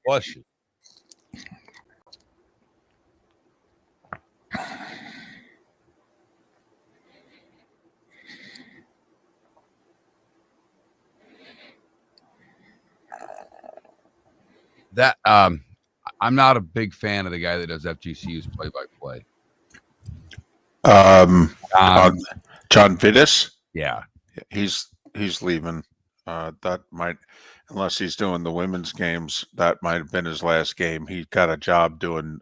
Bless you. That I'm not a big fan of the guy that does FGCU's play-by-play. John Vidas. Yeah, He's leaving. That might, unless he's doing the women's games, that might have been his last game. He got a job doing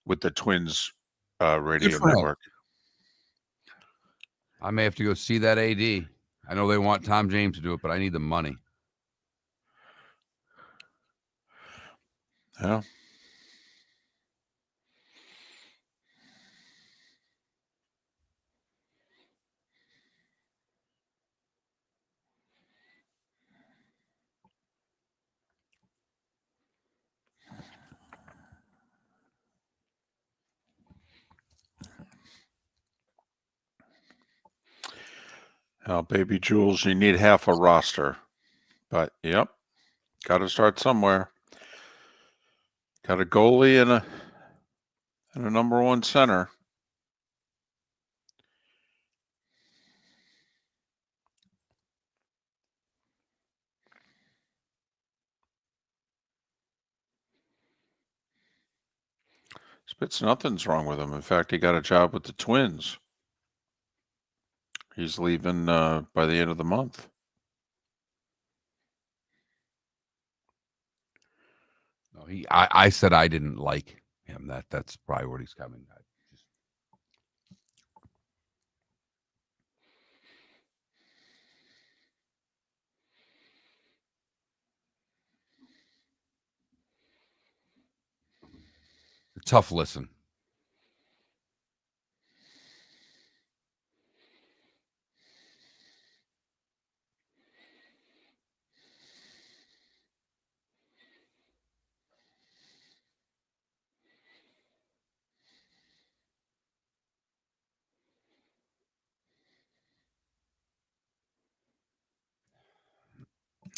with the Twins radio network. I may have to go see that AD. I know they want Tom James to do it, but I need the money. Yeah. Now, baby Jules, you need half a roster. But, yep, got to start somewhere. Got a goalie and a number one center. Spitz, nothing's wrong with him. In fact, he got a job with the Twins. He's leaving by the end of the month. No, I said I didn't like him. That's probably what he's coming. A tough listen.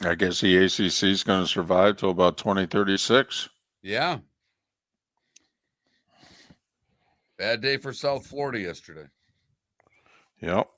I guess the ACC is going to survive till about 2036. Yeah. Bad day for South Florida yesterday. Yep.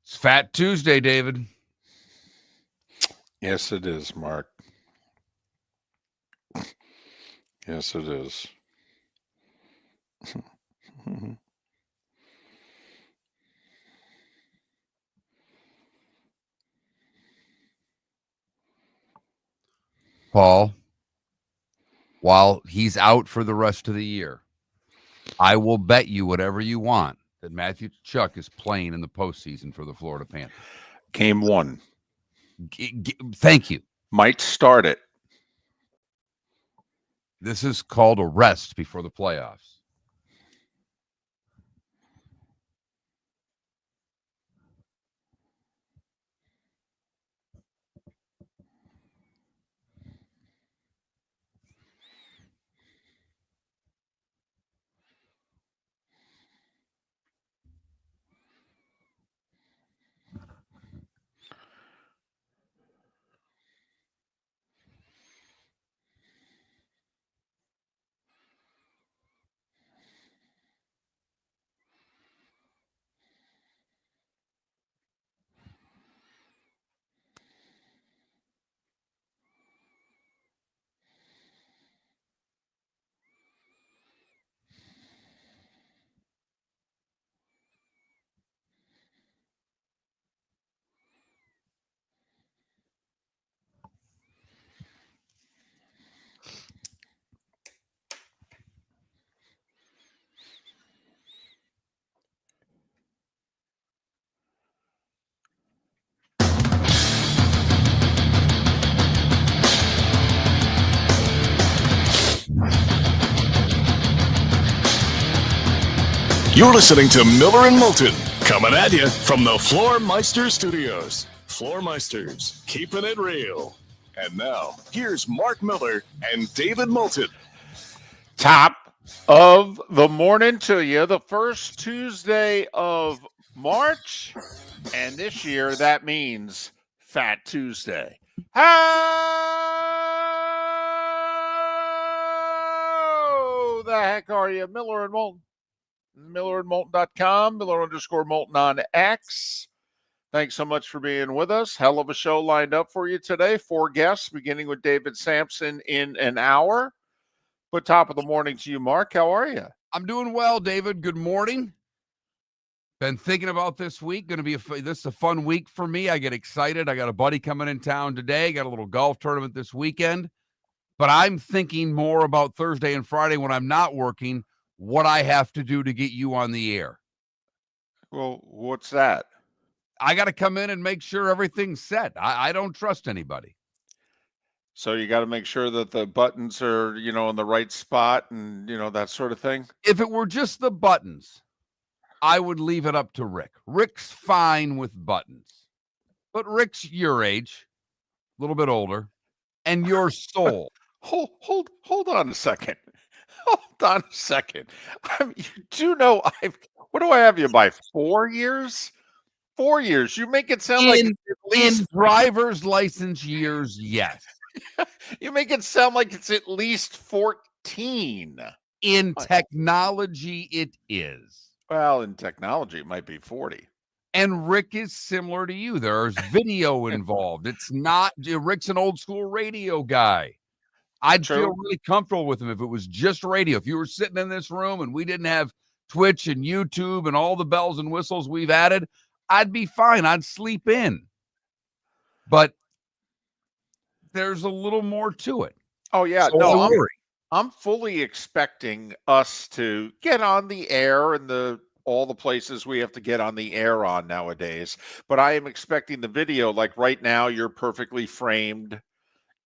It's Fat Tuesday, David. Yes, it is, Mark. Yes, it is. Paul, while he's out for the rest of the year, I will bet you whatever you want that Matthew Tkachuk is playing in the postseason for the Florida Panthers. Game 1. Thank you. Might start it. This is called a rest before the playoffs. You're listening to Miller and Moulton, coming at you from the Floor Meister Studios. Floor Meisters, keeping it real. And now, here's Mark Miller and David Moulton. Top of the morning to you, the first Tuesday of March. And this year, that means Fat Tuesday. How the heck are you? Miller and Moulton. MillerandMoulton.com, Miller_Moulton on X. Thanks so much for being with us. Hell of a show lined up for you today. 4 guests, beginning with David Samson in an hour. But top of the morning to you, Mark. How are you? I'm doing well, David. Good morning. Been thinking about this week. This is a fun week for me. I get excited. I got a buddy coming in town today. Got a little golf tournament this weekend. But I'm thinking more about Thursday and Friday when I'm not working, what I have to do to get you on the air. Well, what's that? I got to come in and make sure everything's set. I don't trust anybody. So you got to make sure that the buttons are, in the right spot and, that sort of thing. If it were just the buttons, I would leave it up to Rick. Rick's fine with buttons. But Rick's your age, a little bit older, and your soul. Hold on a second. Hold on a second. You do know what do I have you by 4 years? 4 years. You make it sound like it's at least in driver's license years, yes. You make it sound like it's at least 14. In technology, it is. Well, in technology, it might be 40. And Rick is similar to you. There's video involved. It's not, Rick's an old school radio guy. I'd feel really comfortable with him if it was just radio. If you were sitting in this room and we didn't have Twitch and YouTube and all the bells and whistles we've added, I'd be fine. I'd sleep in. But there's a little more to it. Oh, yeah. So no, I'm fully expecting us to get on the air and all the places we have to get on the air on nowadays. But I am expecting the video, like right now, you're perfectly framed.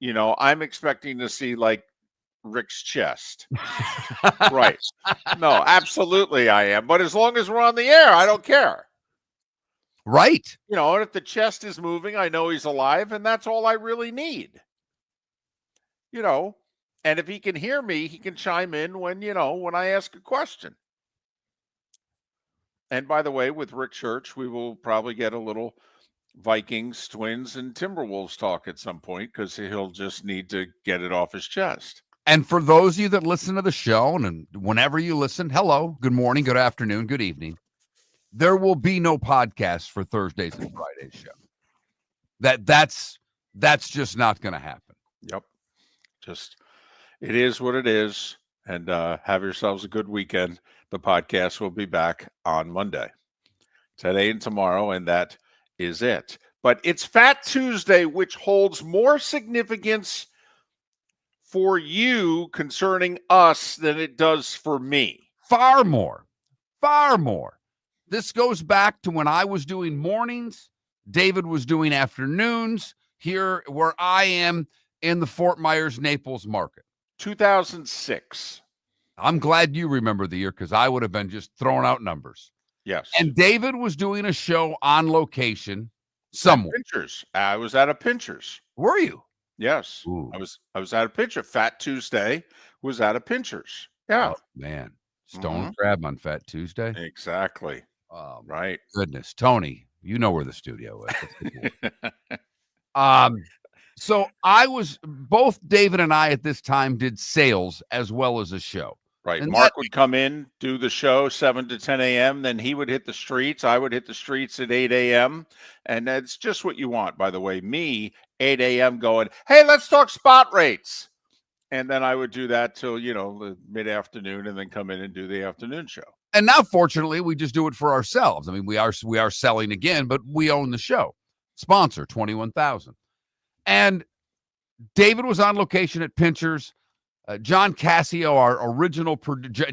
I'm expecting to see like Rick's chest. Right. No, absolutely I am. But as long as we're on the air, I don't care. Right. And if the chest is moving, I know he's alive, and that's all I really need. And if he can hear me, he can chime in when I ask a question. And by the way, with Rick Church, we will probably get a little Vikings, Twins, and Timberwolves talk at some point because he'll just need to get it off his chest. And for those of you that listen to the show, and whenever you listen, hello, good morning, good afternoon, good evening. There will be no podcast for Thursdays and Fridays show. That's just not going to happen. Yep. It is what it is. And have yourselves a good weekend. The podcast will be back on Monday, today and tomorrow, and that is it. But it's Fat Tuesday, which holds more significance for you concerning us than it does for me. Far more. This goes back to when I was doing mornings, David was doing afternoons, here where I am in the Fort Myers, Naples market. 2006. I'm glad you remember the year because I would have been just throwing out numbers. Yes. And David was doing a show on location somewhere. Pinchers. I was at a Pinchers. Were you? Yes. Ooh. I was at a Pincher. Fat Tuesday was at a Pinchers. Yeah. Oh, man. Stone crab on Fat Tuesday. Exactly. Right. Goodness. Tony, you know where the studio is. So both David and I at this time did sales as well as a show. Right. And Mark would come in, do the show 7 to 10 a.m. Then he would hit the streets. I would hit the streets at 8 a.m. And that's just what you want, by the way. Me, 8 a.m. going, hey, let's talk spot rates. And then I would do that till, the mid-afternoon and then come in and do the afternoon show. And now, fortunately, we just do it for ourselves. I mean, we are selling again, but we own the show. Sponsor, 21,000. And David was on location at Pinchers. John Cassio,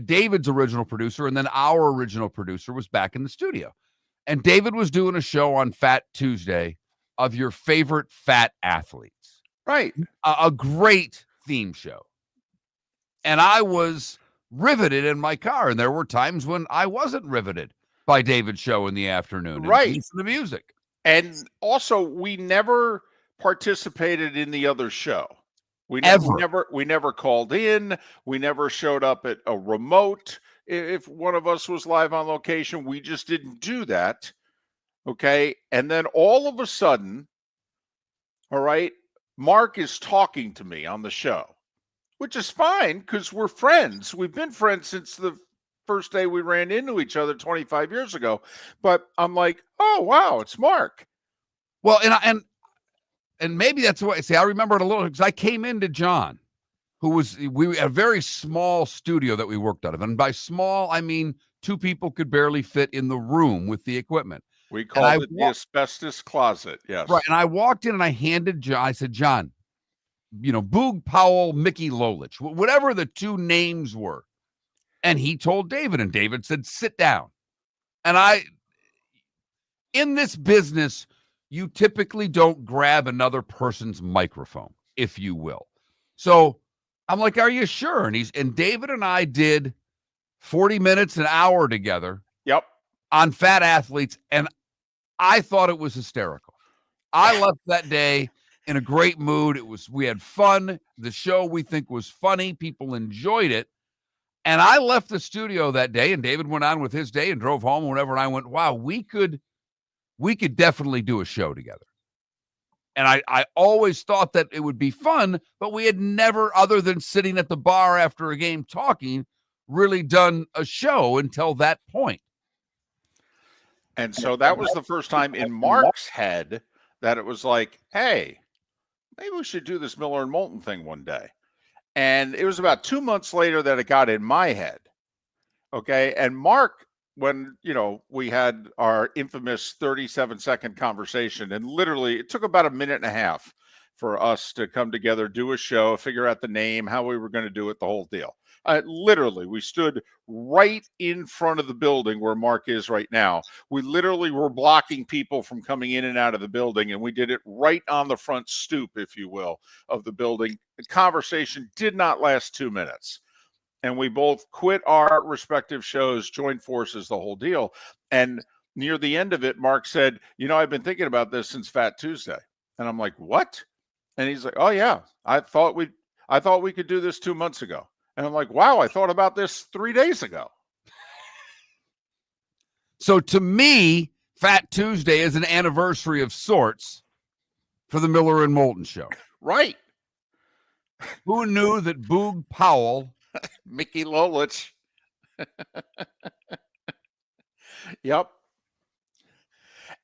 David's original producer, and then our original producer was back in the studio. And David was doing a show on Fat Tuesday of your favorite fat athletes. Right. A great theme show. And I was riveted in my car. And there were times when I wasn't riveted by David's show in the afternoon. Right. And listen to music. And also, we never participated in the other show. We Ever. never called in. We never showed up at a remote. If one of us was live on location, we just didn't do that. Okay. And then all of a sudden, all right, Mark is talking to me on the show, which is fine because we're friends. We've been friends since the first day we ran into each other 25 years ago. But I'm like, oh, wow, it's Mark. Well, and maybe that's what, see, I remember it a little because I came into John, we had a very small studio that we worked out of. And by small, I mean 2 people could barely fit in the room with the equipment. We called it the asbestos closet. Yes. Right. And I walked in and I handed John, I said, John, Boog Powell, Mickey Lolich, whatever the 2 names were. And he told David, and David said, sit down. And in this business, you typically don't grab another person's microphone, if you will. So I'm like, are you sure? And David and I did 40 minutes, an hour together. Yep. On Fat Athletes. And I thought it was hysterical. I left that day in a great mood. We had fun. The show we think was funny. People enjoyed it. And I left the studio that day, and David went on with his day and drove home or whatever. And I went, wow, we could definitely do a show together. And I always thought that it would be fun, but we had never, other than sitting at the bar after a game talking, really done a show until that point. And so that was the first time in Mark's head that it was like, hey, maybe we should do this Miller and Moulton thing one day. And it was about 2 months later that it got in my head. Okay. And Mark, when, we had our infamous 37-second conversation, and literally it took about a minute and a half for us to come together, do a show, figure out the name, how we were going to do it, the whole deal. Literally, we stood right in front of the building where Mark is right now. We literally were blocking people from coming in and out of the building, and we did it right on the front stoop, if you will, of the building. The conversation did not last 2 minutes. And we both quit our respective shows, joined forces, the whole deal. And near the end of it, Mark said, I've been thinking about this since Fat Tuesday. And I'm like, what? And he's like, oh, yeah, I thought we could do this 2 months ago. And I'm like, wow, I thought about this 3 days ago. So to me, Fat Tuesday is an anniversary of sorts for the Miller and Moulton show. Right. Who knew that Boog Powell, Mickey Lolich. Yep.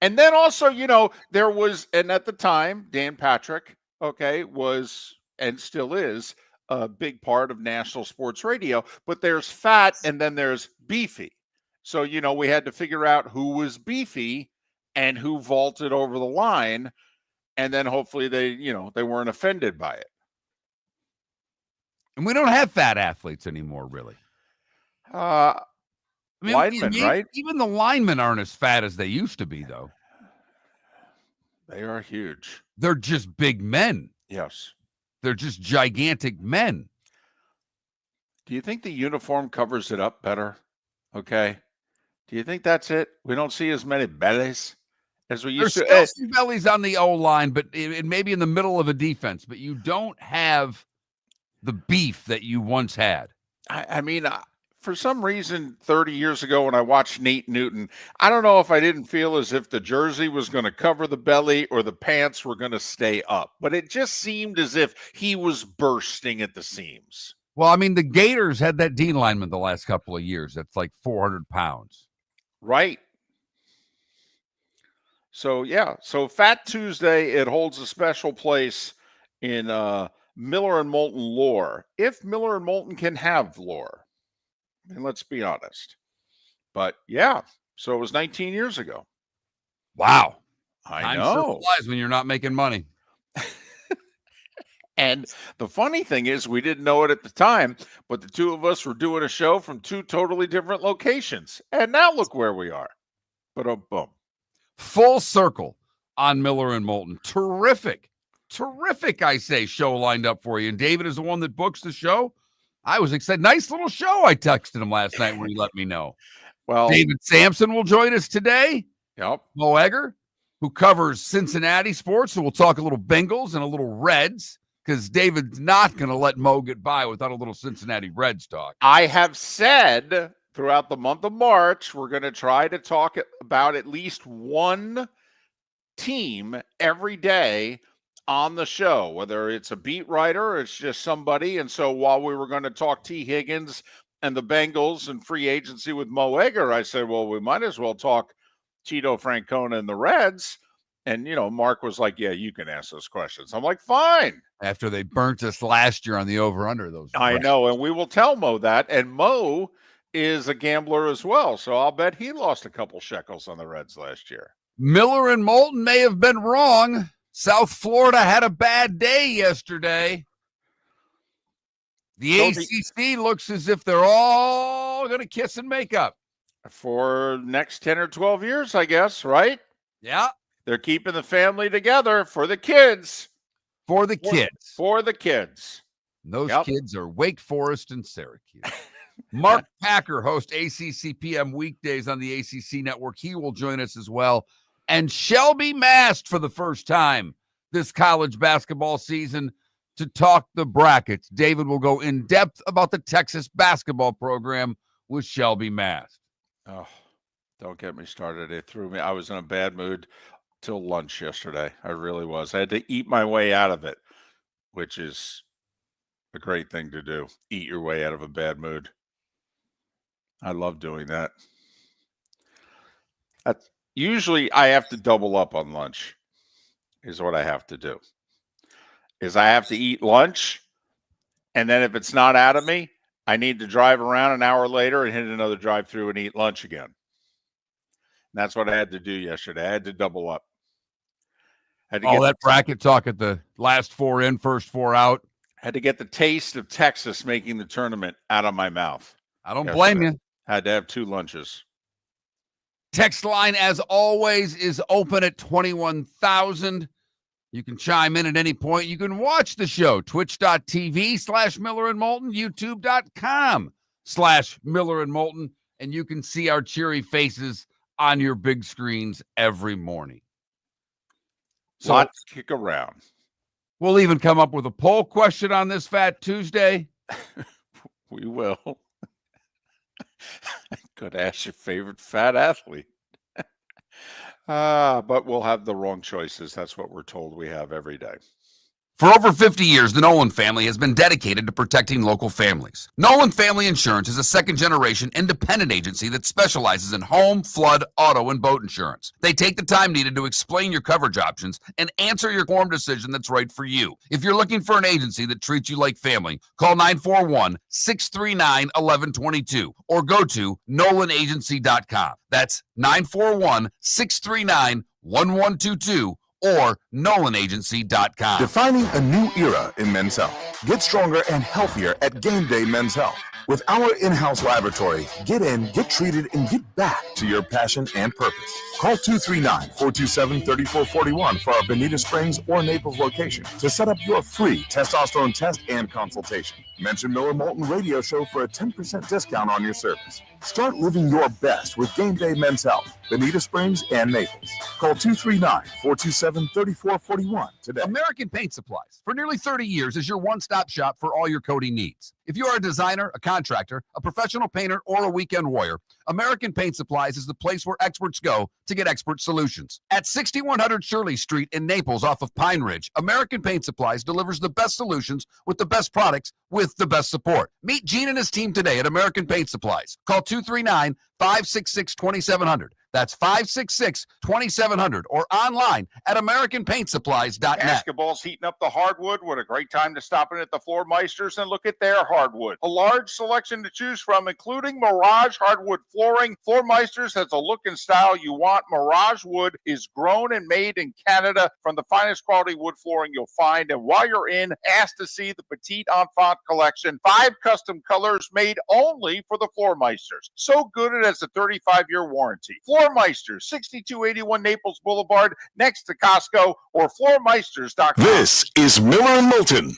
And then also, there was, and at the time, Dan Patrick, was and still is a big part of national sports radio, but there's Fat and then there's Beefy. So, we had to figure out who was Beefy and who vaulted over the line. And then hopefully they weren't offended by it. And we don't have fat athletes anymore, really. Linemen, right? Even the linemen aren't as fat as they used to be, though. They are huge. They're just big men. Yes. They're just gigantic men. Do you think the uniform covers it up better? Okay. Do you think that's it? We don't see as many bellies as we used to. There's still some bellies on the O-line, but it may be in the middle of a defense, but you don't have the beef that you once had. I mean, for some reason, 30 years ago when I watched Nate Newton, I don't know if I didn't feel as if the jersey was going to cover the belly or the pants were going to stay up, but it just seemed as if he was bursting at the seams. Well, I mean, the Gators had that D lineman the last couple of years. That's like 400 pounds. Right. So, yeah. So Fat Tuesday, it holds a special place in Miller and Moulton lore. If Miller and Moulton can have lore. And let's be honest. But yeah, so it was 19 years ago. Wow. I know. Time sure flies when you're not making money. And the funny thing is, we didn't know it at the time, but the two of us were doing a show from 2 totally different locations. And now look where we are. But boom. Full circle on Miller and Moulton. Terrific, I say, show lined up for you. And David is the one that books the show. I was excited. Nice little show. I texted him last night when he let me know. Well, David Samson will join us today. yep. Mo Eggar, who covers Cincinnati sports. So we'll talk a little Bengals and a little Reds, because David's not going to let Mo get by without a little Cincinnati Reds talk. I have said throughout the month of March, we're going to try to talk about at least one team every day on the show, whether it's a beat writer or it's just somebody. And so while we were going to talk T. Higgins and the Bengals and free agency with Mo Eggar, I said, well, we might as well talk Tito Francona and the Reds. And, Mark was like, yeah, you can ask those questions. I'm like, fine. After they burnt us last year on the over-under. Those I know, and we will tell Mo that. And Mo is a gambler as well, so I'll bet he lost a couple shekels on the Reds last year. Miller and Moulton may have been wrong. South Florida had a bad day yesterday. The ACC looks as if they're all going to kiss and make up. For next 10 or 12 years, I guess, right? Yeah. They're keeping the family together for the kids. For the kids. For the kids. And those kids are Wake Forest and Syracuse. Mark Packer hosts ACC PM weekdays on the ACC network. He will join us as well. And Shelby Mast for the first time this college basketball season to talk the brackets. David will go in depth about the Texas basketball program with Shelby Mast. Oh, don't get me started. It threw me. I was in a bad mood till lunch yesterday. I really was. I had to eat my way out of it, which is a great thing to do. Eat your way out of a bad mood. I love doing that. Usually I have to double up on lunch is what I have to do. Is I have to eat lunch, and then if it's not out of me, I need to drive around an hour later and hit another drive-through and eat lunch again. And that's what I had to do yesterday. I had to double up. That bracket talk at the last four in, first four out. Had to get the taste of Texas making the tournament out of my mouth. I don't blame you. Had to have 2 lunches. Text line, as always, is open at 21,000. You can chime in at any point. You can watch the show, twitch.tv/Miller and Moulton, youtube.com/Miller and Moulton, and you can see our cheery faces on your big screens every morning. So lots to kick around. We'll even come up with a poll question on this Fat Tuesday. We will. Could ask your favorite fat athlete. But we'll have the wrong choices. That's what we're told we have every day. For over 50 years, the Nolan family has been dedicated to protecting local families. Nolan Family Insurance is a second-generation independent agency that specializes in home, flood, auto, and boat insurance. They take the time needed to explain your coverage options and answer your informed decision that's right for you. If you're looking for an agency that treats you like family, call 941-639-1122 or go to NolanAgency.com. That's 941-639-1122 or NolanAgency.com. Defining a new era in Men's Health. Get stronger and healthier at Game Day Men's Health. With our in-house laboratory, get in, get treated, and get back to your passion and purpose. Call 239-427-3441 for our Bonita Springs or Naples location to set up your free testosterone test and consultation. Mention Miller Moulton Radio Show for a 10% discount on your service. Start living your best with Game Day Men's Health, Bonita Springs and Naples. Call 239-427-3441 today. American Paint Supplies, for nearly 30 years, is your one-stop shop for all your coating needs. If you are a designer, a contractor, a professional painter, or a weekend warrior, American Paint Supplies is the place where experts go to get expert solutions. At 6100 Shirley Street in Naples off of Pine Ridge, American Paint Supplies delivers the best solutions with the best products with the best support. Meet Gene and his team today at American Paint Supplies. Call 239-566-2700. That's 566-2700 or online at AmericanPaintSupplies.net. Basketball's heating up the hardwood. What a great time to stop in at the Floor Meisters and look at their hardwood. A large selection to choose from, including Mirage hardwood flooring. Floor Meisters has a look and style you want. Mirage wood is grown and made in Canada from the finest quality wood flooring you'll find. And while you're in, ask to see the Petite Enfant collection. 5 custom colors made only for the Floor Meisters. So good it has a 35-year warranty. Floor Meisters, 6281 Naples Boulevard, next to Costco, or floormeisters.com. This is Miller and Moulton.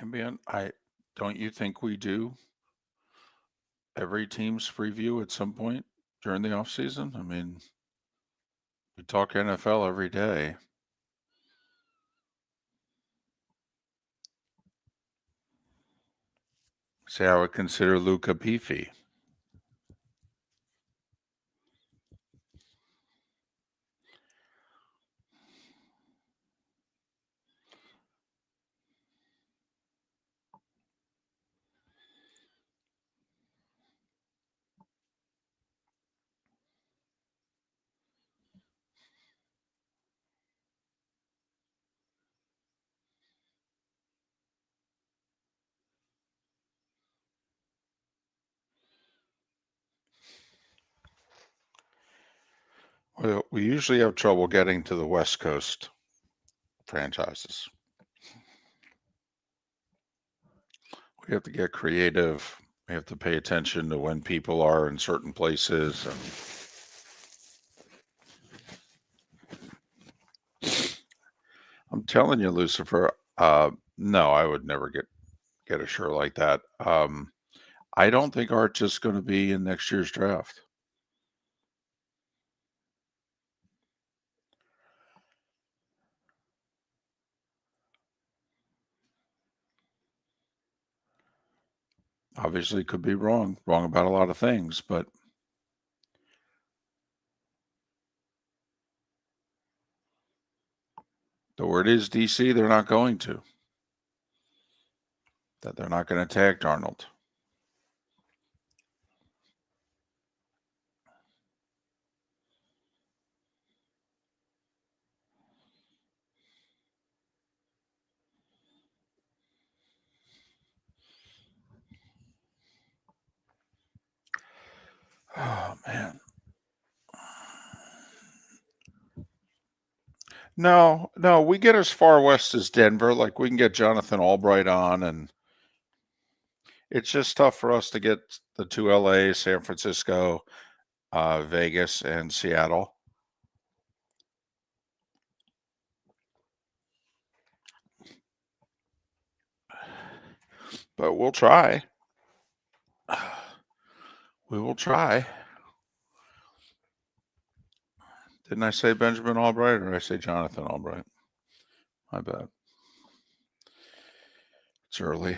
Ambient, don't you think we do every team's preview at some point during the off season? I mean, we talk NFL every day. Say I would consider Luca Pifi. Well, we usually have trouble getting to the West Coast franchises. We have to get creative. We have to pay attention to when people are in certain places. I'm telling you, Lucifer, no, I would never get a shirt like that. I don't think Arch is going to be in next year's draft. Obviously, could be wrong about a lot of things, but the word is DC, they're not going to. That they're not going to tag Darnold. Oh, man. No, we get as far west as Denver. Like, we can get Jonathan Albright on, and it's just tough for us to get the two LA, San Francisco, Vegas, and Seattle. But we'll try. We will try. Didn't I say Benjamin Albright, or did I say Jonathan Albright? My bad. It's early.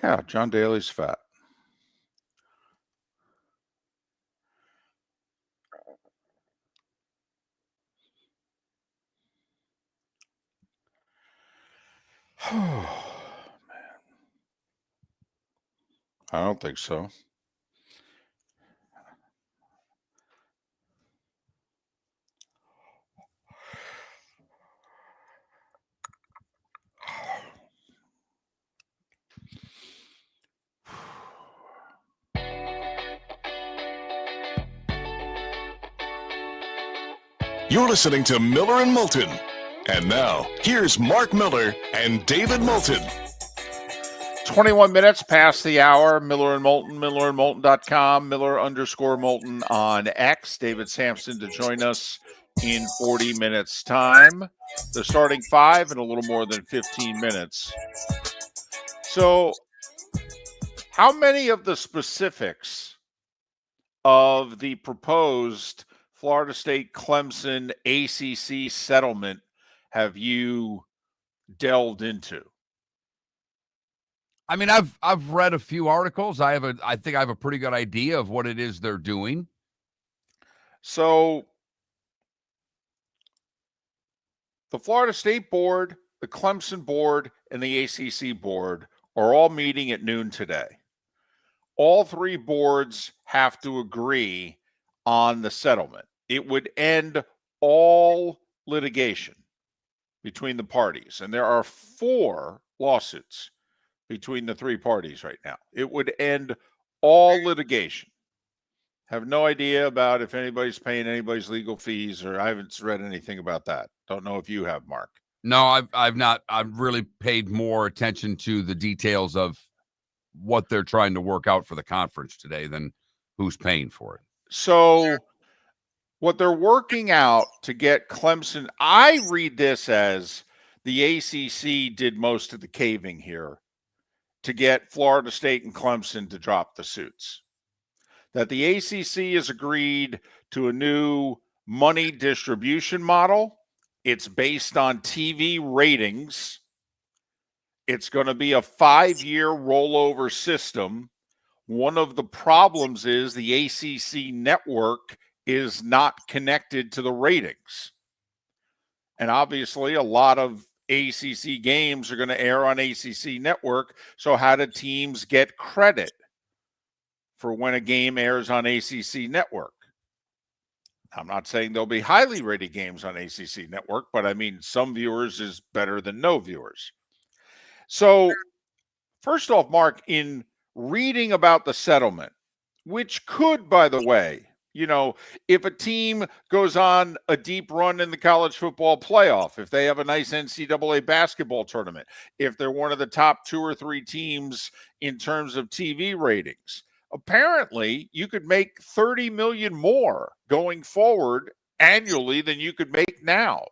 Yeah, John Daly's fat. Oh, man. I don't think so. You're listening to Miller and Moulton. And now, here's Mark Miller and David Moulton. 21 minutes past the hour. Miller and Moulton, millerandmoulton.com, Miller_Moulton on X. David Samson to join us in 40 minutes' time. The starting five in a little more than 15 minutes. So, how many of the specifics of the proposed Florida State Clemson ACC settlement have you delved into? I mean, I've read a few articles. I think I have a pretty good idea of what it is they're doing. So the Florida State board, the Clemson board, and the ACC board are all meeting at noon today. All three boards have to agree on the settlement. It would end all litigation between the parties. And there are 4 lawsuits between the 3 parties right now. It would end all litigation. Have no idea about if anybody's paying anybody's legal fees, or I haven't read anything about that. Don't know if you have, Mark. No, I've not. I've really paid more attention to the details of what they're trying to work out for the conference today than who's paying for it. So what they're working out to get Clemson, I read this as the ACC did most of the caving here to get Florida State and Clemson to drop the suits. That the ACC has agreed to a new money distribution model. It's based on TV ratings. It's going to be a 5-year rollover system. One of the problems is the ACC network is not connected to the ratings. And obviously, a lot of ACC games are going to air on ACC network. So how do teams get credit for when a game airs on ACC network? I'm not saying there'll be highly rated games on ACC network, but I mean, some viewers is better than no viewers. So first off, Mark, in reading about the settlement, which could, by the way, if a team goes on a deep run in the college football playoff, if they have a nice NCAA basketball tournament, if they're one of the top 2 or 3 teams in terms of TV ratings, apparently you could make $30 million more going forward annually than you could make now.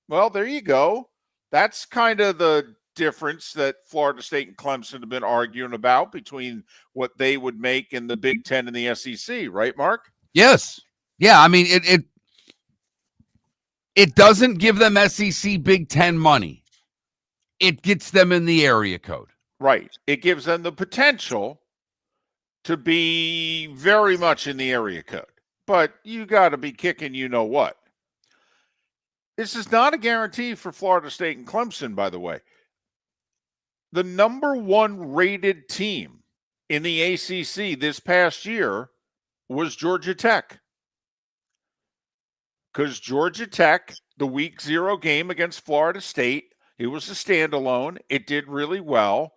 Well, there you go. That's kind of the difference that Florida State and Clemson have been arguing about between what they would make in the Big Ten and the SEC, right, Mark? Yes. Yeah, I mean, it doesn't give them SEC Big Ten money. It gets them in the area code. Right. It gives them the potential to be very much in the area code. But you got to be kicking what. This is not a guarantee for Florida State and Clemson, by the way. The number 1 rated team in the ACC this past year was Georgia Tech. Because Georgia Tech, the week 0 game against Florida State, it was a standalone. It did really well.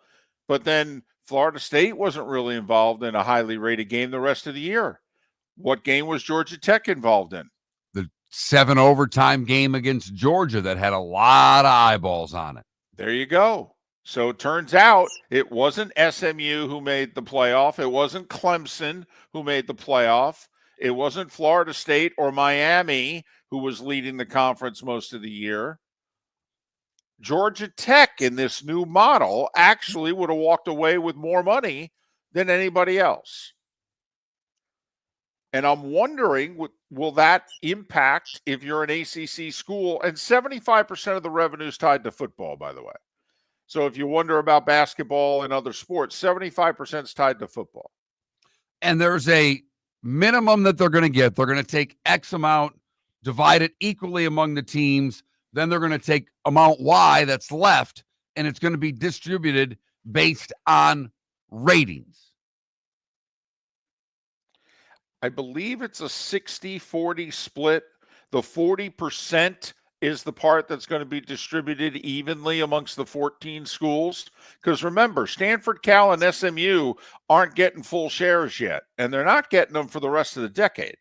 But then Florida State wasn't really involved in a highly rated game the rest of the year. What game was Georgia Tech involved in? The 7 overtime game against Georgia that had a lot of eyeballs on it. There you go. So it turns out it wasn't SMU who made the playoff. It wasn't Clemson who made the playoff. It wasn't Florida State or Miami who was leading the conference most of the year. Georgia Tech in this new model actually would have walked away with more money than anybody else. And I'm wondering, will that impact if you're an ACC school? And 75% of the revenue is tied to football, by the way. So if you wonder about basketball and other sports, 75% is tied to football. And there's a minimum that they're going to get. They're going to take X amount, divide it equally among the teams. Then they're going to take amount Y that's left, and it's going to be distributed based on ratings. I believe it's a 60-40 split. The 40% is the part that's going to be distributed evenly amongst the 14 schools. Because remember, Stanford, Cal, and SMU aren't getting full shares yet, and they're not getting them for the rest of the decade.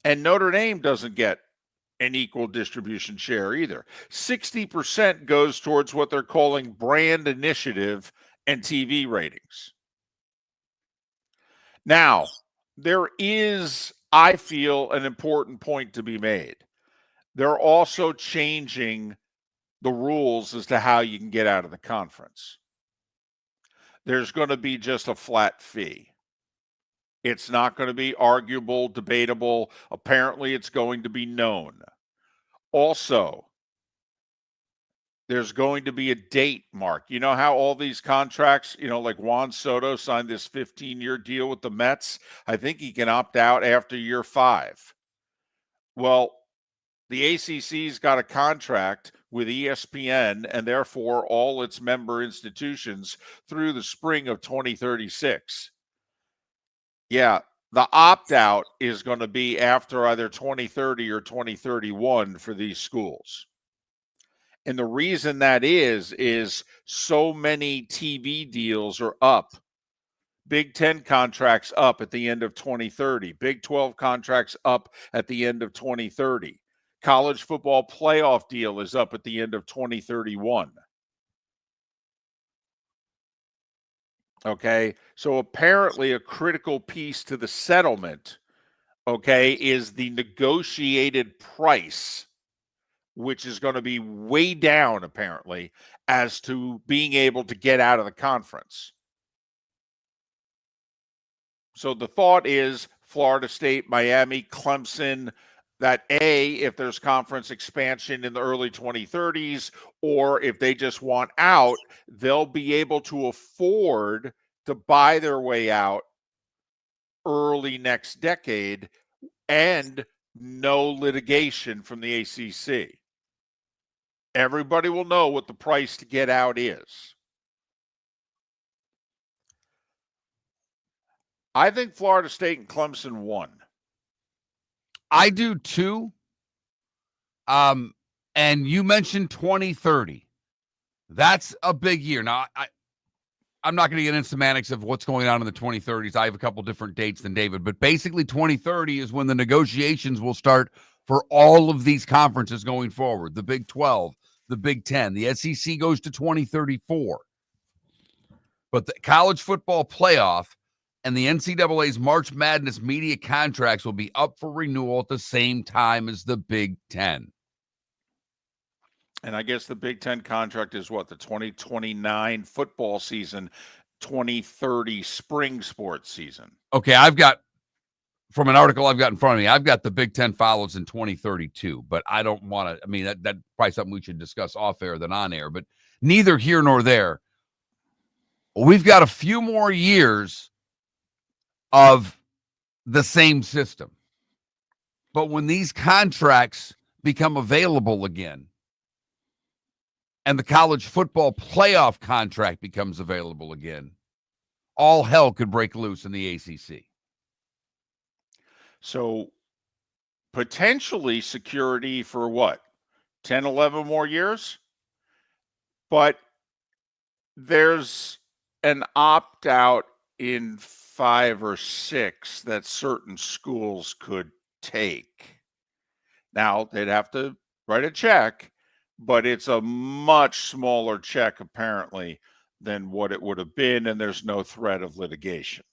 And Notre Dame doesn't get an equal distribution share either. 60% goes towards what they're calling brand initiative and TV ratings. Now, there is, I feel, an important point to be made. They're also changing the rules as to how you can get out of the conference. There's going to be just a flat fee. It's not going to be arguable, debatable. Apparently, it's going to be known. Also, there's going to be a date, Mark. You know how all these contracts, like Juan Soto signed this 15-year deal with the Mets? I think he can opt out after year 5. Well, the ACC's got a contract with ESPN and therefore all its member institutions through the spring of 2036. Yeah, the opt-out is going to be after either 2030 or 2031 for these schools. And the reason that is so many TV deals are up. Big 10 contracts up at the end of 2030. Big 12 contracts up at the end of 2030. College football playoff deal is up at the end of 2031. Okay, so apparently a critical piece to the settlement okay, is the negotiated price, which is going to be way down, apparently, as to being able to get out of the conference. So the thought is Florida State, Miami, Clemson, that if there's conference expansion in the early 2030s, or if they just want out, they'll be able to afford to buy their way out early next decade and no litigation from the ACC. Everybody will know what the price to get out is. I think Florida State and Clemson won. I do too. And you mentioned 2030. That's a big year. Now, I'm not going to get into semantics of what's going on in the 2030s. I have a couple different dates than David, but basically 2030 is when the negotiations will start for all of these conferences going forward. The Big 12, the Big 10, the SEC goes to 2034. But the college football playoff and the NCAA's March Madness media contracts will be up for renewal at the same time as the Big 10. And I guess the Big 10 contract is what? The 2029 football season, 2030 spring sports season. Okay, I've got, from an article I've got in front of me, I've got the Big 10 follows in 2032, but I don't want to, I mean, that's probably something we should discuss off air than on air, but neither here nor there. We've got a few more years of the same system. But when these contracts become available again, and the college football playoff contract becomes available again, all hell could break loose in the ACC. So potentially security for what? 10, 11 more years? But there's an opt-out in 5 or 6 that certain schools could take. Now, they'd have to write a check, but it's a much smaller check, apparently, than what it would have been, and there's no threat of litigation.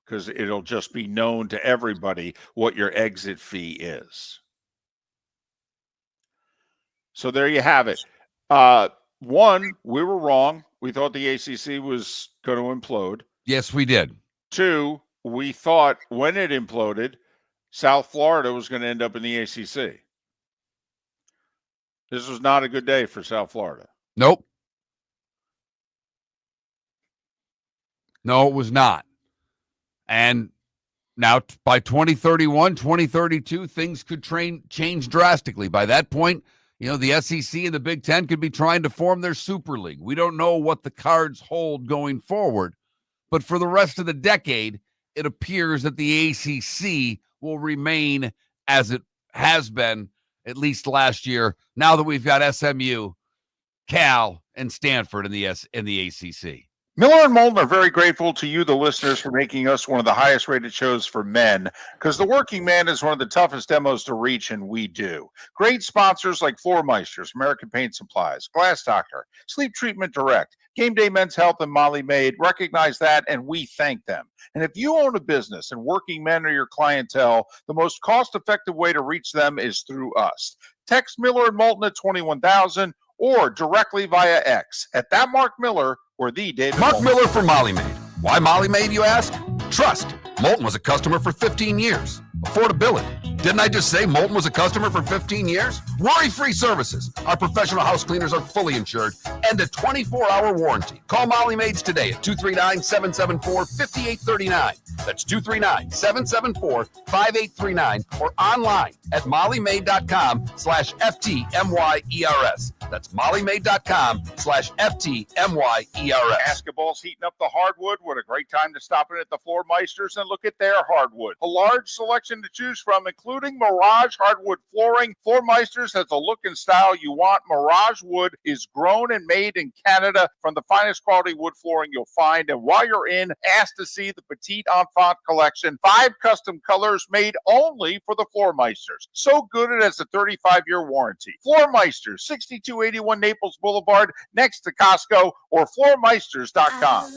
Because it'll just be known to everybody what your exit fee is. So there you have it. One, we were wrong. We thought the ACC was going to implode. Yes, we did. 2, we thought when it imploded, South Florida was going to end up in the ACC. This was not a good day for South Florida. Nope. No, it was not. And now by 2031, 2032, things could change drastically. By that point, you know, the SEC and the Big Ten could be trying to form their Super League. We don't know what the cards hold going forward. But for the rest of the decade, it appears that the ACC will remain as it has been, at least last year, now that we've got SMU, Cal, and Stanford in the ACC. Miller and Moulton are very grateful to you, the listeners, for making us one of the highest rated shows for men, because the working man is one of the toughest demos to reach, and we do. Great sponsors like Floor Meisters, American Paint Supplies, Glass Doctor, Sleep Treatment Direct, Game Day Men's Health, and Molly Maid recognize that, and we thank them. And if you own a business and working men are your clientele, the most cost-effective way to reach them is through us. Text Miller and Moulton at 21,000 or directly via X at that Mark Miller or the David Mark Moulton. Miller for Molly Maid. Why Molly Maid, you ask? Trust. Moulton was a customer for 15 years. Affordability. Didn't I just say Moulton was a customer for 15 years? Worry-free services. Our professional house cleaners are fully insured and a 24-hour warranty. Call Molly Maids today at 239-774-5839. That's 239-774-5839 or online at mollymaid.com/FTMYERS. That's mollymaid.com/FTMYERS. Basketball's heating up the hardwood. What a great time to stop in at the Floor Meisters and look at their hardwood. A large selection to choose from, including Mirage hardwood flooring. Floor Meisters has the look and style you want. Mirage wood is grown and made in Canada from the finest quality wood flooring you'll find. And while you're in, ask to see the Petite Enfant collection. 5 custom colors made only for the Floor Meisters. So good it has a 35-year warranty. Floor Meisters, 6281 Naples Boulevard, next to Costco, or floormeisters.com.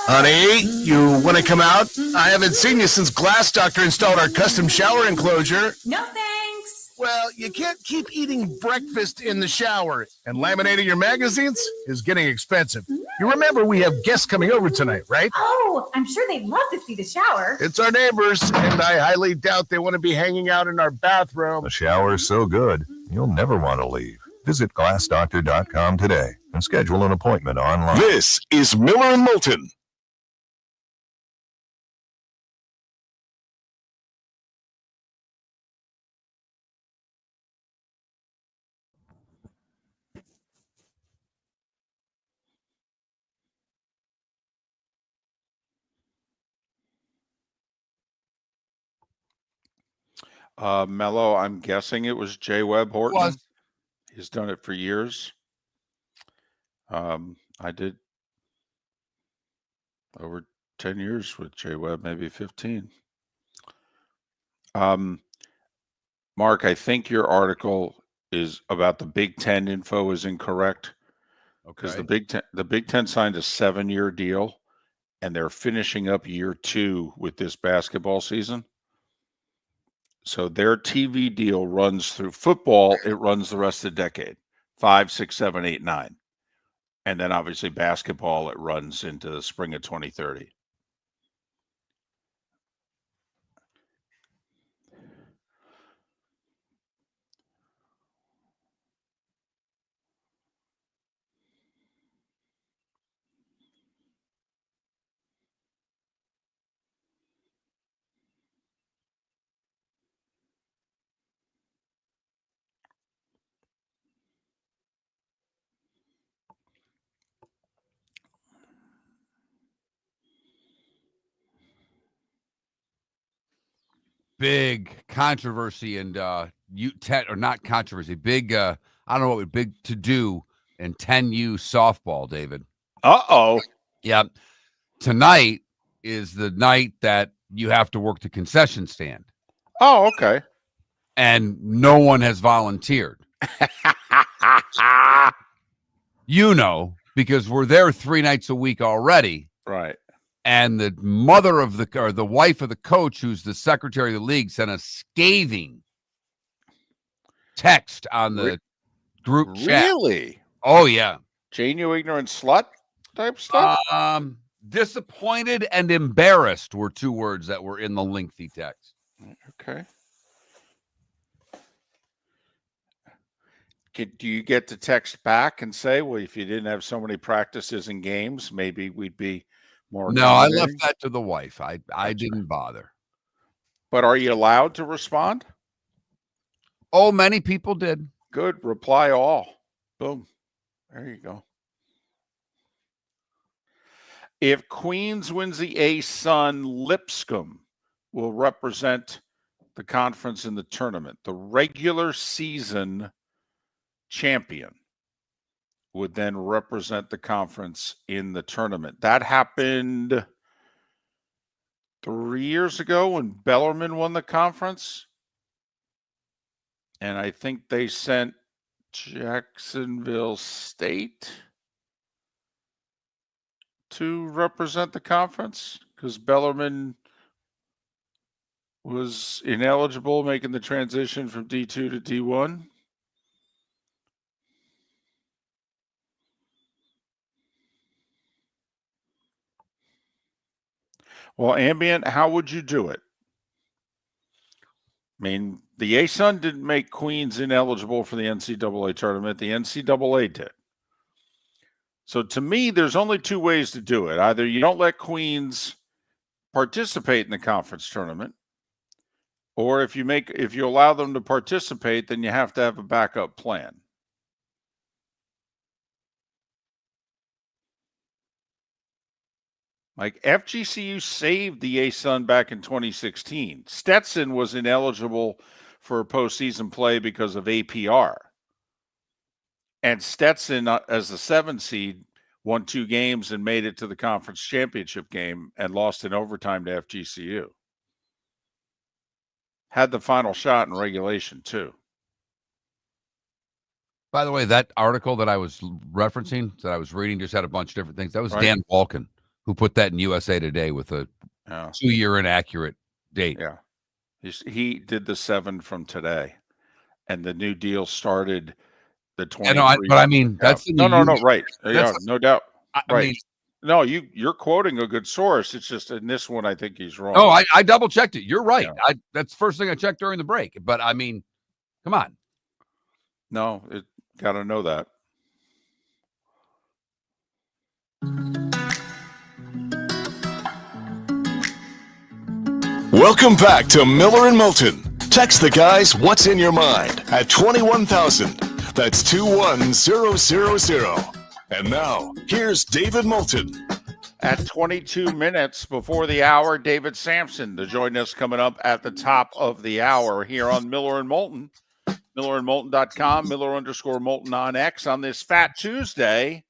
Honey, you want to come out? I haven't seen you since Glass Doctor installed our custom shower enclosure. No thanks. Well, you can't keep eating breakfast in the shower, and laminating your magazines is getting expensive. You remember we have guests coming over tonight, right? Oh, I'm sure they'd love to see the shower. It's our neighbors, and I highly doubt they want to be hanging out in our bathroom. The shower is so good, you'll never want to leave. Visit glassdoctor.com today and schedule an appointment online. This is Miller and Moulton. Mello, I'm guessing it was J. Webb Horton. Was. He's done it for years. I did over 10 years with J. Webb, maybe 15. Mark, I think your article is about the Big Ten info is incorrect because the Big Ten signed a 7-year deal and they're finishing up year 2 with this basketball season. So their TV deal runs through football. It runs the rest of the decade, 5, 6, 7, 8, 9. And then obviously basketball, it runs into the spring of 2030. Big controversy and or not controversy. Big I don't know what big to do in 10U softball, David. Uh-oh. Yeah. Tonight is the night that you have to work the concession stand. Oh, okay. And no one has volunteered. Because we're there 3 nights a week already. Right. And the mother of the wife of the coach, who's the secretary of the league, sent a scathing text on the group chat. Really? Oh, yeah. Jane, you ignorant slut type stuff? Disappointed and embarrassed were 2 words that were in the lengthy text. Okay. Do you get to text back and say, well, if you didn't have so many practices and games, maybe we'd be more. No, I left that to the wife. I didn't bother. But are you allowed to respond? Oh, many people did. Good. Reply all. Boom. There you go. If Queens wins the A-Sun, Lipscomb will represent the conference in the tournament. The regular season champion would then represent the conference in the tournament. That happened 3 years ago when Bellarmine won the conference. And I think they sent Jacksonville State to represent the conference because Bellarmine was ineligible making the transition from D2 to D1. Well, Ambient, how would you do it? I mean, the A-Sun didn't make Queens ineligible for the NCAA tournament. The NCAA did. So to me, there's only 2 ways to do it. Either you don't let Queens participate in the conference tournament, or if you allow them to participate, then you have to have a backup plan. Like FGCU saved the A-Sun back in 2016. Stetson was ineligible for postseason play because of APR. And Stetson, as the 7 seed, won 2 games and made it to the conference championship game and lost in overtime to FGCU. Had the final shot in regulation, too. By the way, that article that I was referencing, that I was reading, just had a bunch of different things. That was Dan Balkin, who put that in USA Today with a Yeah. 2-year inaccurate date. Yeah. He did the 7 from today, and the new deal started the 23. But I mean, Yeah. that's the No, right. That's Yeah, no doubt. I Right. mean, No, you're quoting a good source. It's just in this one, I think he's wrong. no, I double checked it. You're right. Yeah. That's the first thing I checked during the break. But I mean, come on. No, got to know that. Welcome back to Miller and Moulton. Text the guys what's in your mind at 21,000. That's 21000. And now, here's David Moulton. At 22 minutes before the hour, David Samson to join us coming up at the top of the hour here on Miller and Moulton. MillerandMoulton.com, Miller_Moulton on X on this Fat Tuesday.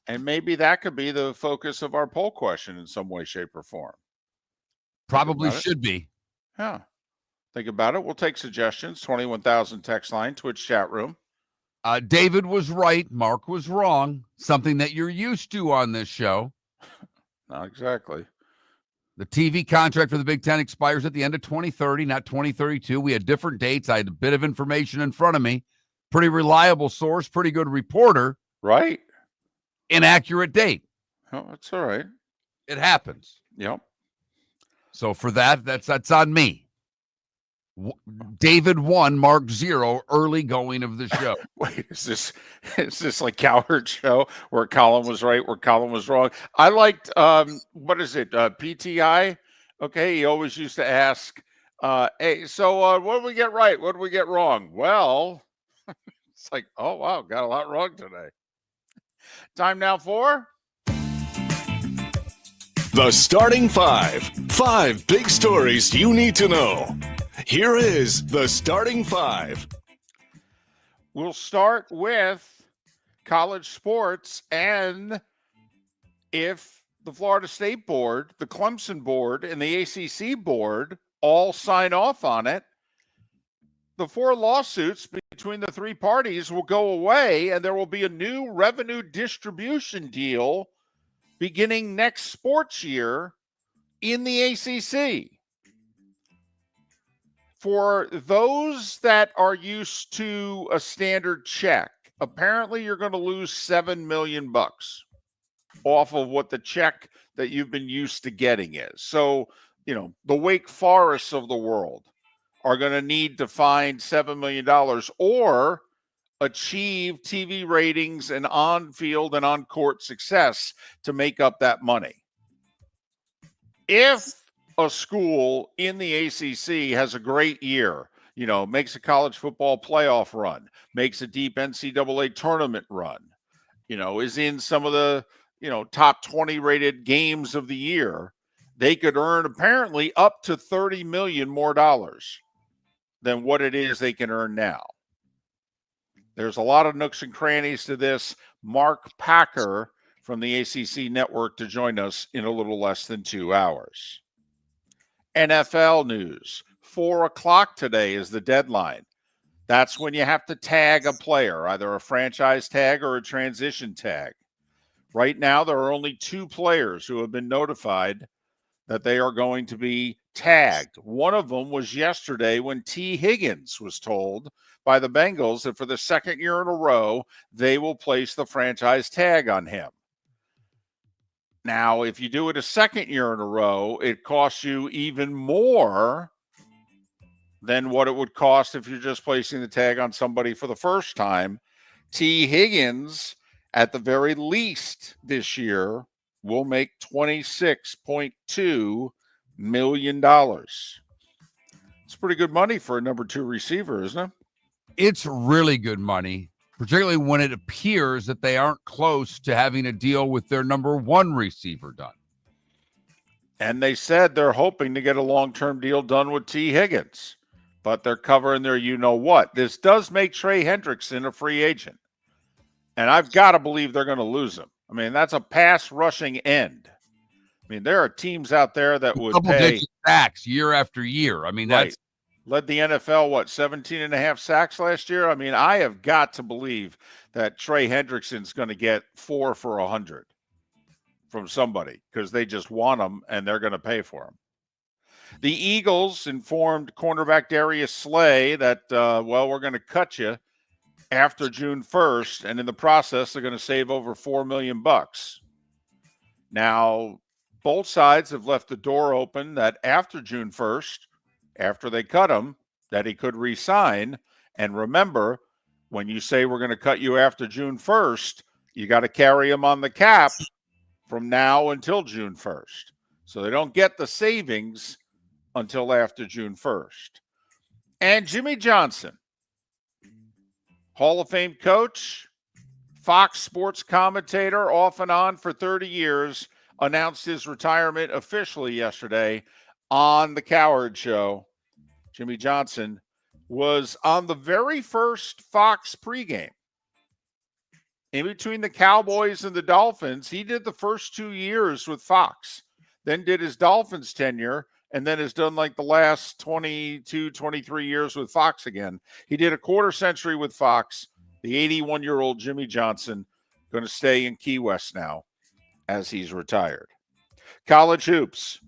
And maybe that could be the focus of our poll question in some way, shape, or form. Probably should be. Yeah. Think about it. We'll take suggestions. 21,000 text line, Twitch chat room. David was right. Mark was wrong. Something that you're used to on this show. Not exactly. The TV contract for the Big Ten expires at the end of 2030, not 2032. We had different dates. I had a bit of information in front of me. Pretty reliable source, pretty good reporter. Right. Inaccurate date. Oh, that's all right. It happens. Yep. So for that, that's on me. David 1, Mark 0, early going of the show. Wait, is this like Cowherd show where Colin was right, where Colin was wrong? I liked what is it? PTI. Okay, he always used to ask, hey, so what did we get right? What did we get wrong? Well, it's like, oh wow, got a lot wrong today. Time now for The starting five. 5 big stories you need to know. Here is the starting 5. We'll start with college sports, and if the Florida State Board, the Clemson Board, and the ACC Board all sign off on it, the 4 lawsuits between the 3 parties will go away, and there will be a new revenue distribution deal beginning next sports year in the ACC. For those that are used to a standard check, apparently you're going to lose $7 million off of what the check that you've been used to getting is. So, the Wake Forests of the world are going to need to find $7 million or achieve TV ratings and on-field and on-court success to make up that money. If a school in the ACC has a great year, makes a college football playoff run, makes a deep NCAA tournament run, is in some of the, top 20 rated games of the year, they could earn apparently up to $30 million more dollars than what it is they can earn now. There's a lot of nooks and crannies to this. Mark Packer from the ACC Network to join us in a little less than 2 hours. NFL news. 4 o'clock today is the deadline. That's when you have to tag a player, either a franchise tag or a transition tag. Right now, there are only 2 players who have been notified that they are going to be tagged. One of them was yesterday when T. Higgins was told by the Bengals that for the second year in a row, they will place the franchise tag on him. Now, if you do it a second year in a row, it costs you even more than what it would cost if you're just placing the tag on somebody for the first time. T. Higgins, at the very least this year, will make $26.2 million. It's pretty good money for a number 2 receiver, isn't it? It's really good money, particularly when it appears that they aren't close to having a deal with their number 1 receiver done. And they said they're hoping to get a long-term deal done with T. Higgins, but they're covering their you-know-what. This does make Trey Hendrickson a free agent, and I've got to believe they're going to lose him. I mean, that's a pass-rushing end. I mean, there are teams out there that would pay sacks year after year. I mean, that's led the NFL, 17 and a half sacks last year? I mean, I have got to believe that Trey Hendrickson's going to get 4 for 100. from somebody because they just want them and they're going to pay for them. The Eagles informed cornerback Darius Slay that, we're going to cut you after June 1st, and in the process, they're going to save over $4 million. Now, both sides have left the door open that after June 1st, after they cut him, that he could re-sign. And remember, when you say we're going to cut you after June 1st, you got to carry him on the cap from now until June 1st. So they don't get the savings until after June 1st. And Jimmy Johnson, Hall of Fame coach, Fox Sports commentator off and on for 30 years, announced his retirement officially yesterday on the Coward Show. Jimmy Johnson was on the very first Fox pregame. In between the Cowboys and the Dolphins, he did the first 2 years with Fox, then did his Dolphins tenure, and then has done like the last 22, 23 years with Fox again. He did a quarter century with Fox. The 81-year-old Jimmy Johnson going to stay in Key West now as he's retired. College hoops.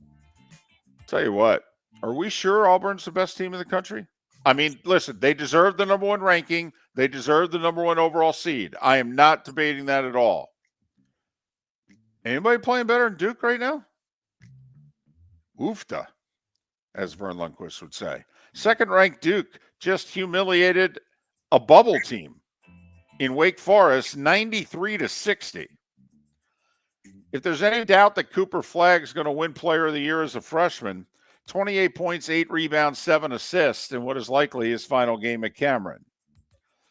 Tell you what, are we sure Auburn's the best team in the country? I mean, listen, they deserve the number one ranking. They deserve the number one overall seed. I am not debating that at all. Anybody playing better than Duke right now? Oofta, as Vern Lundquist would say. Second-ranked Duke just humiliated a bubble team in Wake Forest, 93-60. If there's any doubt that Cooper Flagg's going to win Player of the Year as a freshman, 28 points, 8 rebounds, 7 assists in what is likely his final game at Cameron.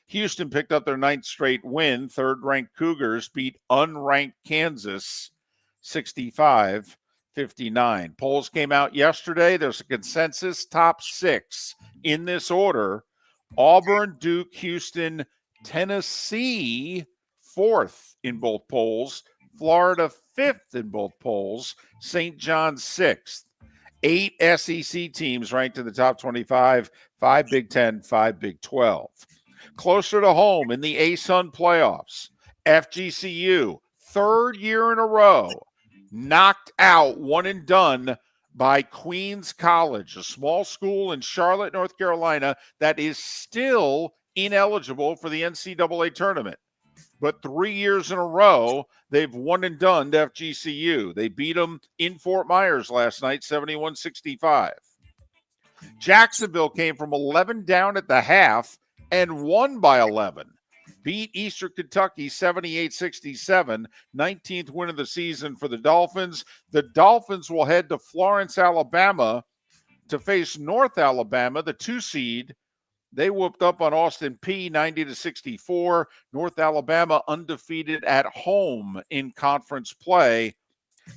Houston picked up their 9th straight win. Third-ranked Cougars beat unranked Kansas 65-59. Polls came out yesterday. There's a consensus top 6 in this order. Auburn, Duke, Houston, Tennessee, 4th in both polls. Florida, 5th in both polls. St. John's, 6th. 8 SEC teams ranked in the top 25, 5 Big 10, 5 Big 12. Closer to home in the ASUN playoffs, FGCU, 3rd year in a row, knocked out, one and done by Queens College, a small school in Charlotte, North Carolina that is still ineligible for the NCAA tournament. But 3 years in a row, they've one and done FGCU. They beat them in Fort Myers last night, 71-65. Jacksonville came from 11 down at the half and won by 11. Beat Eastern Kentucky 78-67, 19th win of the season for the Dolphins. The Dolphins will head to Florence, Alabama to face North Alabama, the 2 seed. They whooped up on Austin Peay 90-64. North Alabama undefeated at home in conference play.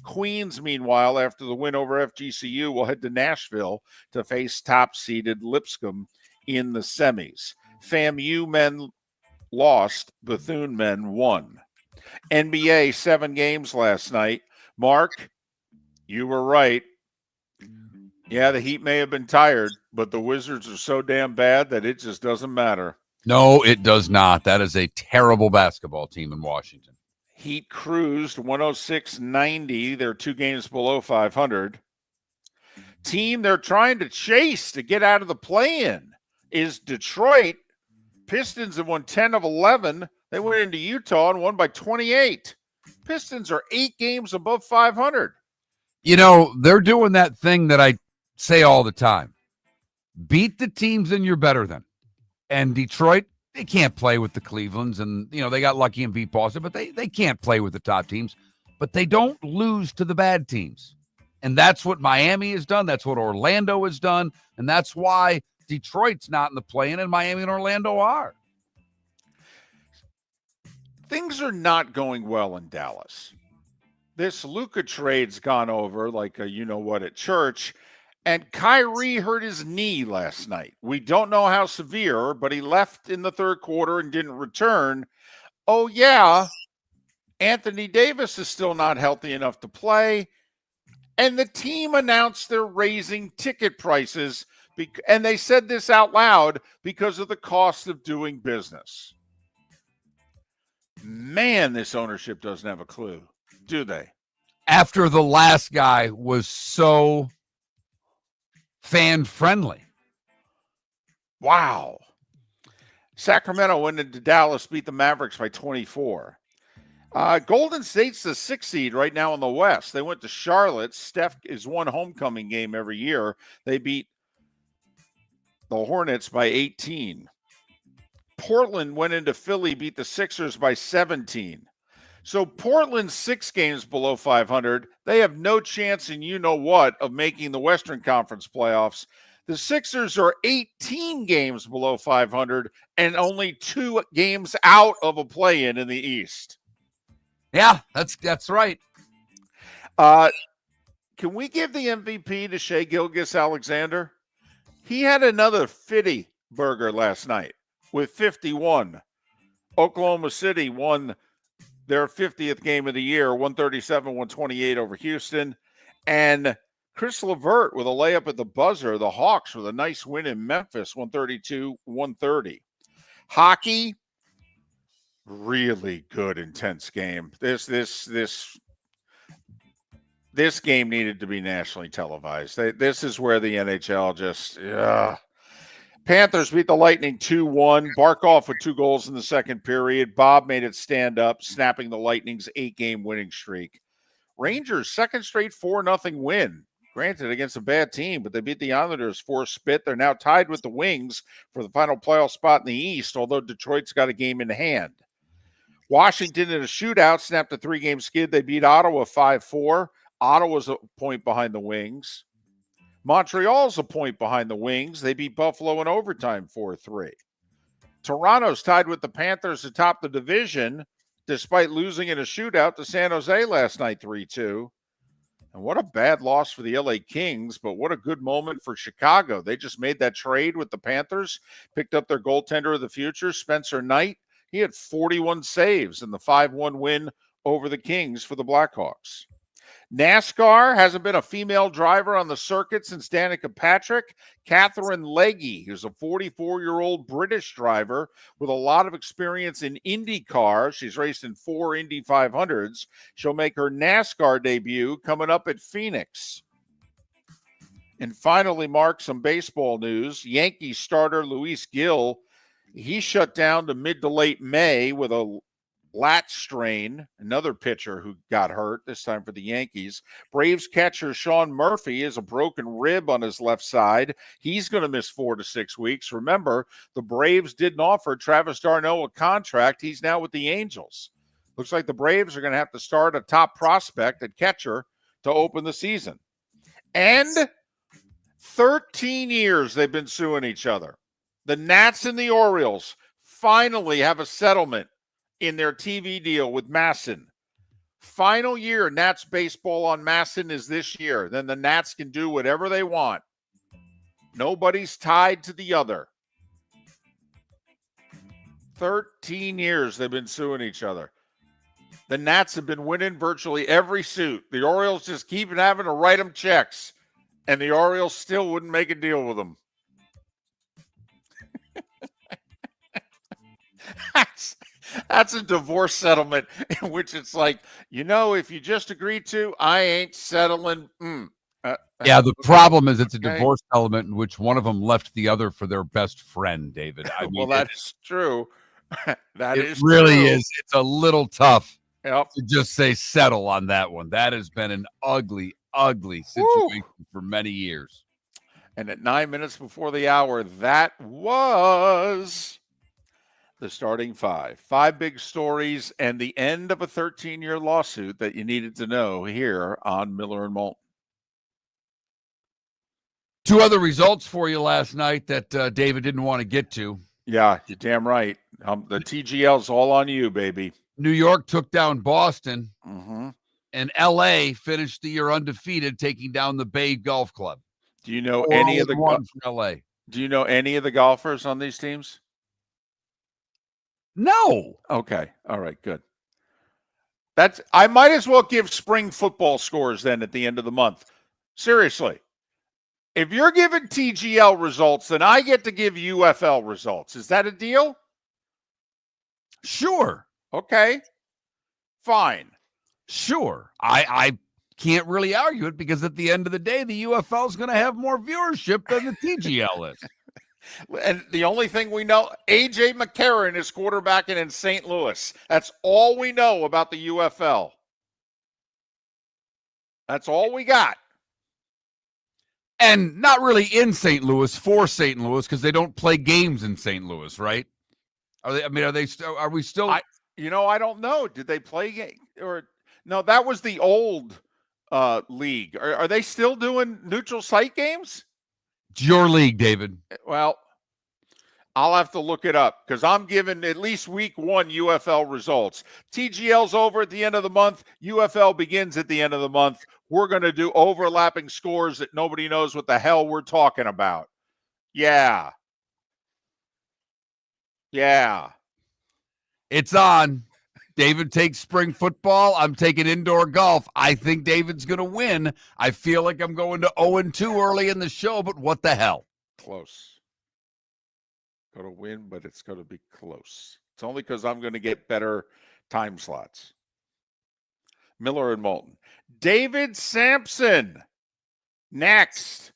Queens, meanwhile, after the win over FGCU, will head to Nashville to face top-seeded Lipscomb in the semis. FAMU men lost. Bethune men won. NBA, 7 games last night. Mark, you were right. Yeah, the Heat may have been tired, but the Wizards are so damn bad that it just doesn't matter. No, it does not. That is a terrible basketball team in Washington. Heat cruised 106-90. They're 2 games below 500. Team they're trying to chase to get out of the play-in is Detroit. Pistons have won 10 of 11. They went into Utah and won by 28. Pistons are 8 games above 500. You know, they're doing that thing that I say all the time. Beat the teams that you're better than. And Detroit, they can't play with the Clevelands. And, you know, they got lucky and beat Boston, but they can't play with the top teams. But they don't lose to the bad teams. And that's what Miami has done. That's what Orlando has done. And that's why Detroit's not in the play-in and Miami and Orlando are. Things are not going well in Dallas. This Luka trade's gone over like a you-know-what at church. And Kyrie hurt his knee last night. We don't know how severe, but he left in the 3rd quarter and didn't return. Oh, yeah, Anthony Davis is still not healthy enough to play. And the team announced they're raising ticket prices, and they said this out loud because of the cost of doing business. Man, this ownership doesn't have a clue, do they? after the last guy was so fan friendly. Wow. Sacramento went into Dallas, beat the Mavericks by 24. Golden State's the 6th seed right now in the West. They went to Charlotte. Steph is one homecoming game every year. They beat the Hornets by 18. Portland went into Philly, beat the Sixers by 17. So Portland's 6 games below 500. They have no chance in you-know-what of making the Western Conference playoffs. The Sixers are 18 games below 500 and only 2 games out of a play-in in the East. Yeah, that's right. Can we give the MVP to Shai Gilgeous-Alexander? He had another 50 burger last night with 51. Oklahoma City won their 50th game of the year, 137-128 over Houston. And Chris LeVert with a layup at the buzzer. The Hawks with a nice win in Memphis, 132-130. Hockey, really good, intense game. This game needed to be nationally televised. This is where the NHL just, Panthers beat the Lightning 2-1. Barkov with 2 goals in the second period. Bob made it stand up, snapping the Lightning's 8-game winning streak. Rangers, second straight 4-0 win. Granted, against a bad team, but they beat the Islanders 4-spit. They're now tied with the Wings for the final playoff spot in the East, although Detroit's got a game in hand. Washington in a shootout snapped a 3-game skid. They beat Ottawa 5-4. Ottawa's a point behind the Wings. Montreal's a point behind the Wings. They beat Buffalo in overtime 4-3. Toronto's tied with the Panthers atop the division, despite losing in a shootout to San Jose last night 3-2. And what a bad loss for the LA Kings, but what a good moment for Chicago. They just made that trade with the Panthers, picked up their goaltender of the future, Spencer Knight. He had 41 saves in the 5-1 win over the Kings for the Blackhawks. NASCAR hasn't been a female driver on the circuit since Danica Patrick. Catherine Legge, who's a 44-year-old British driver with a lot of experience in IndyCar. She's raced in 4 Indy 500s. She'll make her NASCAR debut coming up at Phoenix. And finally, Mark, some baseball news. Yankees starter Luis Gil, he shut down to mid to late May with a lat strain, another pitcher who got hurt, this time for the Yankees. Braves catcher Sean Murphy has a broken rib on his left side. He's going to miss 4 to 6 weeks. Remember, the Braves didn't offer Travis d'Arnaud a contract. He's now with the Angels. Looks like the Braves are going to have to start a top prospect at catcher to open the season. And 13 years they've been suing each other. The Nats and the Orioles finally have a settlement in their TV deal with Masson. Final year, Nats baseball on Masson is this year. Then the Nats can do whatever they want. Nobody's tied to the other. 13 years they've been suing each other. The Nats have been winning virtually every suit. The Orioles just keep having to write them checks, and the Orioles still wouldn't make a deal with them. That's a divorce settlement in which it's like, if you just agreed to, I ain't settling. Yeah, the problem is it's a divorce settlement in which one of them left the other for their best friend, David. I mean, well, that's true. It really is. It's a little tough to just say settle on that one. That has been an ugly, ugly situation for many years. And at 9 minutes before the hour, that was the starting 5. 5 big stories and the end of a 13-year lawsuit that you needed to know here on Miller and Moulton. 2 other results for you last night that David didn't want to get to. Yeah, you're damn right. The TGL's all on you, baby. New York took down Boston, and L.A. finished the year undefeated, taking down the Bay Golf Club. Do you know any of the from L.A.? Do you know any of the golfers on these teams? No. Okay. All right. Good. I might as well give spring football scores then at the end of the month. Seriously. If you're giving TGL results, then I get to give UFL results. Is that a deal? Sure. Okay. Fine. Sure. I can't really argue it because at the end of the day, the UFL is going to have more viewership than the TGL is. And the only thing we know, A.J. McCarron is quarterbacking in St. Louis. That's all we know about the UFL. That's all we got. And not really in St. Louis for St. Louis because they don't play games in St. Louis, right? Are they? I mean, are we still? I don't know. Did they play or no? That was the old league. Are they still doing neutral site games? It's your league, David. Well, I'll have to look it up because I'm giving at least week 1 UFL results. TGL's over at the end of the month. UFL begins at the end of the month. We're going to do overlapping scores that nobody knows what the hell we're talking about. Yeah. It's on. David takes spring football. I'm taking indoor golf. I think David's going to win. I feel like I'm going to 0-2 early in the show, but what the hell? Close. Going to win, but it's going to be close. It's only because I'm going to get better time slots. Miller and Moulton. David Samson. Next.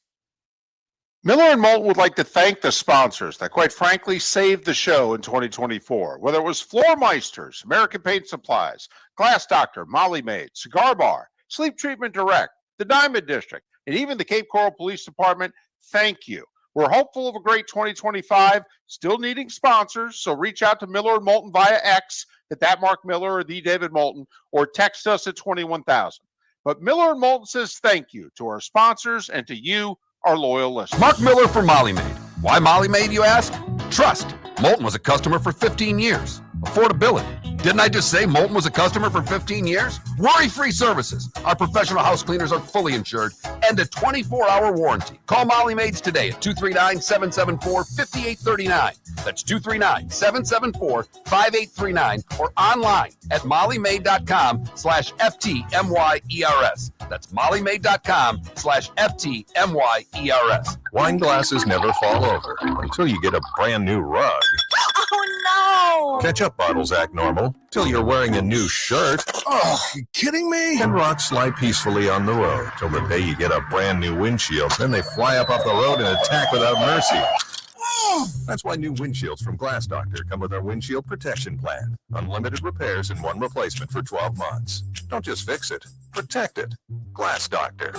Miller and Moulton would like to thank the sponsors that, quite frankly, saved the show in 2024. Whether it was Floor Meisters, American Paint Supplies, Glass Doctor, Molly Maid, Cigar Bar, Sleep Treatment Direct, the Diamond District, and even the Cape Coral Police Department, thank you. We're hopeful of a great 2025, still needing sponsors, so reach out to Miller and Moulton via X at that Mark Miller or the David Moulton, or text us at 21,000. But Miller and Moulton says thank you to our sponsors and to you, our loyal listeners. Mark Miller for Molly Maid. Why Molly Maid, you ask? Trust. Moulton was a customer for 15 years. Affordability. Didn't I just say Moulton was a customer for 15 years? Worry-free services. Our professional house cleaners are fully insured and a 24-hour warranty. Call Molly Maids today at 239-774-5839. That's 239-774-5839 or online at mollymaid.com/FTMYERS. That's mollymaid.com/FTMYERS. Wine glasses never fall over until you get a brand new rug. Oh, no. Ketchup bottles act normal till you're wearing a new shirt. Oh, you kidding me? And rocks slide peacefully on the road till the day you get a brand new windshield. Then they fly up off the road and attack without mercy. That's why new windshields from Glass Doctor come with our windshield protection plan. Unlimited repairs and 1 replacement for 12 months. Don't just fix it, protect it. Glass Doctor.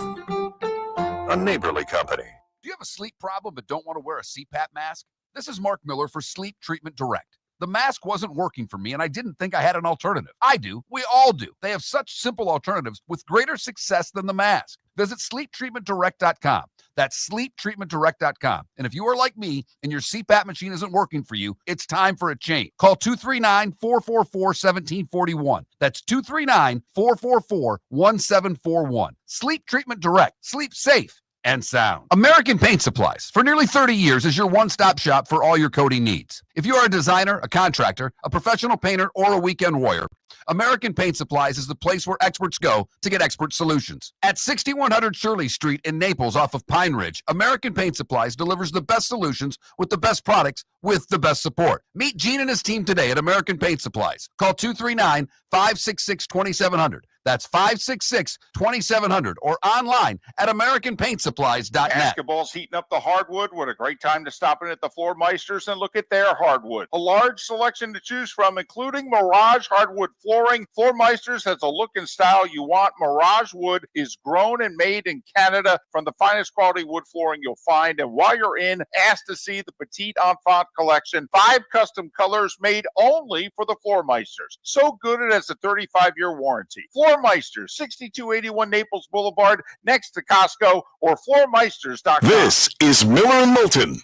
A neighborly company. Do you have a sleep problem but don't want to wear a CPAP mask? This is Mark Miller for Sleep Treatment Direct. The mask wasn't working for me, and I didn't think I had an alternative. I do. We all do. They have such simple alternatives with greater success than the mask. Visit sleeptreatmentdirect.com. That's sleeptreatmentdirect.com. And if you are like me and your CPAP machine isn't working for you, it's time for a change. Call 239-444-1741. That's 239-444-1741. Sleep Treatment Direct. Sleep safe and sound. American Paint Supplies, for nearly 30 years, is your one-stop shop for all your coating needs. If you are a designer, a contractor, a professional painter, or a weekend warrior, American Paint Supplies is the place where experts go to get expert solutions. At 6100 Shirley Street in Naples off of Pine Ridge, American Paint Supplies delivers the best solutions with the best products with the best support. Meet Gene and his team today at American Paint Supplies. Call 239-566-2700. That's 566-2700 or online at AmericanPaintSupplies.net. Basketball's heating up the hardwood. What a great time to stop in at the Floor Meisters and look at their hardwood. A large selection to choose from, including Mirage hardwood flooring. Floor Meisters has a look and style you want. Mirage wood is grown and made in Canada from the finest quality wood flooring you'll find. And while you're in, ask to see the Petite Enfant collection. 5 custom colors made only for the Floor Meisters. So good it has a 35-year warranty. Floor Meisters, 6281 Naples Boulevard, next to Costco, or floormeisters.com. This is Miller and Moulton.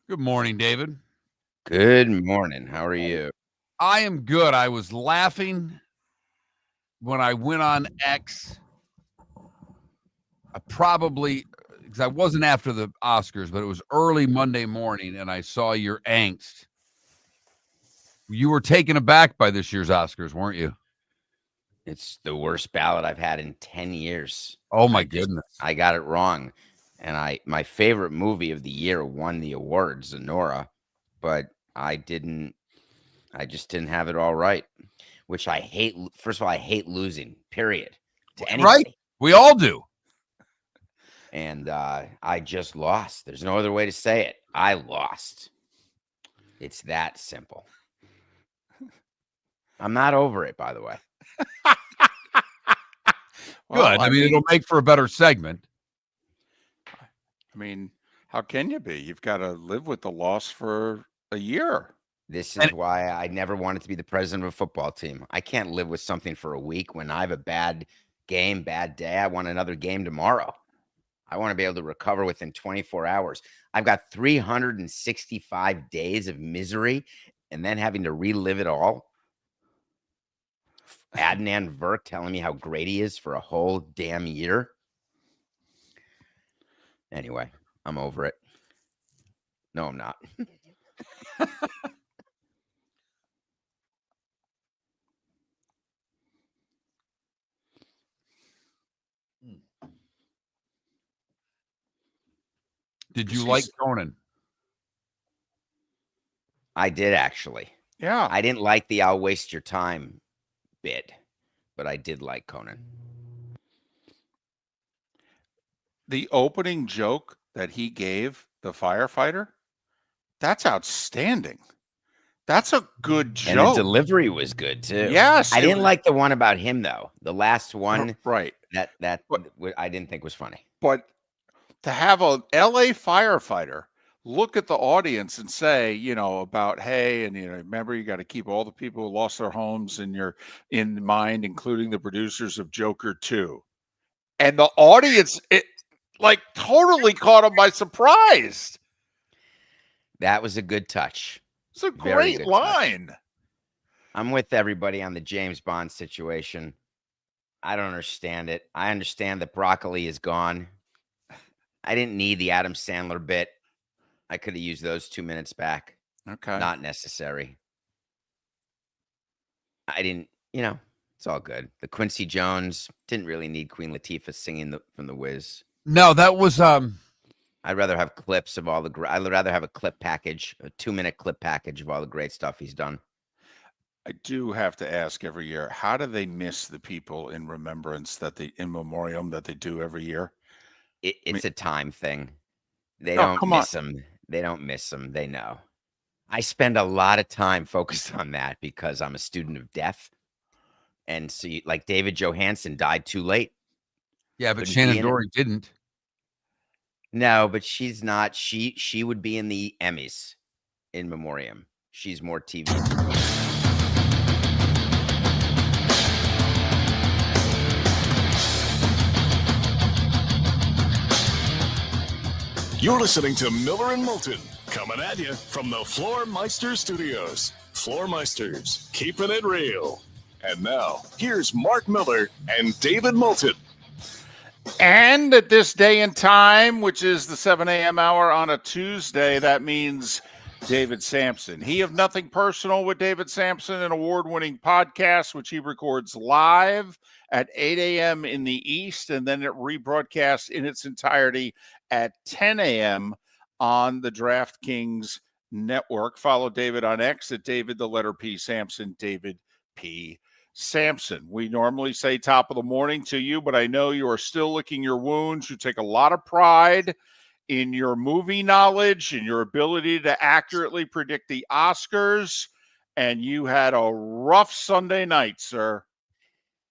Good morning, David. Good morning. How are you? I am good. I was laughing when I went on X. Because I wasn't after the Oscars, but it was early Monday morning, and I saw your angst. You were taken aback by this year's Oscars, weren't you? It's the worst ballot I've had in 10 years. Oh, my goodness. I got it wrong. And my favorite movie of the year won the award, Zenora, but I just didn't have it all right, which I hate. First of all, I hate losing, period, to anybody. Right? We all do. And I just lost. There's no other way to say it. I lost. It's that simple. I'm not over it, by the way. Good. I mean, it'll make for a better segment. I mean, how can you be? You've got to live with the loss for a year. This is why I never wanted to be the president of a football team. I can't live with something for a week. When I have a bad game, bad day, I want another game tomorrow. I want to be able to recover within 24 hours. I've got 365 days of misery and then having to relive it all. Adnan Verk telling me how great he is for a whole damn year. Anyway, I'm over it. No, I'm not. Did you like Conan? I did, actually. Yeah. I didn't like the I'll waste your time bit, but I did like Conan. The opening joke that he gave the firefighter, that's outstanding. That's a good joke. And the delivery was good, too. Yes. I didn't like the one about him, though. The last one, right. That I didn't think was funny. But to have a LA firefighter look at the audience and say, about, hey, and remember, you got to keep all the people who lost their homes in mind, including the producers of Joker 2. And the audience, it totally caught them by surprise. That was a good touch. It's a great line. Touch. I'm with everybody on the James Bond situation. I don't understand it. I understand that broccoli is gone. I didn't need the Adam Sandler bit. I could have used those 2 minutes back. Okay. Not necessary. I didn't, it's all good. The Quincy Jones didn't really need Queen Latifah singing from The Wiz. No, that was I'd rather have clips of I'd rather have a clip package, a 2-minute clip package of all the great stuff he's done. I do have to ask every year, how do they miss the people in remembrance in memoriam that they do every year? It's a time thing. They don't miss them. They don't miss them. They know. I spend a lot of time focused on that because I'm a student of death. And so, like David Johansen died too late. Yeah, but Shannon Doherty didn't. No, but she's not. She would be in the Emmys in memoriam. She's more TV. You're listening to Miller and Moulton, coming at you from the Floor Meister Studios. Floor Meisters, keeping it real. And now, here's Mark Miller and David Moulton. And at this day and time, which is the 7 a.m. hour on a Tuesday, that means David Samson. He of Nothing Personal with David Samson, an award-winning podcast, which he records live at 8 a.m. in the East, and then it rebroadcasts in its entirety at 10 a.m. on the DraftKings network. Follow David on X at David, the letter P, Samson, David P. Samson. We normally say top of the morning to you, but I know you are still licking your wounds. You take a lot of pride in your movie knowledge and your ability to accurately predict the Oscars, and you had a rough Sunday night, sir.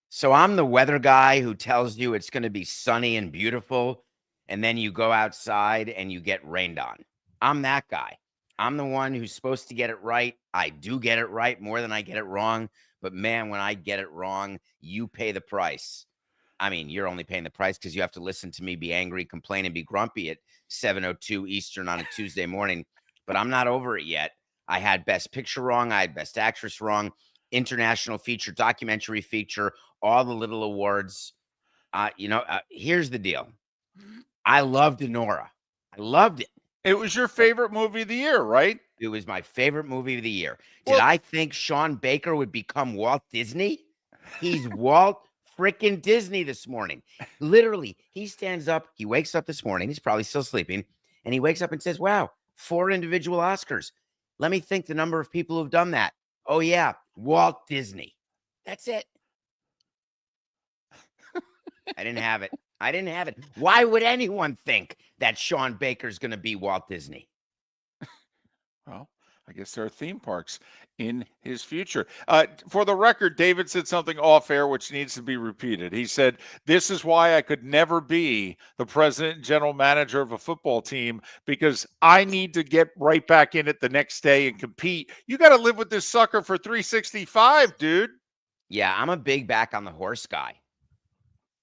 So I'm the weather guy who tells you it's going to be sunny and beautiful, and then you go outside and you get rained on. I'm that guy. I'm the one who's supposed to get it right. I do get it right more than I get it wrong. But man, when I get it wrong, you pay the price. I mean, you're only paying the price because you have to listen to me be angry, complain, and be grumpy at 7:02 Eastern on a Tuesday morning. But I'm not over it yet. I had Best Picture wrong. I had Best Actress wrong. International feature, documentary feature, all the little awards. Here's the deal. I loved Nora. I loved it. It was your favorite movie of the year, right? It was my favorite movie of the year. Did Well- I think Sean Baker would become Walt Disney? He's Walt freaking Disney this morning. Literally, he stands up. He wakes up this morning. He's probably still sleeping. And he wakes up and says, wow, 4 individual Oscars. Let me think the number of people who've done that. Oh, yeah, Walt Disney. That's it. I didn't have it. Why would anyone think that Sean Baker's going to be Walt Disney? Well, I guess there are theme parks in his future. For the record, David said something off air which needs to be repeated. He said, this is why I could never be the president and general manager of a football team, because I need to get right back in it the next day and compete. You got to live with this sucker for 365, dude. Yeah, I'm a big back on the horse guy.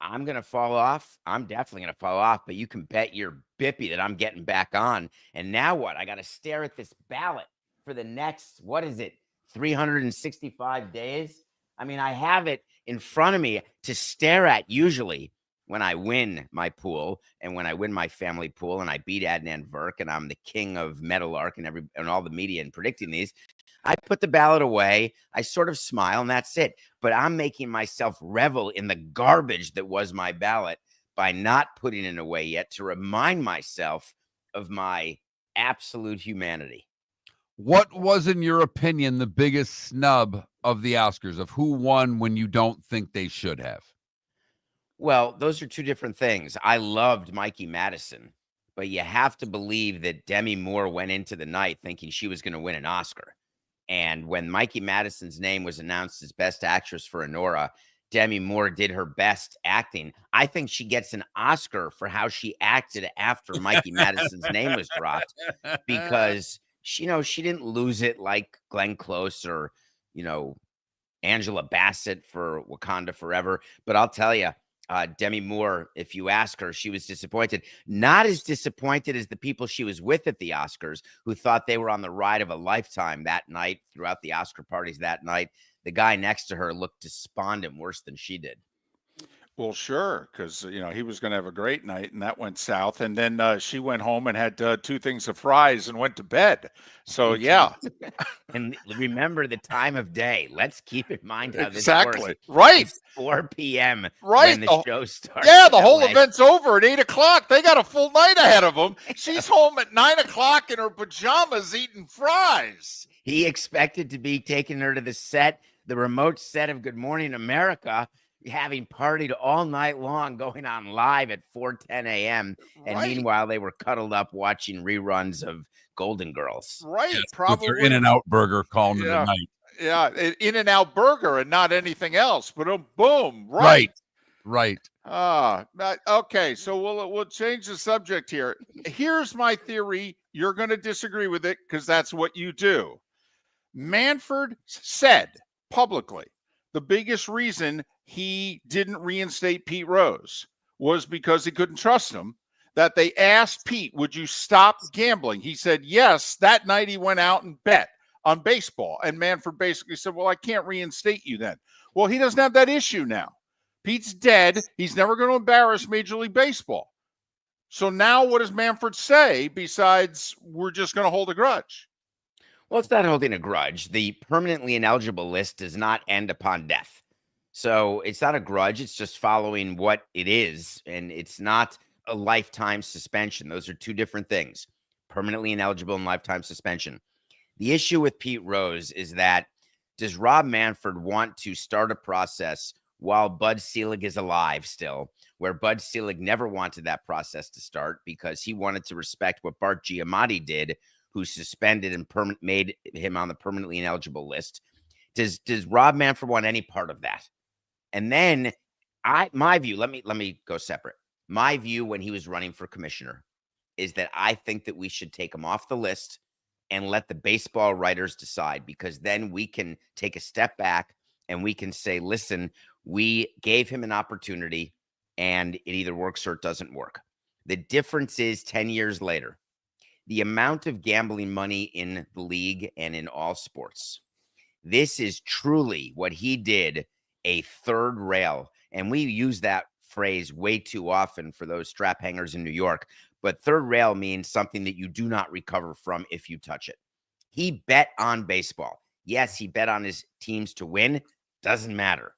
I'm going to fall off. I'm definitely going to fall off, but you can bet your bippy that I'm getting back on. And now what? I got to stare at this ballot for the next, 365 days? I mean, I have it in front of me to stare at usually when I win my pool and when I win my family pool and I beat Adnan Virk and I'm the king of Meadowlark and all the media and predicting these. I put the ballot away. I sort of smile and that's it. But I'm making myself revel in the garbage that was my ballot by not putting it away yet to remind myself of my absolute humanity. What was, in your opinion, the biggest snub of the Oscars, of who won when you don't think they should have? Well, those are two different things. I loved Mikey Madison, but you have to believe that Demi Moore went into the night thinking she was going to win an Oscar. And when Mikey Madison's name was announced as Best Actress for Nora, Demi Moore did her best acting. I think she gets an Oscar for how she acted after Mikey Madison's name was dropped, because she didn't lose it like Glenn Close or, Angela Bassett for Wakanda Forever. But I'll tell you, Demi Moore, if you ask her, she was disappointed. Not as disappointed as the people she was with at the Oscars, who thought they were on the ride of a lifetime that night, throughout the Oscar parties that night. The guy next to her looked despondent worse than she did. Well, sure, because he was going to have a great night, and that went south. And then she went home and had 2 things of fries and went to bed. So yeah, And remember the time of day. Let's keep in mind how this exactly works. right. It's 4 p.m. Right. when the show starts. Yeah, the whole LA. event's over at 8:00. They got a full night ahead of them. She's home at 9:00 in her pajamas eating fries. He expected to be taking her to the remote set of Good Morning America, having partied all night long, going on live at 4:10 a.m. And Right. meanwhile, they were cuddled up watching reruns of Golden Girls. Right, With probably. their In-N-Out burger calling Yeah. it a night. Yeah, In-N-Out burger and not anything else. But boom, right. Right. Okay, so we'll change the subject here. Here's my theory. You're going to disagree with it because that's what you do. Manfred said publicly the biggest reason he didn't reinstate Pete Rose was because he couldn't trust him. That they asked Pete, would you stop gambling? He said yes. That night he went out and bet on baseball. And Manfred basically said, well, I can't reinstate you then. Well, he doesn't have that issue now. Pete's dead. He's never going to embarrass Major League Baseball. So now what does Manfred say besides we're just going to hold a grudge? Well, it's not holding a grudge. The permanently ineligible list does not end upon death. So it's not a grudge. It's just following what it is. And it's not a lifetime suspension. Those are two different things. Permanently ineligible and lifetime suspension. The issue with Pete Rose is that, does Rob Manfred want to start a process while Bud Selig is alive still, where Bud Selig never wanted that process to start because he wanted to respect what Bart Giamatti did, who suspended and made him on the permanently ineligible list? Does Rob Manfred want any part of that? And then my view, let me go separate. My view when he was running for commissioner is that I think that we should take him off the list and let the baseball writers decide, because then we can take a step back and we can say, listen, we gave him an opportunity and it either works or it doesn't work. The difference is 10 years later, the amount of gambling money in the league and in all sports. This is truly what he did, a third rail. And we use that phrase way too often for those strap hangers in New York. But third rail means something that you do not recover from if you touch it. He bet on baseball. Yes, he bet on his teams to win. Doesn't matter.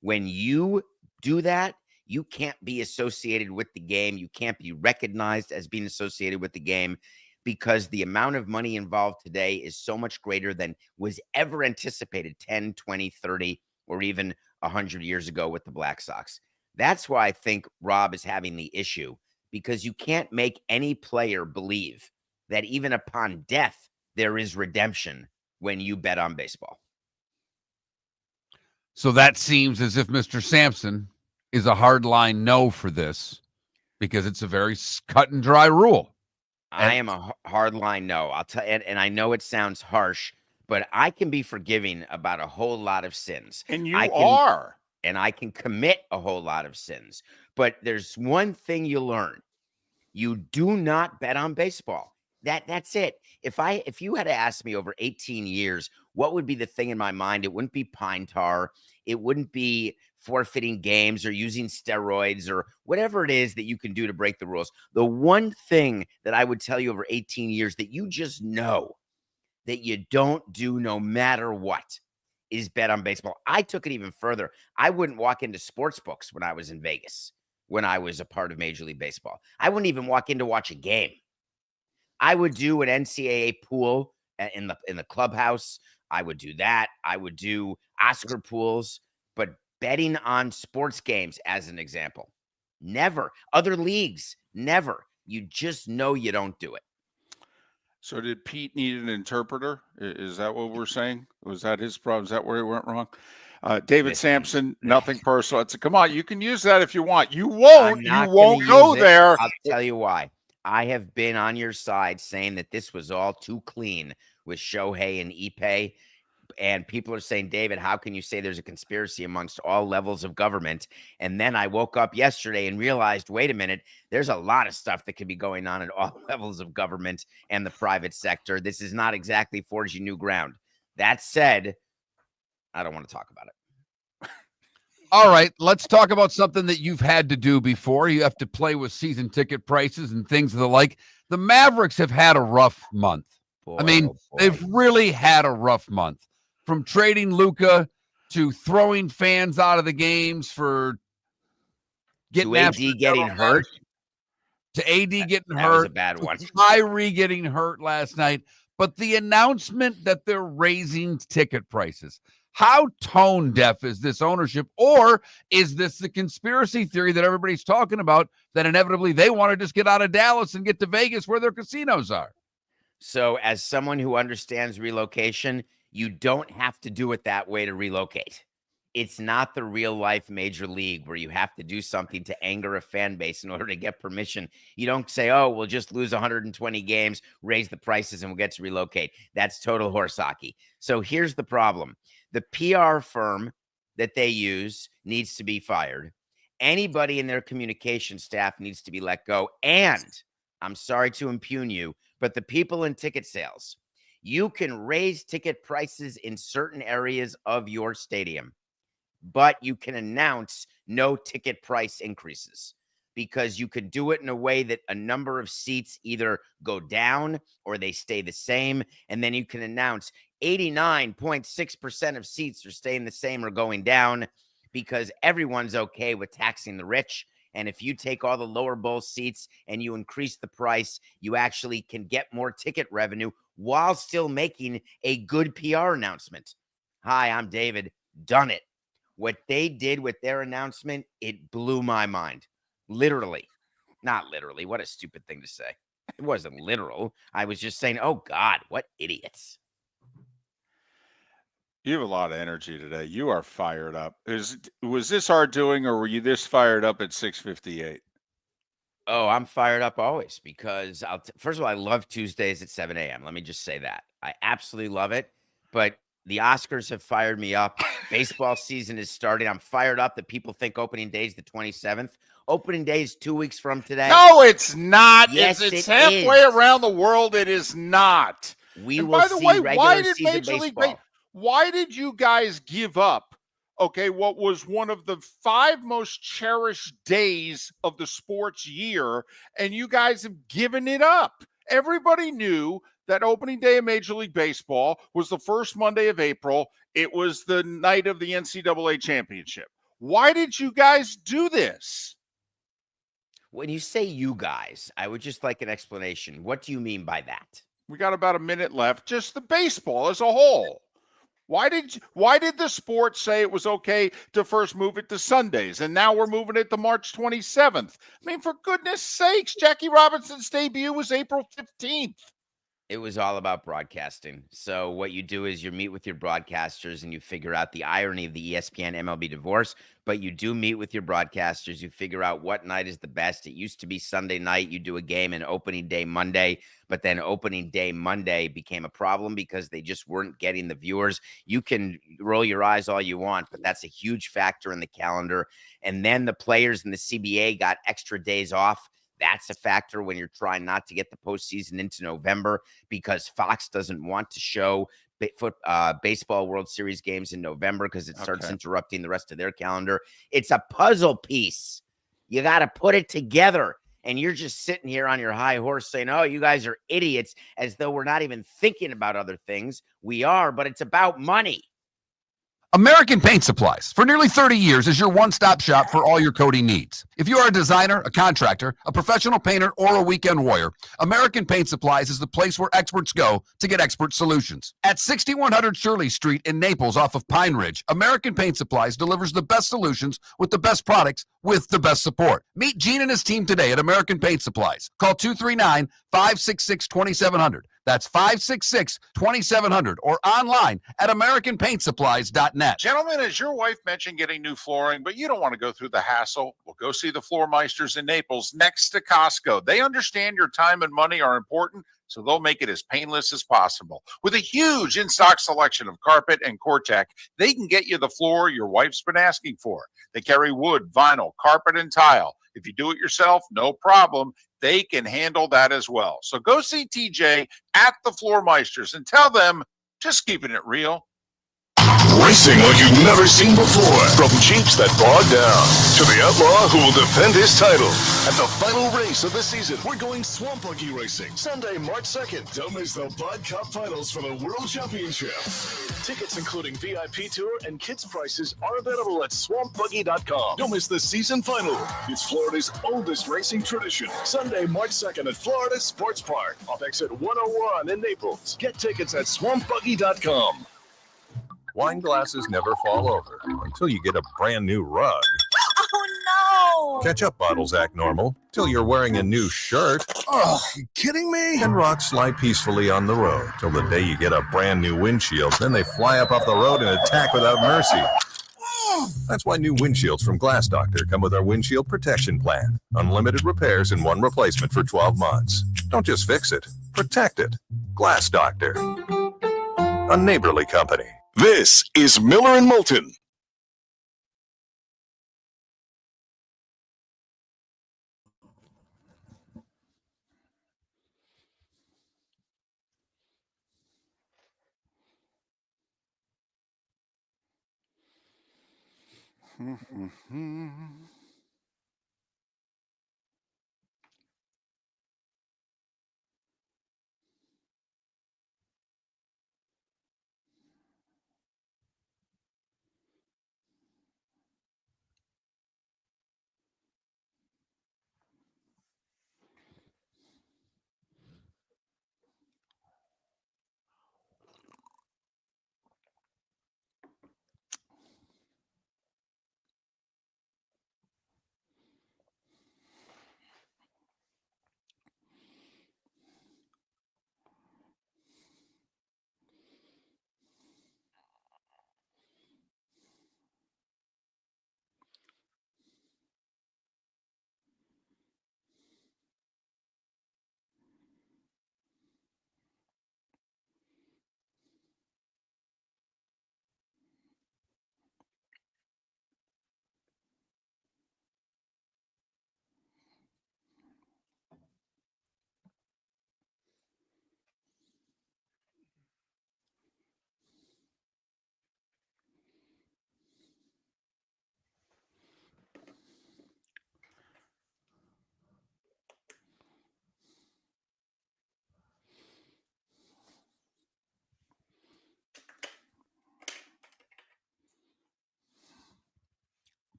When you do that, you can't be associated with the game. You can't be recognized as being associated with the game, because the amount of money involved today is so much greater than was ever anticipated 10, 20, 30, or even 100 years ago with the Black Sox. That's why I think Rob is having the issue, because you can't make any player believe that even upon death, there is redemption when you bet on baseball. So that seems as if Mr. Samson is a hardline no for this, because it's a very cut and dry rule. I am a hardline no. I'll tell you, and I know it sounds harsh, but I can be forgiving about a whole lot of sins. And you are. And I can commit a whole lot of sins. But there's one thing you learn. You do not bet on baseball. That's it. If you had to ask me over 18 years, what would be the thing in my mind? It wouldn't be pine tar. It wouldn't be forfeiting games or using steroids or whatever it is that you can do to break the rules. The one thing that I would tell you over 18 years that you just know that you don't do no matter what is bet on baseball. I took it even further. I wouldn't walk into sports books when I was in Vegas, when I was a part of Major League Baseball. I wouldn't even walk in to watch a game. I would do an NCAA pool in the clubhouse. I would do that. I would do Oscar pools, but betting on sports games, as an example, never. Other leagues, never. You just know you don't do it. So did Pete need an interpreter? Is that what we're saying? Was that his problem? Is that where he went wrong? David Samson, nothing personal. It's come on, you can use that if you want. You won't. You won't go there. I'll tell you why. I have been on your side saying that this was all too clean with Shohei and Ippei. And people are saying, David, how can you say there's a conspiracy amongst all levels of government? And then I woke up yesterday and realized, wait a minute, there's a lot of stuff that could be going on at all levels of government and the private sector. This is not exactly forging new ground. That said, I don't want to talk about it. All right, let's talk about something that you've had to do before. You have to play with season ticket prices and things of the like. The Mavericks have had a rough month. Boy, I mean, they've really had a rough month. From trading Luka to throwing fans out of the games for getting AD getting hurt. To AD getting that hurt. Was a bad one. Kyrie getting hurt last night. But the announcement that they're raising ticket prices. How tone deaf is this ownership? Or is this the conspiracy theory that everybody's talking about, that inevitably they want to just get out of Dallas and get to Vegas where their casinos are? So as someone who understands relocation, you don't have to do it that way to relocate. It's not the real life major league where you have to do something to anger a fan base in order to get permission. You don't say, oh, we'll just lose 120 games, raise the prices, and we'll get to relocate. That's total horse hockey. So here's the problem. The PR firm that they use needs to be fired. Anybody in their communication staff needs to be let go. And I'm sorry to impugn you, but the people in ticket sales, you can raise ticket prices in certain areas of your stadium, but you can announce no ticket price increases, because you could do it in a way that a number of seats either go down or they stay the same. And then you can announce 89.6% of seats are staying the same or going down, because everyone's okay with taxing the rich. And if you take all the lower bowl seats and you increase the price, you actually can get more ticket revenue while still making a good PR announcement. Hi, I'm David. Done it. What they did with their announcement, it blew my mind. Literally. Not literally. What a stupid thing to say. It wasn't literal. I was just saying, oh, God, what idiots. You have a lot of energy today. You are fired up. Was this our doing, or were you this fired up at 6:58? Oh, I'm fired up always, because first of all, I love Tuesdays at 7 a.m. Let me just say that. I absolutely love it. But The Oscars have fired me up. Baseball season is starting. I'm fired up that people think opening day is the 27th. Opening day is 2 weeks from today. No, it's not. Yes, it's it halfway is. around the world. It is not. We And will by the see way, regular why did season Major League baseball. why did you guys give up? Okay, what was one of the 5 most cherished days of the sports year, and you guys have given it up. Everybody knew that opening day of Major League Baseball was the first Monday of April. It was the night of the NCAA championship. Why did you guys do this? When you say you guys, I would just like an explanation. What do you mean by that? We got about a minute left. Just the baseball as a whole. Why did the sport say it was okay to first move it to Sundays, and now we're moving it to March 27th? I mean, for goodness sakes, Jackie Robinson's debut was April 15th. It was all about broadcasting. So what you do is you meet with your broadcasters and you figure out the irony of the ESPN MLB divorce, but you do meet with your broadcasters. You figure out what night is the best. It used to be Sunday night. You do a game and opening day Monday, but then opening day Monday became a problem because they just weren't getting the viewers. You can roll your eyes all you want, but that's a huge factor in the calendar. And then the players in the CBA got extra days off. That's a factor when you're trying not to get the postseason into November because Fox doesn't want to show baseball World Series games in November because it starts interrupting the rest of their calendar. It's a puzzle piece. You got to put it together. And you're just sitting here on your high horse saying, oh, you guys are idiots, as though we're not even thinking about other things. We are, but it's about money. American Paint Supplies, for nearly 30 years, is your one-stop shop for all your coating needs. If you are a designer, a contractor, a professional painter, or a weekend warrior, American Paint Supplies is the place where experts go to get expert solutions. At 6100 Shirley Street in Naples off of Pine Ridge, American Paint Supplies delivers the best solutions with the best products with the best support. Meet Gene and his team today at American Paint Supplies. Call 239-566-2700. That's 566-2700 or online at AmericanPaintSupplies.net. Gentlemen, as your wife mentioned getting new flooring, but you don't want to go through the hassle, well, go see the Floor Meisters in Naples next to Costco. They understand your time and money are important, so they'll make it as painless as possible. With a huge in-stock selection of carpet and Cortec, they can get you the floor your wife's been asking for. They carry wood, vinyl, carpet, and tile. If you do it yourself, no problem. They can handle that as well. So go see TJ at the Floor Meisters and tell them, just keeping it real. Racing like you've never seen before. From Jeeps that bog down to the outlaw who will defend his title. At the final race of the season, we're going Swamp Buggy Racing. Sunday, March 2nd. Don't miss the Bud Cup Finals for the World Championship. Tickets including VIP tour and kids prices are available at swampbuggy.com. Don't miss the season final. It's Florida's oldest racing tradition. Sunday, March 2nd at Florida Sports Park off exit 101 in Naples. Get tickets at swampbuggy.com. Wine glasses never fall over until you get a brand new rug. Oh, no. Ketchup bottles act normal till you're wearing a new shirt. Oh, you kidding me? And rocks slide peacefully on the road till the day you get a brand new windshield. Then they fly up off the road and attack without mercy. That's why new windshields from Glass Doctor come with our windshield protection plan. Unlimited repairs and one replacement for 12 months. Don't just fix it, protect it. Glass Doctor, a neighborly company. This is Miller and Moulton.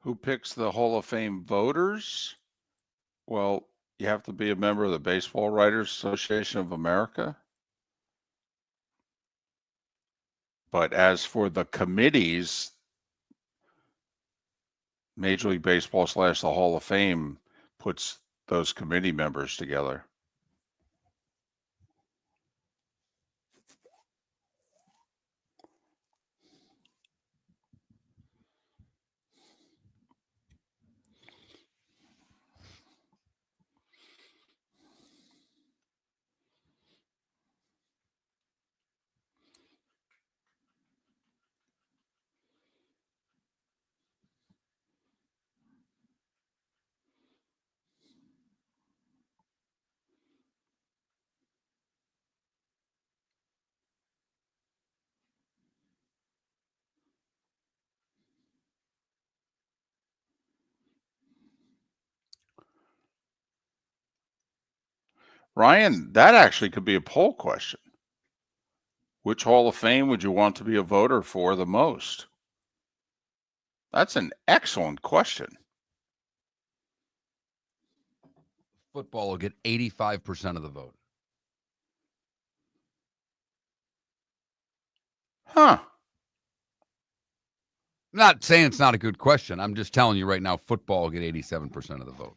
Who picks the Hall of Fame voters? Well, you have to be a member of the Baseball Writers Association of America. But as for the committees, Major League Baseball / the Hall of Fame puts those committee members together. Ryan, that actually could be a poll question. Which Hall of Fame would you want to be a voter for the most? That's an excellent question. Football will get 85% of the vote. Huh. I'm not saying it's not a good question. I'm just telling you right now, football will get 87% of the vote.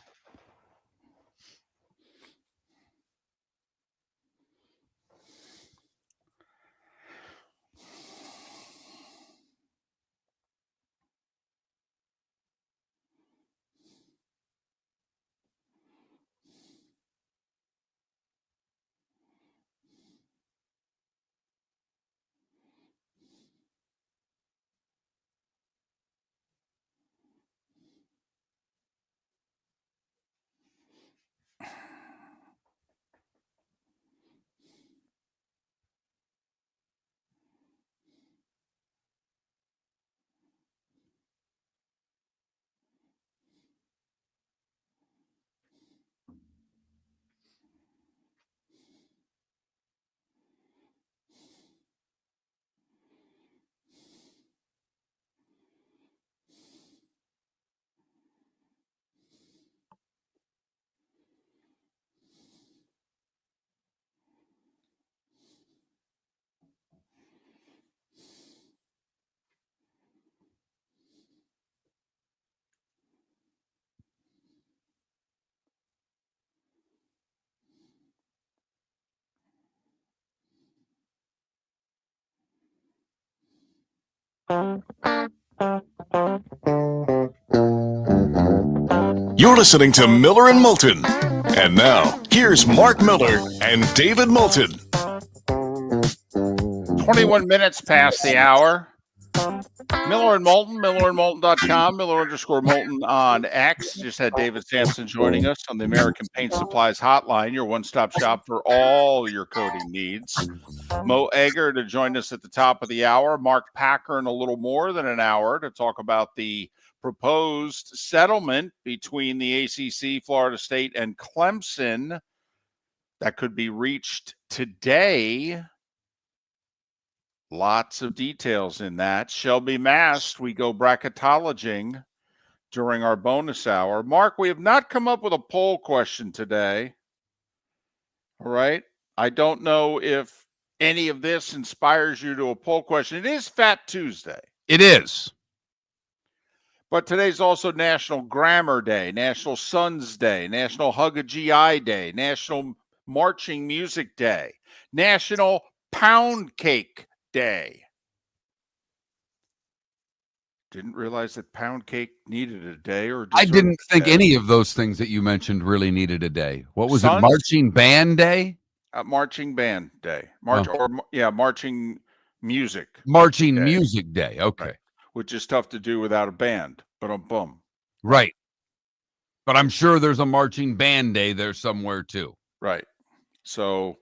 You're listening to Miller and Moulton. And now, here's Mark Miller and David Moulton. 21 minutes past the hour. Miller and Moulton, millerandmoulton.com, Miller_Moulton on X. Just had David Samson joining us on the American Paint Supplies Hotline, your one-stop shop for all your coating needs. Mo Eggar to join us at the top of the hour. Mark Packer in a little more than an hour to talk about the proposed settlement between the ACC, Florida State, and Clemson that could be reached today. Lots of details in that. Shelby Mast, we go bracketologing during our bonus hour. Mark, we have not come up with a poll question today. All right. I don't know if any of this inspires you to a poll question. It is Fat Tuesday. It is. But today's also National Grammar Day, National Sons Day, National Hug a GI Day, National Marching Music Day, National Pound Cake Day. Didn't realize that pound cake needed a day or I didn't think day. any of those things that you mentioned really needed a day. What was Sons? it? Marching Band Day? Marching Band Day. Marching Music. Marching Day. Music Day. Okay. Right. Which is tough to do without a band. Boom. Right. But I'm sure there's a Marching Band Day there somewhere too. Right. So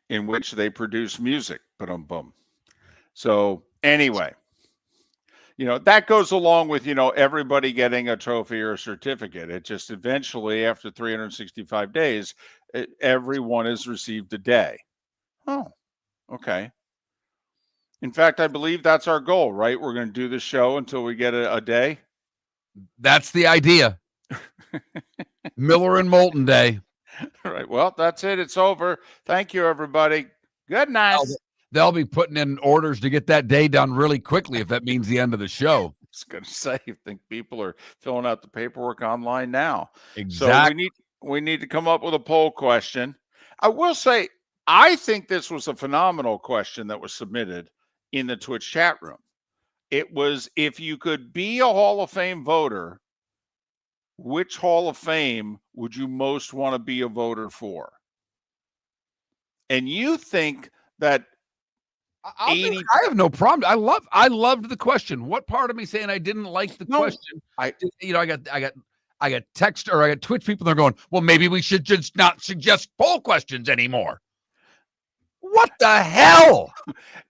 in which they produce music. Boom. So anyway, that goes along with, everybody getting a trophy or a certificate. It just eventually, after 365 days, everyone has received a day. Oh, okay. In fact, I believe that's our goal, right? We're going to do this show until we get a day. That's the idea. Miller and Moulton Day. All right. Well, that's it. It's over. Thank you, everybody. Good night. They'll be putting in orders to get that day done really quickly if that means the end of the show. I was going to say, I think people are filling out the paperwork online now. Exactly. So we need to come up with a poll question. I will say, I think this was a phenomenal question that was submitted in the Twitch chat room. It was, if you could be a Hall of Fame voter, which Hall of Fame would you most want to be a voter for? And you think that I have no problem. I loved the question. What part of me saying I didn't like the question? I got text or I got Twitch people. They're going, well, maybe we should just not suggest poll questions anymore. What the hell?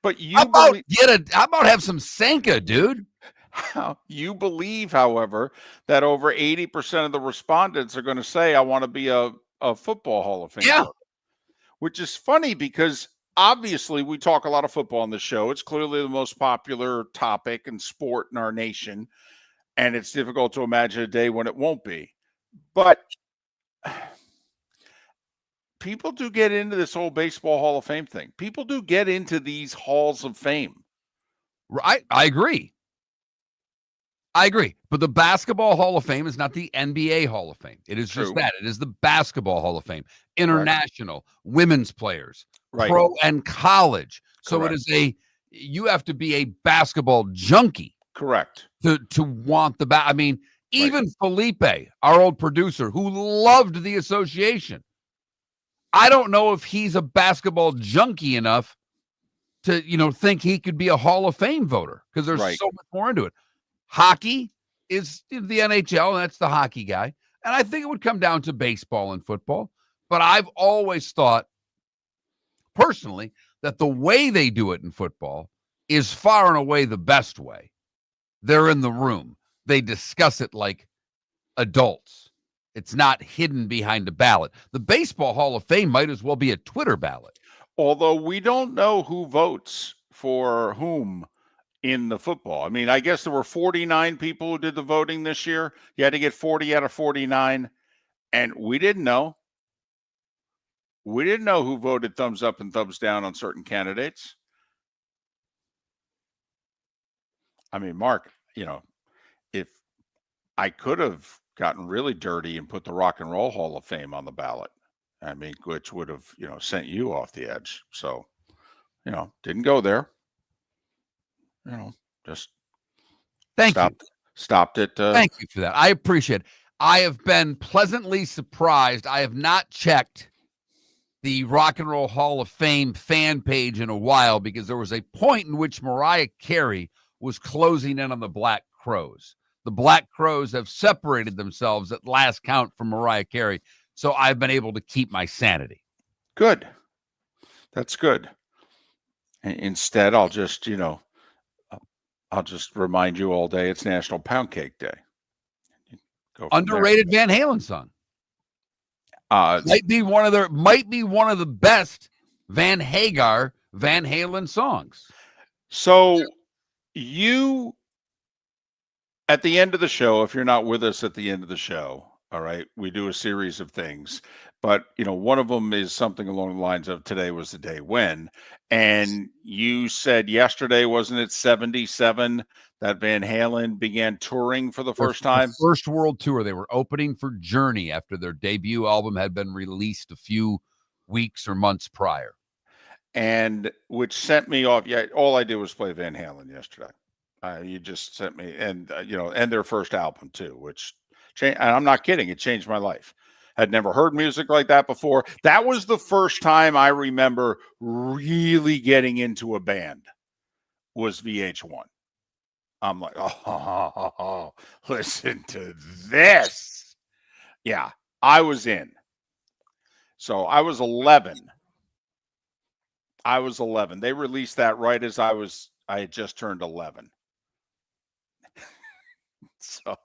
But you how about have some Sanka, dude? You believe, however, that over 80% of the respondents are going to say, I want to be a football Hall of Fame. Yeah. Voter. Which is funny because obviously we talk a lot of football on the show. It's clearly the most popular topic and sport in our nation. And it's difficult to imagine a day when it won't be. But people do get into this whole baseball Hall of Fame thing. People do get into these halls of fame. Right. I agree. But the Basketball Hall of Fame is not the NBA Hall of Fame. It is just that. It is the Basketball Hall of Fame. International, women's players, pro and college. So it is you have to be a basketball junkie. Correct. To want the I mean, even Felipe, our old producer, who loved the association. I don't know if he's a basketball junkie enough to, think he could be a Hall of Fame voter because there's so much more into it. Hockey is the NHL, and that's the hockey guy. And I think it would come down to baseball and football. But I've always thought, personally, that the way they do it in football is far and away the best way. They're in the room. They discuss it like adults. It's not hidden behind a ballot. The Baseball Hall of Fame might as well be a Twitter ballot. Although we don't know who votes for whom in the football. I mean, I guess there were 49 people who did the voting this year. You had to get 40 out of 49. And we didn't know. We didn't know who voted thumbs up and thumbs down on certain candidates. I mean, Mark, if I could have gotten really dirty and put the Rock and Roll Hall of Fame on the ballot, I mean, which would have, sent you off the edge. So, didn't go there. Just stopped it. Thank you for that. I appreciate it. I have been pleasantly surprised. I have not checked the Rock and Roll Hall of Fame fan page in a while because there was a point in which Mariah Carey was closing in on the Black Crowes. The Black Crowes have separated themselves at last count from Mariah Carey, so I've been able to keep my sanity. Good. That's good. Instead, I'll just, I'll just remind you all day it's National Pound Cake Day. Underrated Van Halen song. Might be one of the best Van Halen songs. So at the end of the show, if you're not with us at the end of the show, all right, we do a series of things, but one of them is something along the lines of today was the day when, and you said yesterday, wasn't it 77 that Van Halen began touring for the first time? The first world tour. They were opening for Journey after their debut album had been released a few weeks or months prior. And which sent me off. Yeah, all I did was play Van Halen yesterday. You just sent me, and and their first album too, which changed. And I'm not kidding; it changed my life. Had never heard music like that before. That was the first time I remember really getting into a band. Was VH1. I'm like, oh, listen to this. Yeah, I was in. So I was 11. They released that right as I had just turned 11. So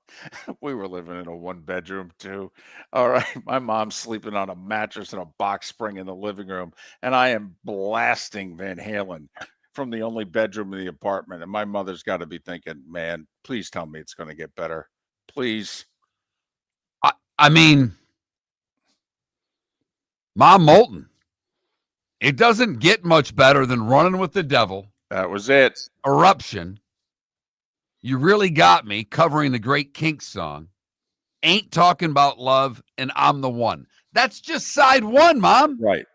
we were living in a one bedroom too. All right. My mom's sleeping on a mattress and a box spring in the living room. And I am blasting Van Halen from the only bedroom in the apartment. And my mother's got to be thinking, man, please tell me it's going to get better. Please. I mean, Mom Moulton. It doesn't get much better than Running with the Devil, That was it. Eruption, You Really Got Me, covering the great Kinks song, Ain't Talking About Love, and I'm the One. That's just side one, Mom. Right.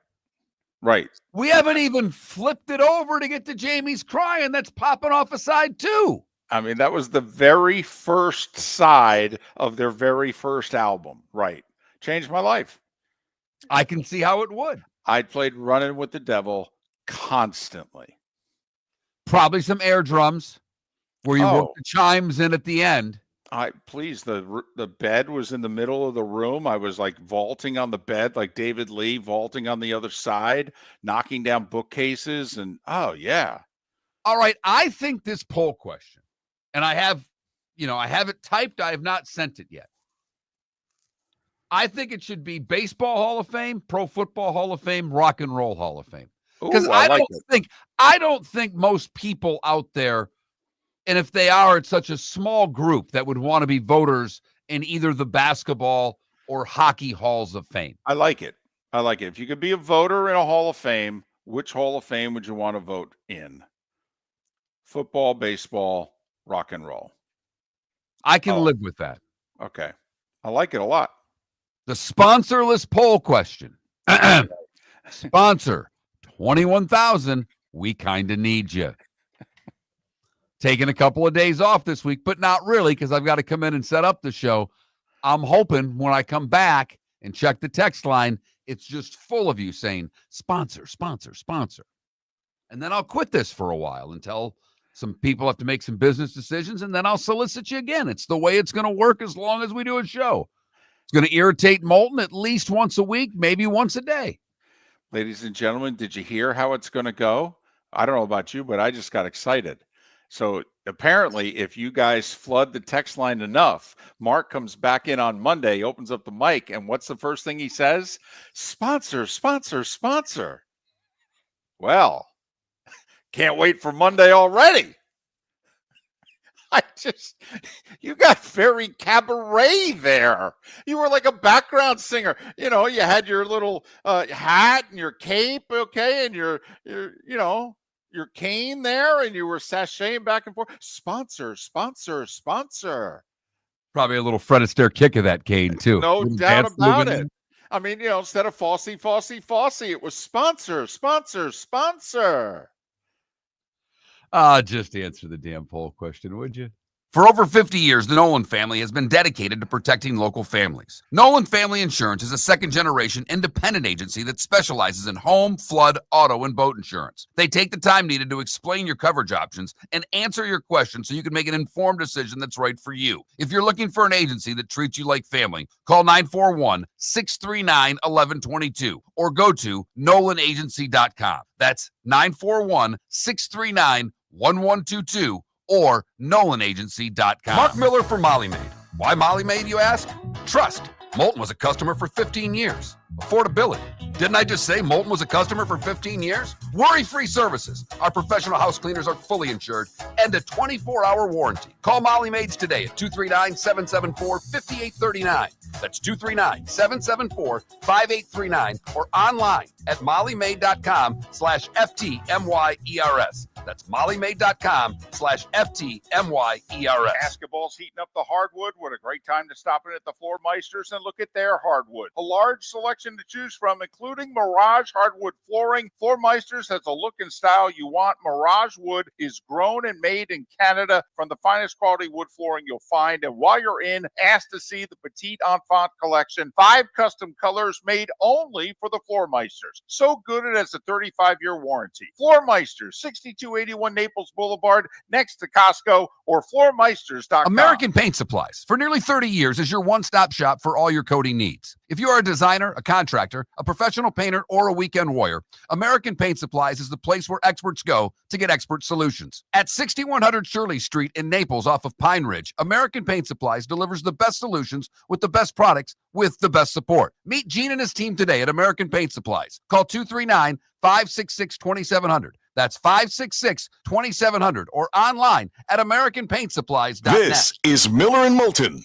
We haven't even flipped it over to get to Jamie's Crying. That's popping off a side two. I mean, that was the very first side of their very first album. Right. Changed my life. I can see how it would. I played Running with the Devil constantly. Probably some air drums where you work Oh. the chimes in at the end. The bed was in the middle of the room. I was like vaulting on the bed, like David Lee, vaulting on the other side, knocking down bookcases, and oh yeah. All right, I think this poll question, and I have it typed. I have not sent it yet. I think it should be Baseball Hall of Fame, Pro Football Hall of Fame, Rock and Roll Hall of Fame. Because I don't think most people out there, and if they are, it's such a small group that would want to be voters in either the basketball or hockey halls of fame. I like it. If you could be a voter in a Hall of Fame, which Hall of Fame would you want to vote in? Football, baseball, rock and roll. I can live with that. Okay. I like it a lot. The sponsorless poll question. Sponsor 21,000. We kind of need you. Taking a couple of days off this week, but not really, because I've got to come in and set up the show. I'm hoping when I come back and check the text line, it's just full of you saying, sponsor, sponsor, sponsor. And then I'll quit this for a while until some people have to make some business decisions, and then I'll solicit you again. It's the way it's going to work as long as we do a show. It's going to irritate Moulton at least once a week, maybe once a day. Ladies and gentlemen, did you hear how it's going to go? I don't know about you, but I just got excited. So apparently, if you guys flood the text line enough, Mark comes back in on Monday, opens up the mic, and what's the first thing he says? Sponsor, sponsor, sponsor. Well, can't wait for Monday already. You got very cabaret there. You were like a background singer. You know, you had your little hat and your cape, okay, and your cane there, and you were sashaying back and forth. Sponsor, sponsor, sponsor. Probably a little Fred Astaire kick of that cane, too. No doubt about it. I mean, instead of Fosse, it was sponsor, sponsor, sponsor. Just answer the damn poll question, would you? For over 50 years, the Nolan family has been dedicated to protecting local families. Nolan Family Insurance is a second-generation independent agency that specializes in home, flood, auto, and boat insurance. They take the time needed to explain your coverage options and answer your questions so you can make an informed decision that's right for you. If you're looking for an agency that treats you like family, call 941-639-1122 or go to NolanAgency.com. That's 941-639-1122 or NolanAgency.com. Mark Miller for Molly Maid. Why Molly Maid, you ask? Trust. Moulton was a customer for 15 years. Affordability. Didn't I just say Moulton was a customer for 15 years? Worry-free services. Our professional house cleaners are fully insured and a 24-hour warranty. Call Molly Maids today at 239-774-5839. That's 239-774-5839 or online at mollymaid.com/FTMYERS. That's mollymaid.com/FTMYERS. Basketball's heating up the hardwood. What a great time to stop in at the Floor Meisters and look at their hardwood. A large selection to choose from, including Mirage hardwood flooring. Floor Meisters has a look and style you want. Mirage wood is grown and made in Canada from the finest quality wood flooring you'll find. And while you're in, ask to see the Petite Enfant collection. 5 custom colors made only for the Floor Meisters. So good it has a 35-year warranty. Floor Meisters, 6281 Naples Boulevard, next to Costco, or floormeisters.com. American Paint Supplies, for nearly 30 years, is your one-stop shop for all your coating needs. If you are a designer, a contractor, a professional painter, or a weekend warrior, American Paint Supplies is the place where experts go to get expert solutions. At 6100 Shirley Street in Naples off of Pine Ridge, American Paint Supplies delivers the best solutions with the best products with the best support. Meet Gene and his team today at American Paint Supplies. Call 239-566-2700. That's 566-2700 or online at AmericanPaintSupplies.net. This is Miller and Moulton.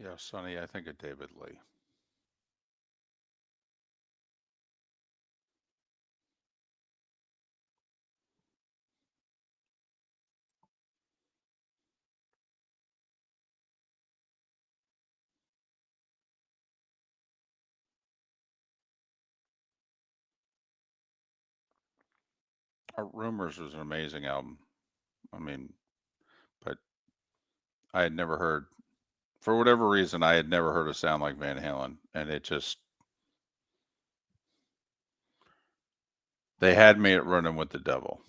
Yeah, Sonny, I think of David Lee. Rumors was an amazing album. I mean, but I had never heard, for whatever reason, I had never heard a sound like Van Halen, and it just, they had me at Running with the Devil.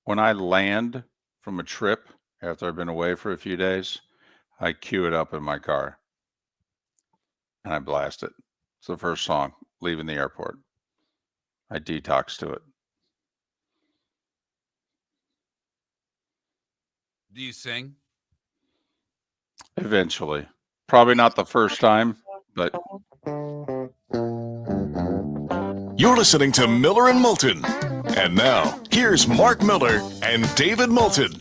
When I land from a trip after I've been away for a few days, I cue it up in my car and I blast it. It's the first song leaving the airport. I detox to it. Do you sing? Eventually. Probably not the first time, but You're listening to Miller and Moulton. And now, here's Mark Miller and David Moulton.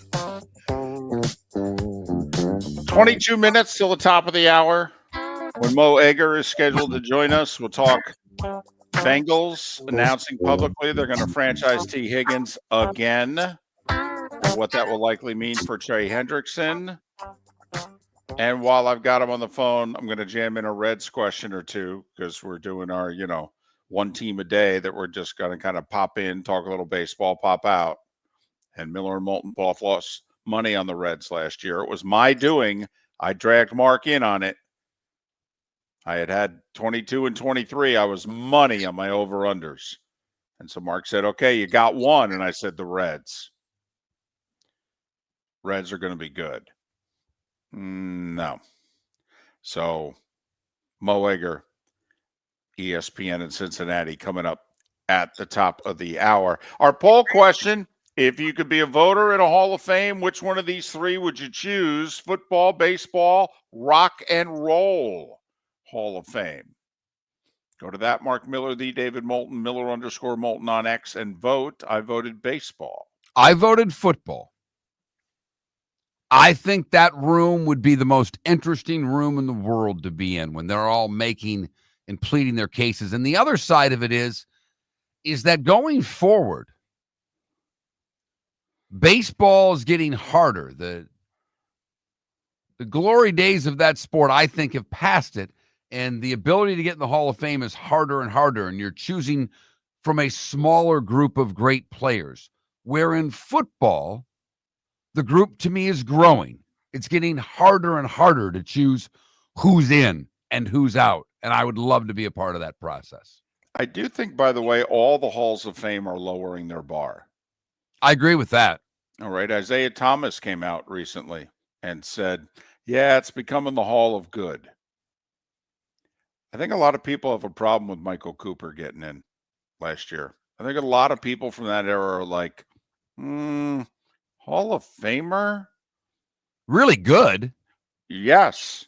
22 minutes till the top of the hour. When Mo Eggar is scheduled to join us, we'll talk Bengals announcing publicly they're going to franchise T. Higgins again, what that will likely mean for Trey Hendrickson. And while I've got him on the phone, I'm going to jam in a Reds question or two because we're doing our, one team a day that we're just going to kind of pop in, talk a little baseball, pop out. And Miller and Moulton both lost money on the Reds last year. It was my doing. I dragged Mark in on it. I had 22 and 23. I was money on my over-unders. And so Mark said, okay, you got one. And I said, the Reds. Reds are going to be good. No. So Mo Eggar, ESPN in Cincinnati, coming up at the top of the hour. Our poll question, if you could be a voter in a Hall of Fame, which one of these three would you choose? Football, baseball, rock and roll Hall of Fame. Go to that Mark Miller, the David Moulton, Miller_Moulton on X, and vote. I voted baseball. I voted football. I think that room would be the most interesting room in the world to be in when they're all making and pleading their cases. And the other side of it is that going forward, baseball is getting harder. The glory days of that sport, I think, have passed it. And the ability to get in the Hall of Fame is harder and harder. And you're choosing from a smaller group of great players. Where in football, the group to me is growing. It's getting harder and harder to choose who's in and who's out. And I would love to be a part of that process. I do think, by the way, all the Halls of Fame are lowering their bar. I agree with that. All right. Isaiah Thomas came out recently and said, yeah, it's becoming the Hall of Good. I think a lot of people have a problem with Michael Cooper getting in last year. I think a lot of people from that era are like, Hall of Famer? Really good. Yes.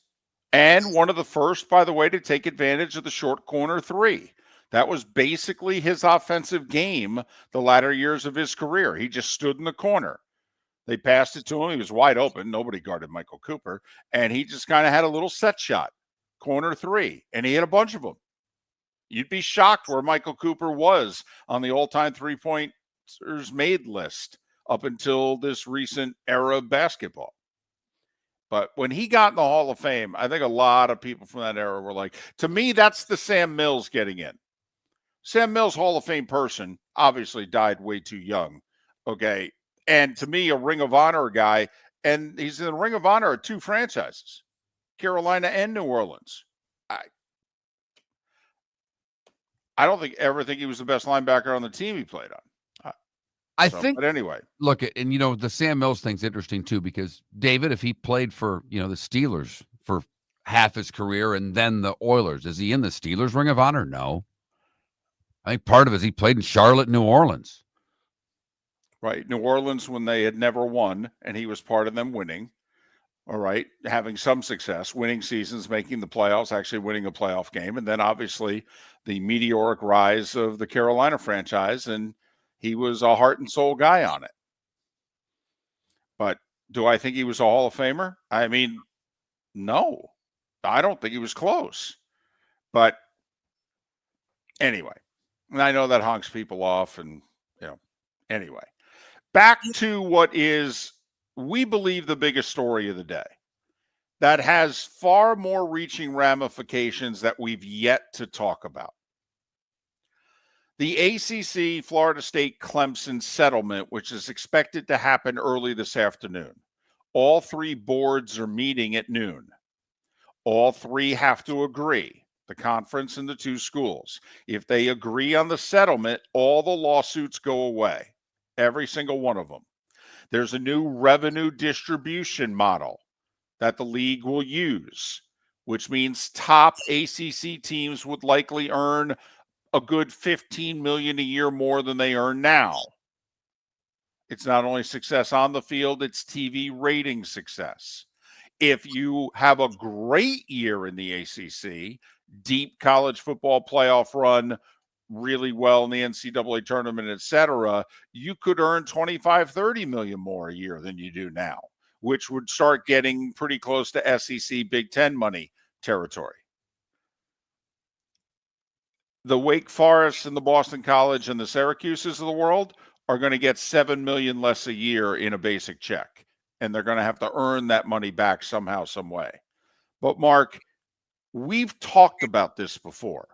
And one of the first, by the way, to take advantage of the short corner three. That was basically his offensive game the latter years of his career. He just stood in the corner. They passed it to him. He was wide open. Nobody guarded Michael Cooper. And he just kind of had a little set shot, corner three. And he hit a bunch of them. You'd be shocked where Michael Cooper was on the all-time three-pointers made list up until this recent era of basketball. But when he got in the Hall of Fame, I think a lot of people from that era were like, to me, that's the Sam Mills getting in. Sam Mills, Hall of Fame person, obviously died way too young. Okay. And to me, a Ring of Honor guy, and he's in the Ring of Honor at two franchises, Carolina and New Orleans. I don't ever think he was the best linebacker on the team he played on. But anyway, look, and the Sam Mills thing's interesting too, because David, if he played for, the Steelers for half his career and then the Oilers, is he in the Steelers Ring of Honor? No. I think part of it is he played in Charlotte, New Orleans. Right. New Orleans when they had never won and he was part of them winning. all right, having some success, winning seasons, making the playoffs, actually winning a playoff game, and then obviously the meteoric rise of the Carolina franchise, and he was a heart and soul guy on it. But do I think he was a Hall of Famer? I mean, no, I don't think he was close. But anyway, and I know that honks people off, and anyway, back to what is, we believe, the biggest story of the day that has far more reaching ramifications that we've yet to talk about. The ACC Florida State Clemson settlement, which is expected to happen early this afternoon. All three boards are meeting at noon. All three have to agree, the conference and the two schools. If they agree on the settlement, all the lawsuits go away, every single one of them. There's a new revenue distribution model that the league will use, which means top ACC teams would likely earn a good $15 million a year more than they earn now. It's not only success on the field, it's TV rating success. If you have a great year in the ACC, deep college football playoff run, really well in the NCAA tournament, etc., you could earn 25, 30 million more a year than you do now, which would start getting pretty close to SEC Big Ten money territory. The Wake Forest and the Boston College and the Syracuses of the world are going to get $7 million less a year in a basic check, and they're going to have to earn that money back somehow, some way. But Mark, we've talked about this before,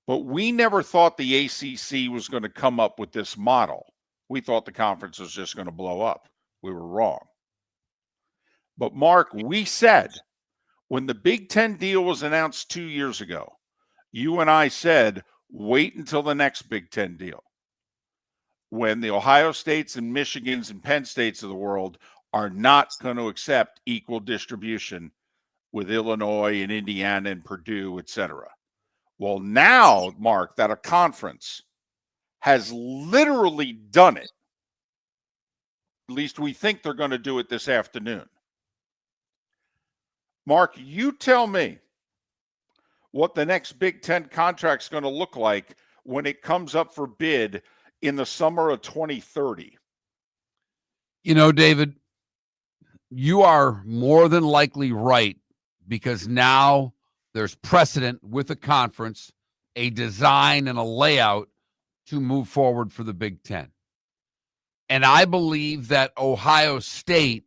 but we never thought the ACC was going to come up with this model. We thought the conference was just going to blow up. We were wrong. But Mark, we said when the Big Ten deal was announced 2 years ago, you and I said, wait until the next Big Ten deal, when the Ohio States and Michigans and Penn States of the world are not going to accept equal distribution with Illinois and Indiana and Purdue, etc. Well, now, Mark, that a conference has literally done it, at least we think they're going to do it this afternoon. Mark, you tell me what the next Big Ten contract is going to look like when it comes up for bid in the summer of 2030. You know, David, you are more than likely right, because now there's precedent with a conference, a design and a layout to move forward for the Big Ten. And I believe that Ohio State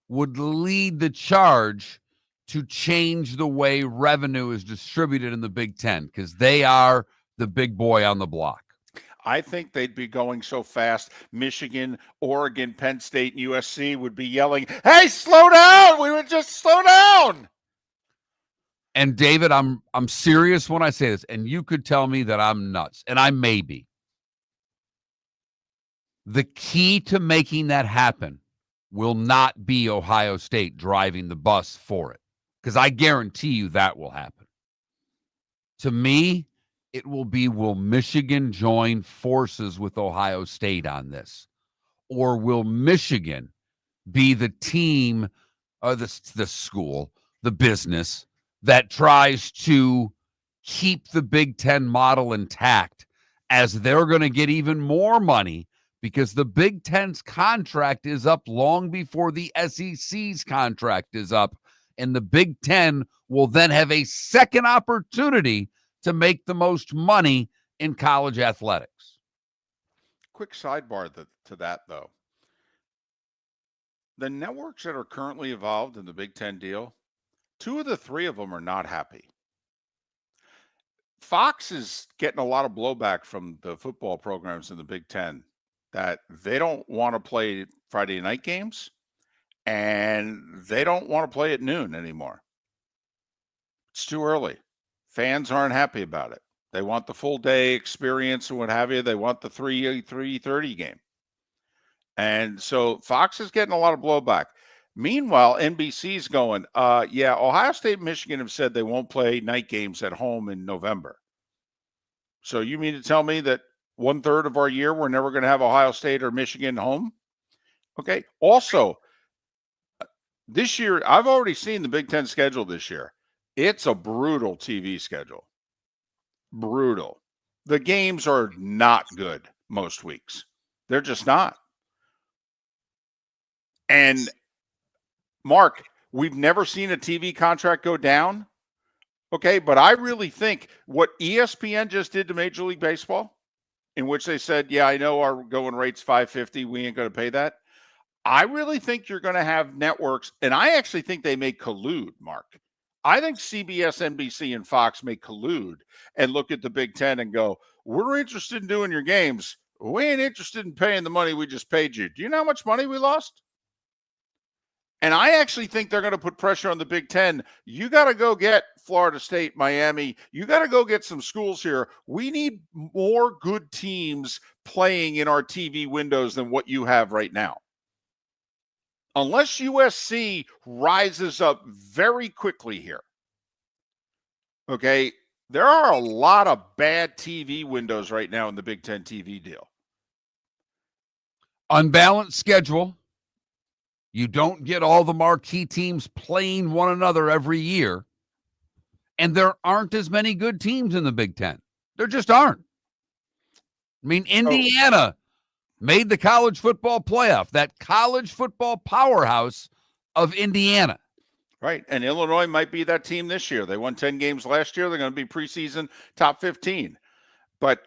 would lead the charge to change the way revenue is distributed in the Big Ten, because they are the big boy on the block. I think they'd be going so fast. Michigan, Oregon, Penn State, and USC would be yelling, "Hey, slow down! We would just slow down!" And David, I'm serious when I say this, and you could tell me that I'm nuts, and I may be. The key to making that happen will not be Ohio State driving the bus for it, because I guarantee you that will happen. To me, it will be, will Michigan join forces with Ohio State on this? Or will Michigan be the team, or the school, the business, that tries to keep the Big Ten model intact, as they're going to get even more money, because the Big Ten's contract is up long before the SEC's contract is up, and the Big Ten will then have a second opportunity to make the most money in college athletics. Quick sidebar to that, though. The networks that are currently involved in the Big Ten deal, 2 of the 3 of them are not happy. Fox is getting a lot of blowback from the football programs in the Big Ten that they don't want to play Friday night games, and they don't want to play at noon anymore. It's too early. Fans aren't happy about it. They want the full day experience and what have you. They want the 3:30 game. And so Fox is getting a lot of blowback. Meanwhile, NBC's going, yeah, Ohio State and Michigan have said they won't play night games at home in November. So you mean to tell me that 1/3 of our year we're never going to have Ohio State or Michigan home? Okay. Also, This year, I've already seen the Big Ten schedule this year. It's a brutal TV schedule. Brutal. The games are not good most weeks. They're just not. And Mark, we've never seen a TV contract go down. Okay, but I really think what ESPN just did to Major League Baseball, in which they said, yeah, I know our going rate's $550, we ain't going to pay that. I really think you're going to have networks, and I actually think they may collude, Mark. I think CBS, NBC, and Fox may collude and look at the Big Ten and go, we're interested in doing your games. We ain't interested in paying the money we just paid you. Do you know how much money we lost? And I actually think they're going to put pressure on the Big Ten. You got to go get Florida State, Miami. You got to go get some schools here. We need more good teams playing in our TV windows than what you have right now. Unless USC rises up very quickly here, okay, there are a lot of bad TV windows right now in the Big Ten TV deal. Unbalanced schedule. You don't get all the marquee teams playing one another every year. And there aren't as many good teams in the Big Ten. There just aren't. I mean, Indiana made the college football playoff, that college football powerhouse of Indiana. Right. And Illinois might be that team this year. They won 10 games last year. They're going to be preseason top 15. But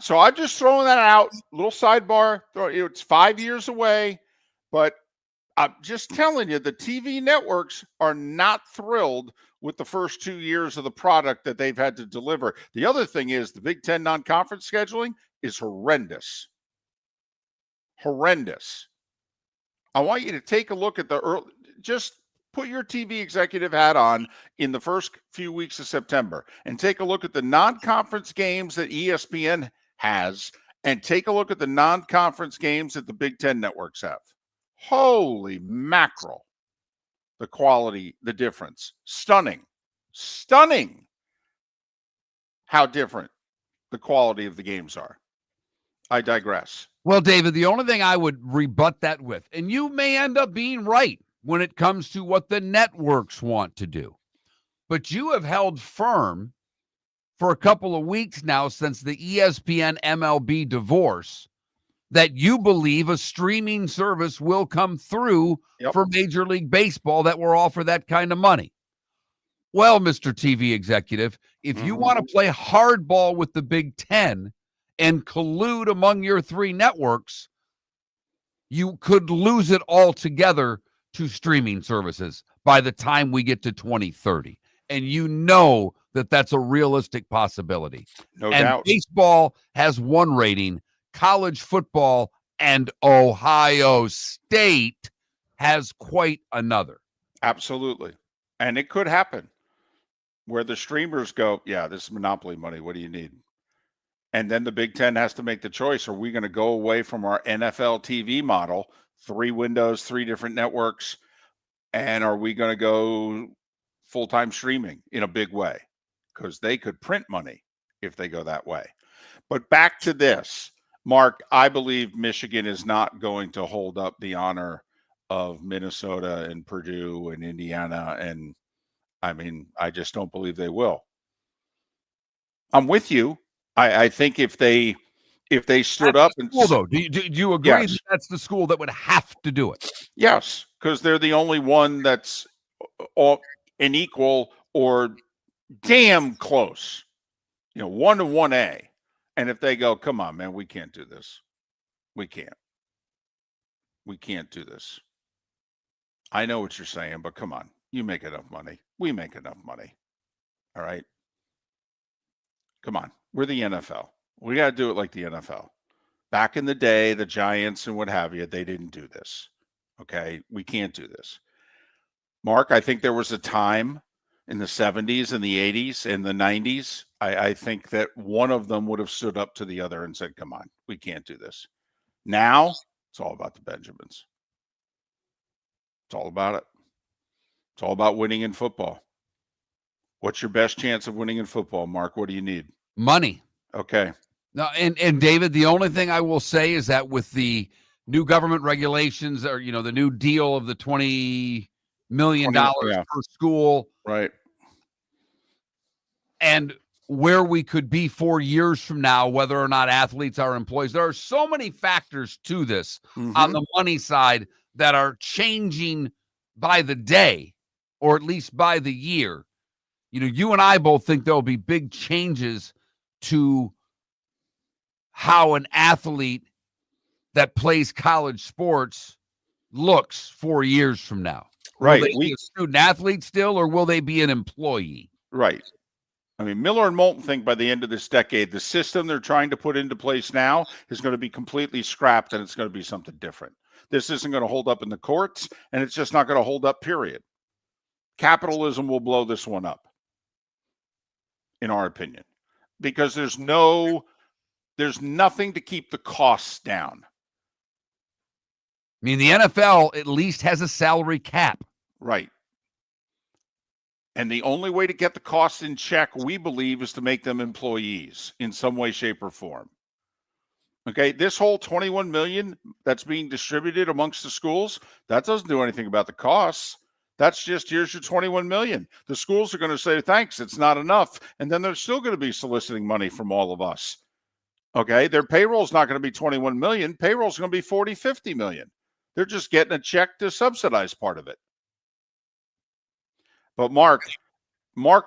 so I'm just throwing that out. Little sidebar. It's 5 years away. But I'm just telling you, the TV networks are not thrilled with the first 2 years of the product that they've had to deliver. The other thing is the Big Ten non-conference scheduling is horrendous. Horrendous. I want you to take a look at the early, just put your TV executive hat on in the first few weeks of September and take a look at the non-conference games that ESPN has and take a look at the non-conference games that the Big Ten networks have. Holy mackerel. The quality, the difference. Stunning. Stunning how different the quality of the games are. I digress. Well, David, the only thing I would rebut that with, and you may end up being right when it comes to what the networks want to do, but you have held firm for a couple of weeks now since the ESPN MLB divorce that you believe a streaming service will come through for Major League Baseball that will offer that kind of money. Well, Mr. TV executive, if you want to play hardball with the Big Ten and collude among your three networks, you could lose it altogether to streaming services by the time we get to 2030. And you know that that's a realistic possibility. No doubt. Baseball has one rating. College football and Ohio State has quite another. Absolutely. And it could happen where the streamers go, yeah, this is monopoly money. What do you need? And then the Big Ten has to make the choice. Are we going to go away from our NFL TV model, 3 windows, 3 different networks, and are we going to go full-time streaming in a big way? Because they could print money if they go that way. But back to this. Mark, I believe Michigan is not going to hold up the honor of Minnesota and Purdue and Indiana. And I mean, I just don't believe they will. I'm with you. I think if they stood up and school, though, do you agree that that's the school that would have to do it? Yes, because they're the only one that's an equal or damn close. 1 to 1A. And if they go, come on, man, we can't do this. We can't. We can't do this. I know what you're saying, but come on. You make enough money. We make enough money. All right? Come on. We're the NFL. We got to do it like the NFL. Back in the day, the Giants and what have you, they didn't do this. Okay? We can't do this. Mark, I think there was a time in the 70s and the 80s and the 90s, I think that one of them would have stood up to the other and said, come on, we can't do this. Now, it's all about the Benjamins. It's all about it. It's all about winning in football. What's your best chance of winning in football, Mark? What do you need? Money. Okay. Now, and David, the only thing I will say is that with the new government regulations or, the new deal of the 20 million yeah. per school, Right. and where we could be 4 years from now, whether or not athletes are employees. There are so many factors to this on the money side that are changing by the day, or at least by the year. You know, you and I both think there'll be big changes to how an athlete that plays college sports looks 4 years from now. Right. Will they be a student athlete still, or will they be an employee? Right. I mean, Miller and Moulton think by the end of this decade, the system they're trying to put into place now is going to be completely scrapped, and it's going to be something different. This isn't going to hold up in the courts, and it's just not going to hold up, period. Capitalism will blow this one up, in our opinion, because there's nothing to keep the costs down. I mean, the NFL at least has a salary cap. Right. And the only way to get the costs in check, we believe, is to make them employees in some way, shape, or form. Okay, this whole $21 million that's being distributed amongst the schools, that doesn't do anything about the costs. That's just, here's your $21 million. The schools are going to say, thanks, it's not enough. And then they're still going to be soliciting money from all of us. Okay, their payroll is not going to be $21 million. Payroll is going to be $40, $50 million. They're just getting a check to subsidize part of it. But mark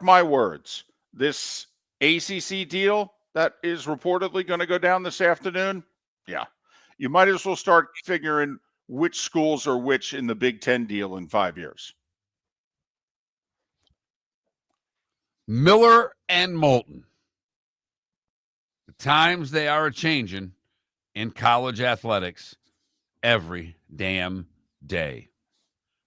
my words, this ACC deal that is reportedly going to go down this afternoon, yeah, you might as well start figuring which schools are which in the Big Ten deal in 5 years. Miller and Moulton. The times they are a-changing in college athletics every damn day.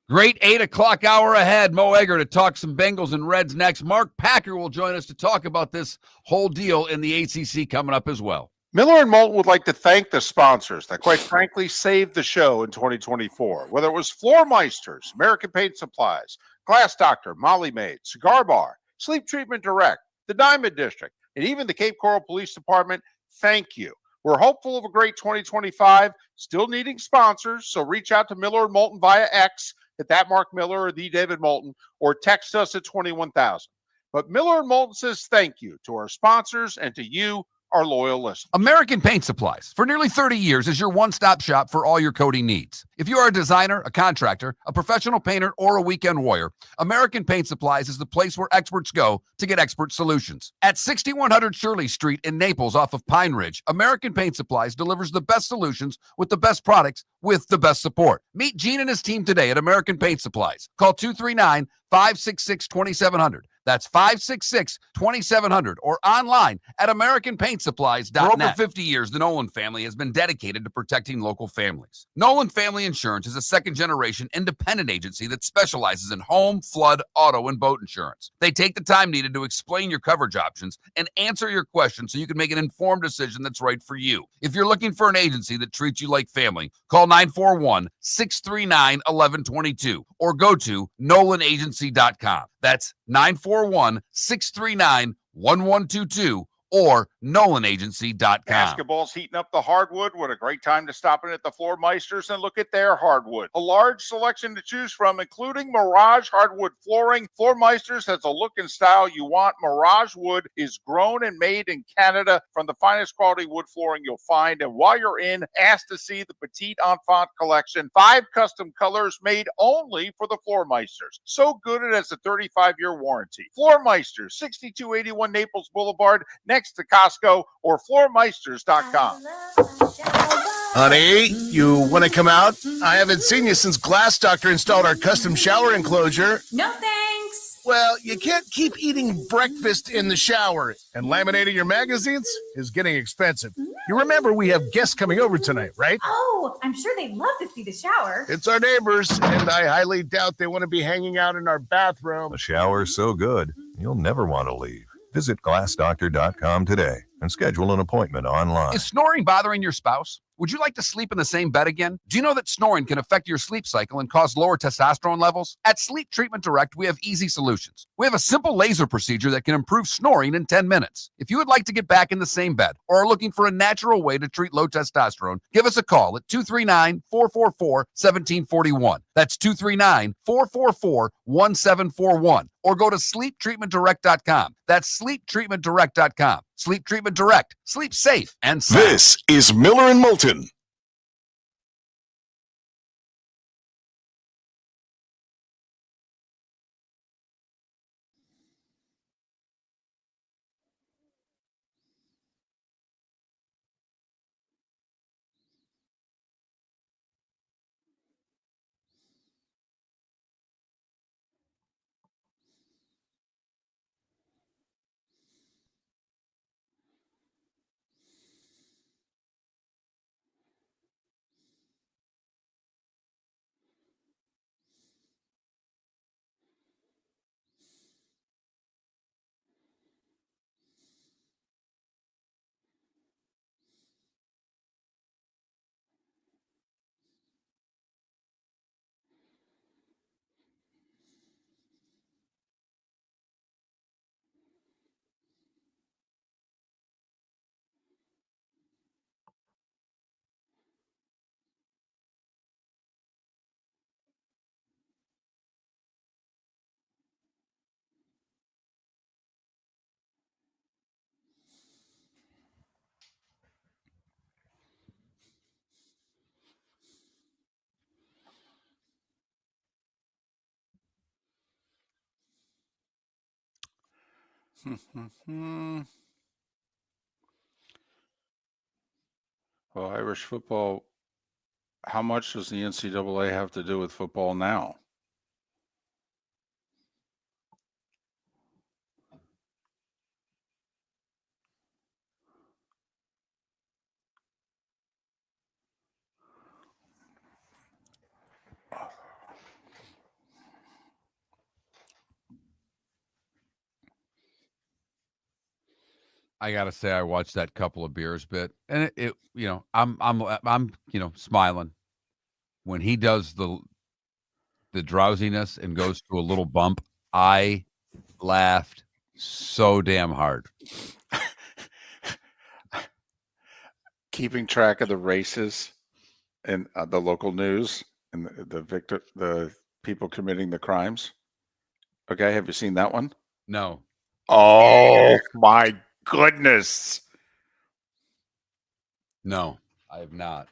Great 8 o'clock hour ahead. Mo Eggar to talk some Bengals and Reds next. Mark Packer will join us to talk about this whole deal in the ACC coming up as well. Miller and Moulton would like to thank the sponsors that, quite frankly, saved the show in 2024. Whether it was Floor Meisters, American Paint Supplies, Glass Doctor, Molly Maid, Cigar Bar, Sleep Treatment Direct, the Diamond District, and even the Cape Coral Police Department, thank you. We're hopeful of a great 2025, still needing sponsors, so reach out to Miller and Moulton via X at that Mark Miller or the David Moulton, or text us at 21,000. But Miller and Moulton says thank you to our sponsors and to you, our loyal listeners. American Paint Supplies, for nearly 30 years, is your one-stop shop for all your coating needs. If you are a designer, a contractor, a professional painter, or a weekend warrior, American Paint Supplies is the place where experts go to get expert solutions. At 6100 Shirley Street in Naples off of Pine Ridge, American Paint Supplies delivers the best solutions with the best products with the best support. Meet Gene and his team today at American Paint Supplies. Call 239-566-2700. That's 566-2700, or online at AmericanPaintSupplies.net. For over 50 years, the Nolan family has been dedicated to protecting local families. Nolan Family Insurance is a second-generation independent agency that specializes in home, flood, auto, and boat insurance. They take the time needed to explain your coverage options and answer your questions so you can make an informed decision that's right for you. If you're looking for an agency that treats you like family, call 941-639-1122 or go to NolanAgency.com. That's 941-639-1122 or NolanAgency.com. Basketball's heating up the hardwood. What a great time to stop in at the Floor Meisters and look at their hardwood. A large selection to choose from, including Mirage hardwood flooring. Floor Meisters has a look and style you want. Mirage wood is grown and made in Canada from the finest quality wood flooring you'll find. And while you're in, ask to see the Petite Enfant collection. 5 custom colors made only for the Floor Meisters. So good it has a 35-year warranty. Floor Meisters, 6281 Naples Boulevard, next to Costco, or floormeisters.com. Honey, you want to come out? I haven't seen you since Glass Doctor installed our custom shower enclosure. No thanks. Well, you can't keep eating breakfast in the shower, and laminating your magazines is getting expensive. You remember we have guests coming over tonight, right? Oh, I'm sure they'd love to see the shower. It's our neighbors, and I highly doubt they want to be hanging out in our bathroom. The shower's so good, you'll never want to leave. Visit glassdoctor.com today and schedule an appointment online. Is snoring bothering your spouse? Would you like to sleep in the same bed again? Do you know that snoring can affect your sleep cycle and cause lower testosterone levels? At Sleep Treatment Direct, we have easy solutions. We have a simple laser procedure that can improve snoring in 10 minutes. If you would like to get back in the same bed or are looking for a natural way to treat low testosterone, give us a call at 239-444-1741. That's 239-444-1741. Or go to sleeptreatmentdirect.com. That's sleeptreatmentdirect.com. Sleep Treatment Direct. Sleep safe and sound. This is Miller and Moulton. Well, Irish football, how much does the NCAA have to do with football now? I gotta say, I watched that couple of beers bit, and it I'm smiling when he does the drowsiness and goes to a little bump. I laughed so damn hard. Keeping track of the races and the local news and the people committing the crimes. Okay, have you seen that one? No, Oh my goodness. no, I have not.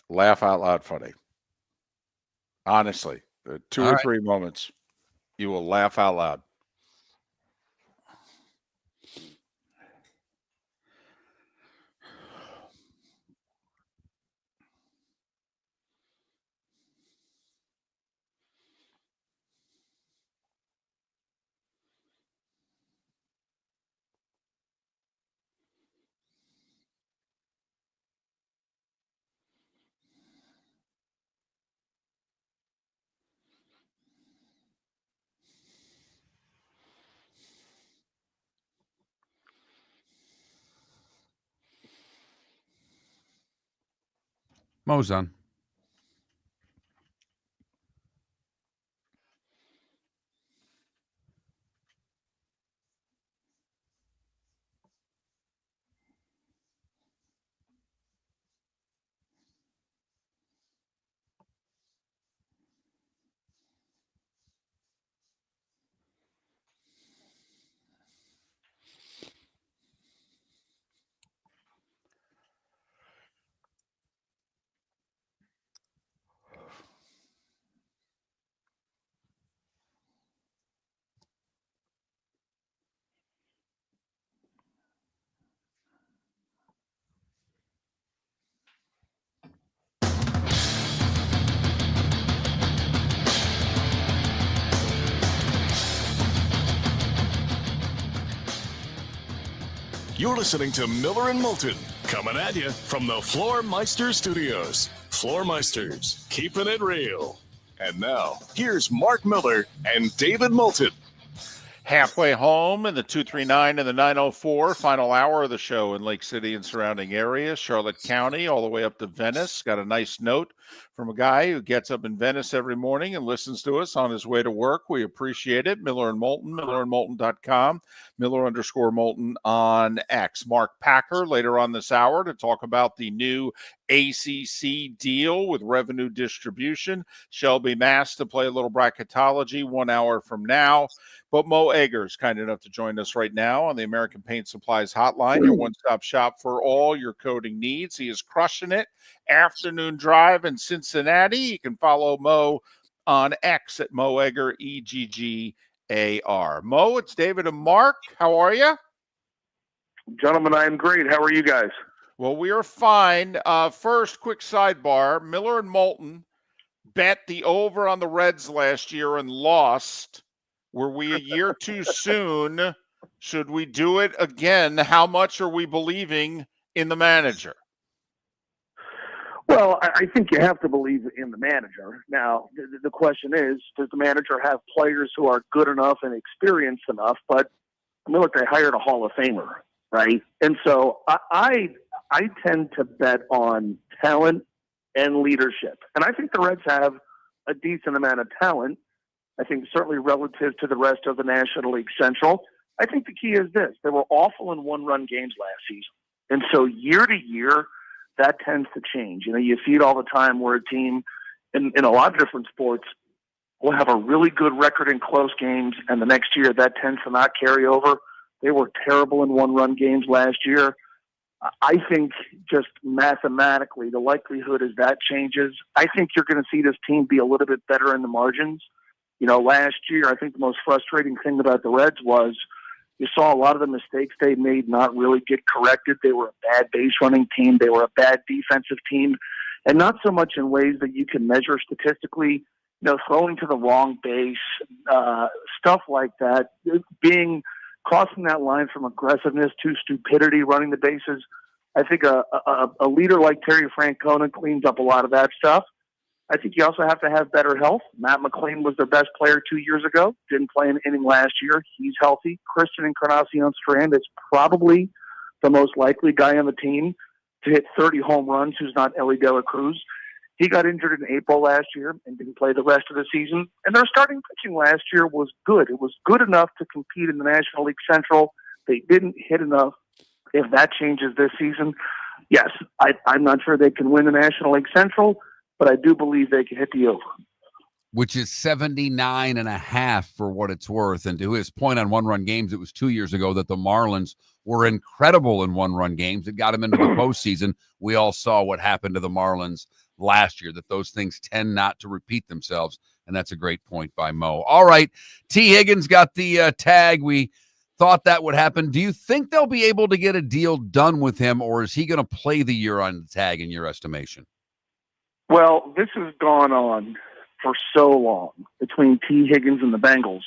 Laugh out loud funny. Honestly, the two All or right. three moments you will laugh out loud. Mo's on. You're listening to Miller and Moulton, coming at you from the Floormeister Studios. Floormeisters, keeping it real. And now, here's Mark Miller and David Moulton. halfway home in the 239 and the 904. Final hour of the show in Lake City and surrounding areas, Charlotte County, all the way up to Venice. Got a nice note from a guy who gets up in Venice every morning and listens to us on his way to work. We appreciate it. Miller and Moulton, millerandmoulton.com, Miller_Moulton on X. Mark Packer later on this hour to talk about the new ACC deal with revenue distribution. Shelby Mast to play a little bracketology 1 hour from now. But Mo Eggar is kind enough to join us right now on the American Paint Supplies Hotline, your one-stop shop for all your coating needs. He is crushing it. Afternoon drive in Cincinnati. You can follow Mo on X at Mo Eggar, EGGAR. Mo, it's David and Mark. How are you? Gentlemen, I am great. How are you guys? Well, we are fine. First, quick sidebar. Miller and Moulton bet the over on the Reds last year and lost. Were we a year too soon? Should we do it again? How much are we believing in the manager? Well, I think you have to believe in the manager. Now, the question is, does the manager have players who are good enough and experienced enough? But I mean, look, they hired a Hall of Famer, right? And so I tend to bet on talent and leadership. And I think the Reds have a decent amount of talent. I think certainly relative to the rest of the National League Central. I think the key is this. They were awful in one-run games last season. And so year to year, that tends to change. You know, you see it all the time where a team in a lot of different sports will have a really good record in close games, and the next year that tends to not carry over. They were terrible in one-run games last year. I think just mathematically, the likelihood is that changes. I think you're going to see this team be a little bit better in the margins. You know, last year, I think the most frustrating thing about the Reds was you saw a lot of the mistakes they made not really get corrected. They were a bad base running team. They were a bad defensive team, and not so much in ways that you can measure statistically. You know, throwing to the wrong base, stuff like that, crossing that line from aggressiveness to stupidity, running the bases. I think a leader like Terry Francona cleans up a lot of that stuff. I think you also have to have better health. Matt McLean was their best player 2 years ago. Didn't play an inning last year. He's healthy. Christian Encarnacion-Strand is probably the most likely guy on the team to hit 30 home runs who's not Ellie De La Cruz. He got injured in April last year and didn't play the rest of the season. And their starting pitching last year was good. It was good enough to compete in the National League Central. They didn't hit enough. If that changes this season, yes, I'm not sure they can win the National League Central, but I do believe they can hit the over. Which is 79.5 for what it's worth. And to his point on one-run games, it was 2 years ago that the Marlins were incredible in one-run games. It got them into the postseason. We all saw what happened to the Marlins last year, that those things tend not to repeat themselves. And that's a great point by Mo. All right, T. Higgins got the tag. We thought that would happen. Do you think they'll be able to get a deal done with him, or is he going to play the year on the tag in your estimation? Well, this has gone on for so long between T. Higgins and the Bengals.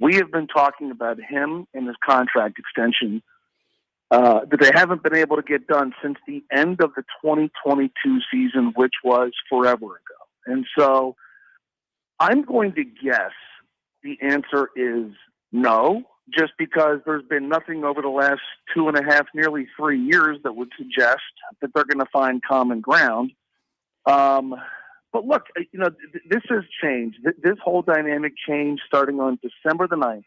We have been talking about him and his contract extension that they haven't been able to get done since the end of the 2022 season, which was forever ago. And so I'm going to guess the answer is no, just because there's been nothing over the last 2.5, nearly 3 years that would suggest that they're going to find common ground. But look, you know, this has changed. This whole dynamic changed starting on December the 9th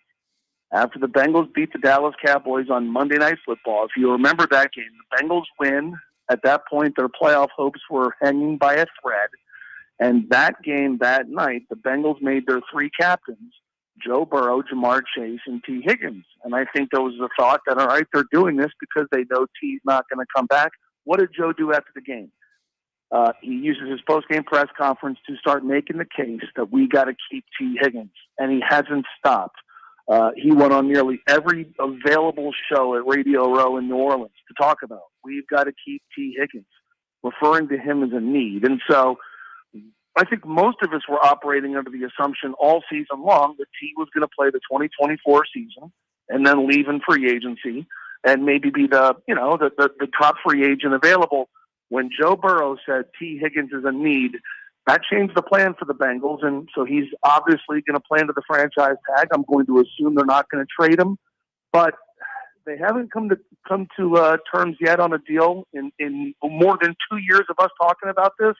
after the Bengals beat the Dallas Cowboys on Monday Night Football. If you remember that game, the Bengals win. At that point, their playoff hopes were hanging by a thread. And that game, that night, the Bengals made their three captains, Joe Burrow, Jamar Chase, and T. Higgins. And I think there was a thought that, all right, they're doing this because they know T's not going to come back. What did Joe do after the game? He uses his post-game press conference to start making the case that we got to keep T. Higgins, and he hasn't stopped. He went on nearly every available show at Radio Row in New Orleans to talk about, we've got to keep T. Higgins, referring to him as a need. And so I think most of us were operating under the assumption all season long that T was going to play the 2024 season and then leave in free agency and maybe be the top free agent available. When Joe Burrow said T. Higgins is a need, That changed the plan for the Bengals, and so he's obviously going to play into the franchise tag. I'm going to assume they're not going to trade him, but they haven't come to terms yet on a deal. In more than 2 years of us talking about this,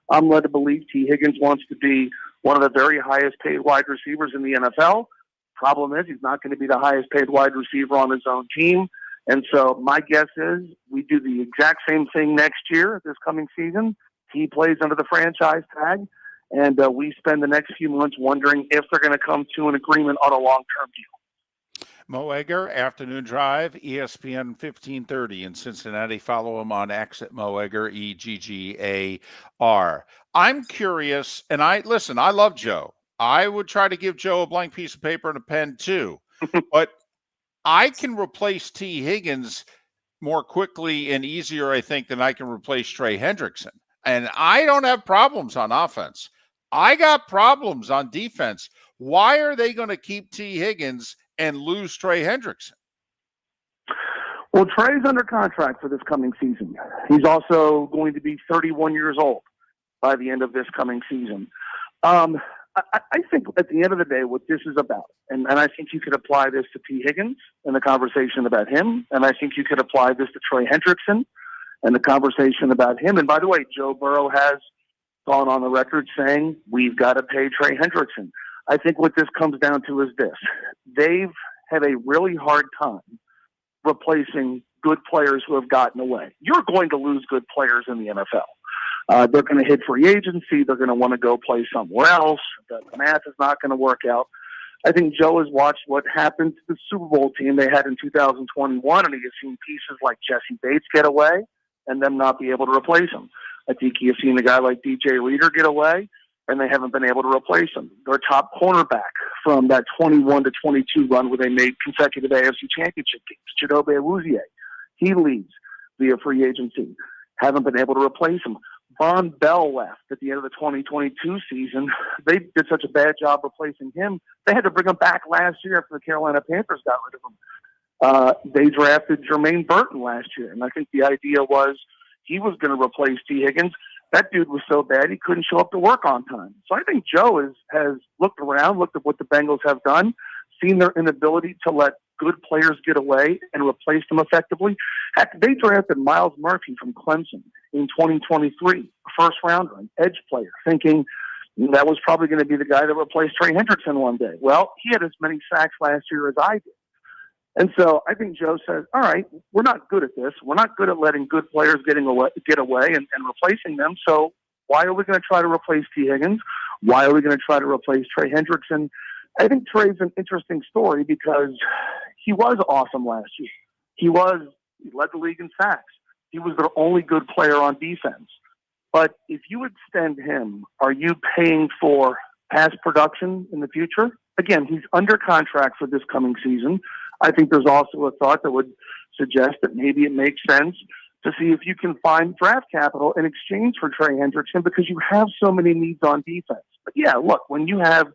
I'm led to believe T. Higgins wants to be one of the very highest paid wide receivers in the NFL. Problem is, he's not going to be the highest paid wide receiver on his own team. And so my guess is we do the exact same thing next year, this coming season. He plays under the franchise tag, and we spend the next few months wondering if they're going to come to an agreement on a long-term deal. Mo Eggar, Afternoon Drive, ESPN 1530 in Cincinnati. Follow him on X at Mo Eggar, EGGAR. I'm curious, and I love Joe. I would try to give Joe a blank piece of paper and a pen too, but I can replace T. Higgins more quickly and easier, I think, than I can replace Trey Hendrickson. And I don't have problems on offense. I got problems on defense. Why are they going to keep T. Higgins and lose Trey Hendrickson? Well, Trey's under contract for this coming season. He's also going to be 31 years old by the end of this coming season. I think at the end of the day, what this is about, and I think you could apply this to T. Higgins and the conversation about him, and I think you could apply this to Trey Hendrickson and the conversation about him. And by the way, Joe Burrow has gone on the record saying, we've got to pay Trey Hendrickson. I think what this comes down to is this. They've had a really hard time replacing good players who have gotten away. You're going to lose good players in the NFL. They're going to hit free agency. They're going to want to go play somewhere else. The math is not going to work out. I think Joe has watched what happened to the Super Bowl team they had in 2021, and he has seen pieces like Jesse Bates get away and them not be able to replace him. I think he has seen a guy like DJ Reader get away, and they haven't been able to replace him. Their top cornerback from that 21-22 run where they made consecutive AFC championship games, Chidobe Awuzie, he leaves via free agency. Haven't been able to replace him. Von Bell left at the end of the 2022 season. They did such a bad job replacing him. They had to bring him back last year after the Carolina Panthers got rid of him. They drafted Jermaine Burton last year, and I think the idea was he was going to replace T. Higgins. That dude was so bad he couldn't show up to work on time. So I think Joe has looked around, looked at what the Bengals have done, seen their inability to let good players get away and replace them effectively. Heck, they drafted Miles Murphy from Clemson in 2023, a first-rounder, an edge player, thinking that was probably going to be the guy that replaced Trey Hendrickson one day. Well, he had as many sacks last year as I did. And so I think Joe says, all right, we're not good at this. We're not good at letting good players get away and replacing them. So why are we going to try to replace T. Higgins? Why are we going to try to replace Trey Hendrickson? I think Trey's an interesting story because he was awesome last year. He led the league in sacks. He was their only good player on defense. But if you extend him, are you paying for past production in the future? Again, he's under contract for this coming season. I think there's also a thought that would suggest that maybe it makes sense to see if you can find draft capital in exchange for Trey Hendrickson because you have so many needs on defense. But yeah, look, when you have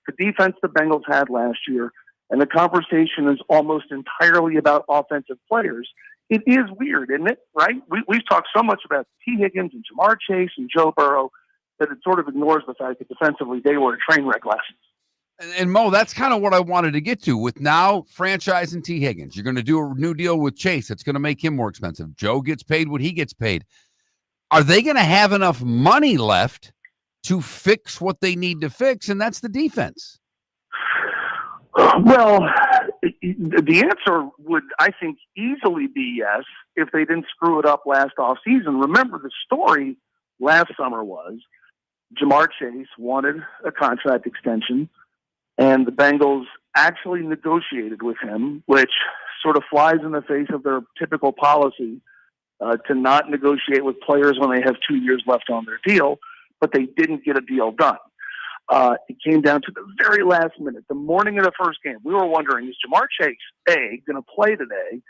the defense the Bengals had last year and the conversation is almost entirely about offensive players, it is weird, isn't it? Right? We've talked so much about T. Higgins and Jamar Chase and Joe Burrow that it sort of ignores the fact that defensively they were a train wreck last season. And Mo, that's kind of what I wanted to get to with now franchising T. Higgins. You're going to do a new deal with Chase. It's going to make him more expensive. Joe gets paid what he gets paid. Are they going to have enough money left to fix what they need to fix? And that's the defense. Well, the answer would, I think, easily be yes if they didn't screw it up last offseason. Remember, the story last summer was Jamar Chase wanted a contract extension, and the Bengals actually negotiated with him, which sort of flies in the face of their typical policy to not negotiate with players when they have 2 years left on their deal, but they didn't get a deal done. It came down to the very last minute, the morning of the first game. We were wondering, is Jamar Chase, A, going to play today?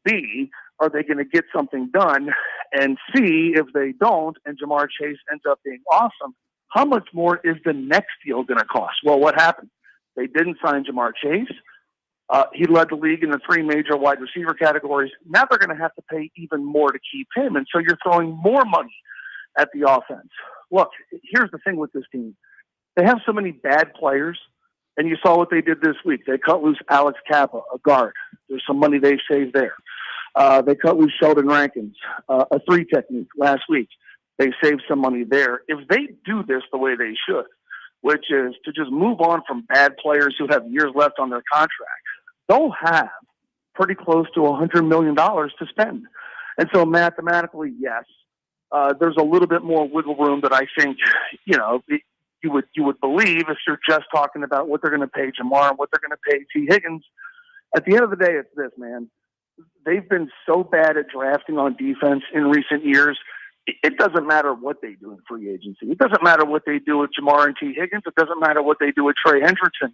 B, are they going to get something done? And C, if they don't and Jamar Chase ends up being awesome, how much more is the next deal going to cost? Well, what happened? They didn't sign Jamar Chase. He led the league in the three major wide receiver categories. Now they're going to have to pay even more to keep him. And so you're throwing more money at the offense. look, here's the thing with this team. They have so many bad players, and you saw what they did this week. They cut loose Alex Kappa, a guard. There's some money they saved there. They cut loose Sheldon Rankins, a 3 technique last week. They saved some money there. If they do this the way they should, which is to just move on from bad players who have years left on their contract, they'll have pretty close to $100 million to spend. And so mathematically, yes, there's a little bit more wiggle room that I think, you would believe if you're just talking about what they're going to pay Jamar and what they're going to pay T. Higgins. At the end of the day, it's this, man. They've been so bad at drafting on defense in recent years. It doesn't matter what they do in free agency. It doesn't matter what they do with Jamar and T. Higgins. It doesn't matter what they do with Trey Hendrickson.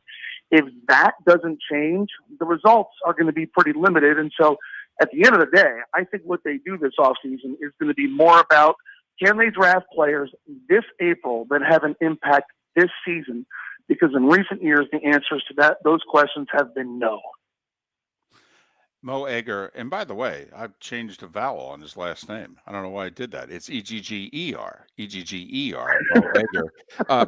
If that doesn't change, the results are going to be pretty limited. And so at the end of the day, I think what they do this offseason is going to be more about, can they draft players this April that have an impact this season? Because in recent years, the answers to those questions have been no. Mo Eggar, and by the way, I've changed a vowel on his last name. I don't know why I did that. It's Egger, Egger, Mo Eggar.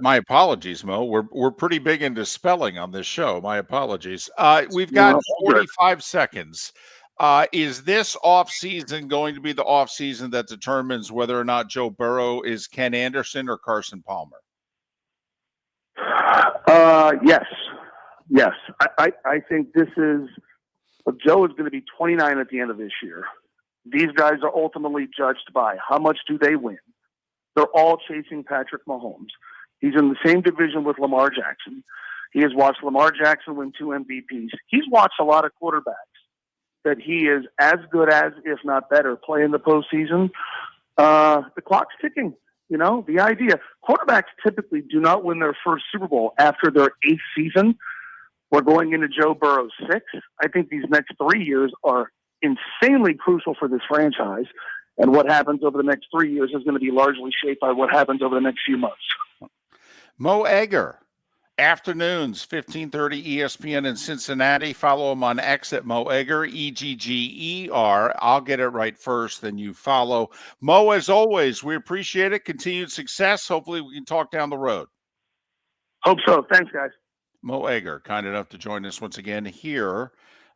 My apologies, Mo. We're pretty big into spelling on this show. My apologies. We've got 45 seconds. Is this offseason going to be the offseason that determines whether or not Joe Burrow is Ken Anderson or Carson Palmer? Yes. I think this is. Joe is going to be 29 at the end of this year. These guys are ultimately judged by how much do they win. They're all chasing Patrick Mahomes. He's in the same division with Lamar Jackson. He has watched Lamar Jackson win 2 MVPs. He's watched a lot of quarterbacks that he is as good as, if not better, play in the postseason. The clock's ticking. The idea, quarterbacks typically do not win their first Super Bowl after their 8th season. We're going into Joe Burrow's 6th. I think these next 3 years are insanely crucial for this franchise. And what happens over the next 3 years is going to be largely shaped by what happens over the next few months. Mo Eggar, afternoons, 1530 ESPN in Cincinnati. Follow him on X at Mo Eggar, Egger. I'll get it right first, then you follow. Mo, as always, we appreciate it. Continued success. Hopefully we can talk down the road. Hope so. Thanks, guys. Mo Eggar, kind enough to join us once again here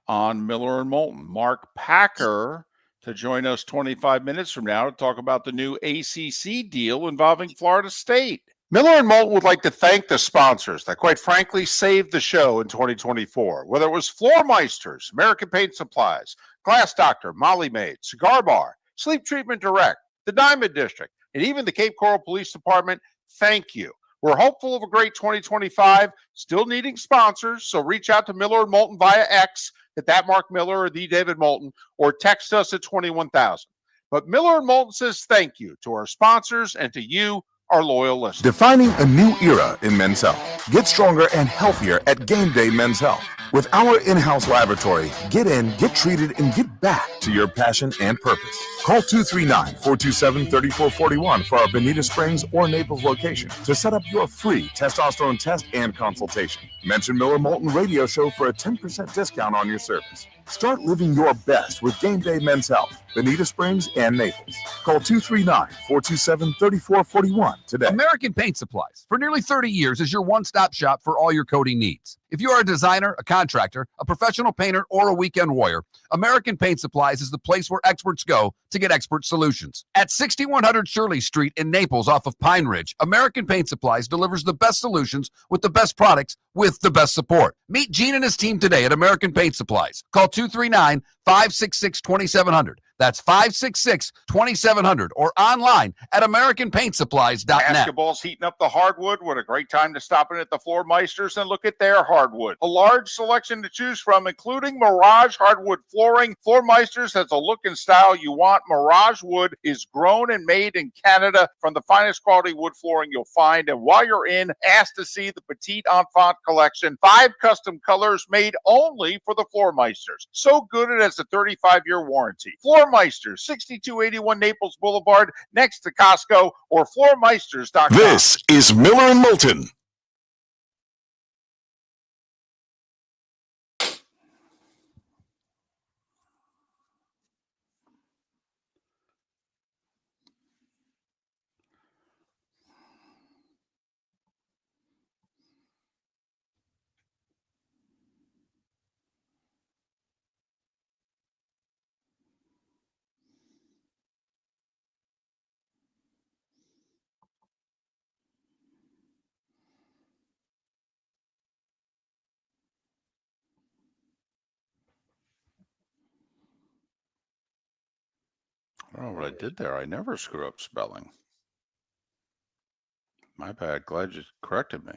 on Miller and Moulton. Mark Packer to join us 25 minutes from now to talk about the new ACC deal involving Florida State. Miller and Moulton would like to thank the sponsors that, quite frankly, saved the show in 2024. Whether it was Floor Meisters, American Paint Supplies, Glass Doctor, Molly Maid, Cigar Bar, Sleep Treatment Direct, the Diamond District, and even the Cape Coral Police Department, thank you. We're hopeful of a great 2025, still needing sponsors, so reach out to Miller and Moulton via X at that Mark Miller or the David Moulton, or text us at 21,000. But Miller and Moulton says thank you to our sponsors and to you, our loyal listeners. Defining a new era in men's health. Get stronger and healthier at Game Day Men's Health. With our in-house laboratory, get in, get treated, and get back to your passion and purpose. Call 239-427-3441 for our Bonita Springs or Naples location to set up your free testosterone test and consultation. Mention Miller Moulton Radio Show for a 10% discount on your service. Start living your best with Game Day Men's Health, Bonita Springs and Naples. Call 239-427-3441 today. American Paint Supplies, for nearly 30 years, is your one-stop shop for all your coating needs. If you are a designer, a contractor, a professional painter, or a weekend warrior, American Paint Supplies is the place where experts go to get expert solutions. At 6100 Shirley Street in Naples off of Pine Ridge, American Paint Supplies delivers the best solutions with the best products with the best support. Meet Gene and his team today at American Paint Supplies. Call 239-566-2700. That's 566-2700 or online at AmericanPaintSupplies.net. Basketball's heating up the hardwood. What a great time to stop in at the Floor Meisters and look at their hardwood. A large selection to choose from, including Mirage hardwood flooring. Floor Meisters has a look and style you want. Mirage wood is grown and made in Canada from the finest quality wood flooring you'll find. And while you're in, ask to see the Petite Enfant collection. 5 custom colors made only for the Floor Meisters. So good it has a 35-year warranty. Floor Meisters, 6281 Naples Boulevard, next to Costco, or floormeisters.com. This is Miller and Moulton. I don't know what I did there. I never screw up spelling. My bad. Glad you corrected me.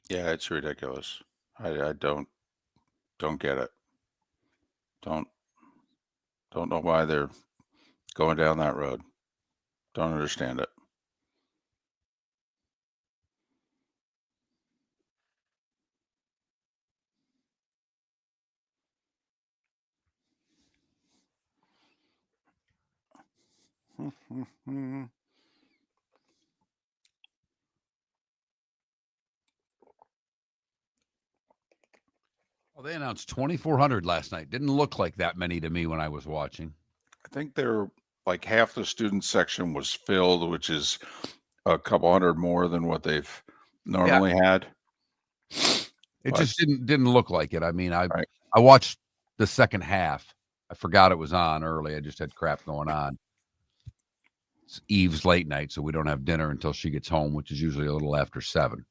Yeah, it's ridiculous. I don't get it. Don't know why they're going down that road. Don't understand it. Well, they announced 2,400 last night. Didn't look like that many to me when I was watching. I think they're like half the student section was filled, which is a couple hundred more than what they've normally had. It But- just didn't look like it. I mean, I Right. watched the second half. I forgot it was on early. I just had crap going on. It's Eve's late night, so we don't have dinner until she gets home, which is usually a little after 7.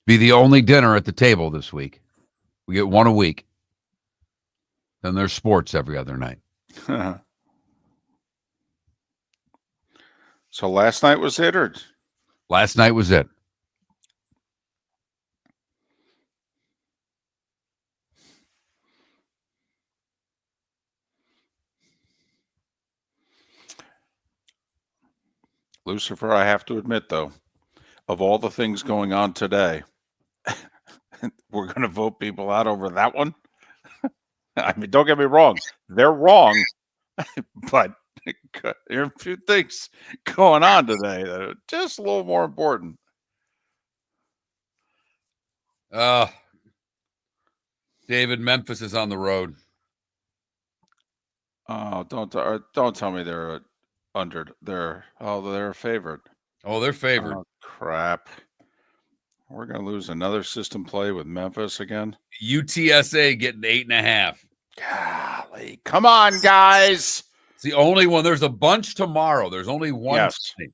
Be the only dinner at the table this week. We get one a week. Then there's sports every other night. So last night was it, or Last night was it. Lucifer? I have to admit, though, of all the things going on today, we're going to vote people out over that one. I mean, don't get me wrong; they're wrong, but there are a few things going on today that are just a little more important. David, Memphis is on the road. Oh, don't tell me they're they're a favorite. Oh, they're favored. Oh, crap. We're going to lose another system play with Memphis again. UTSA getting 8.5. Golly. Come on, guys. It's the only one. There's a bunch tomorrow. There's only one. Yes. tonight.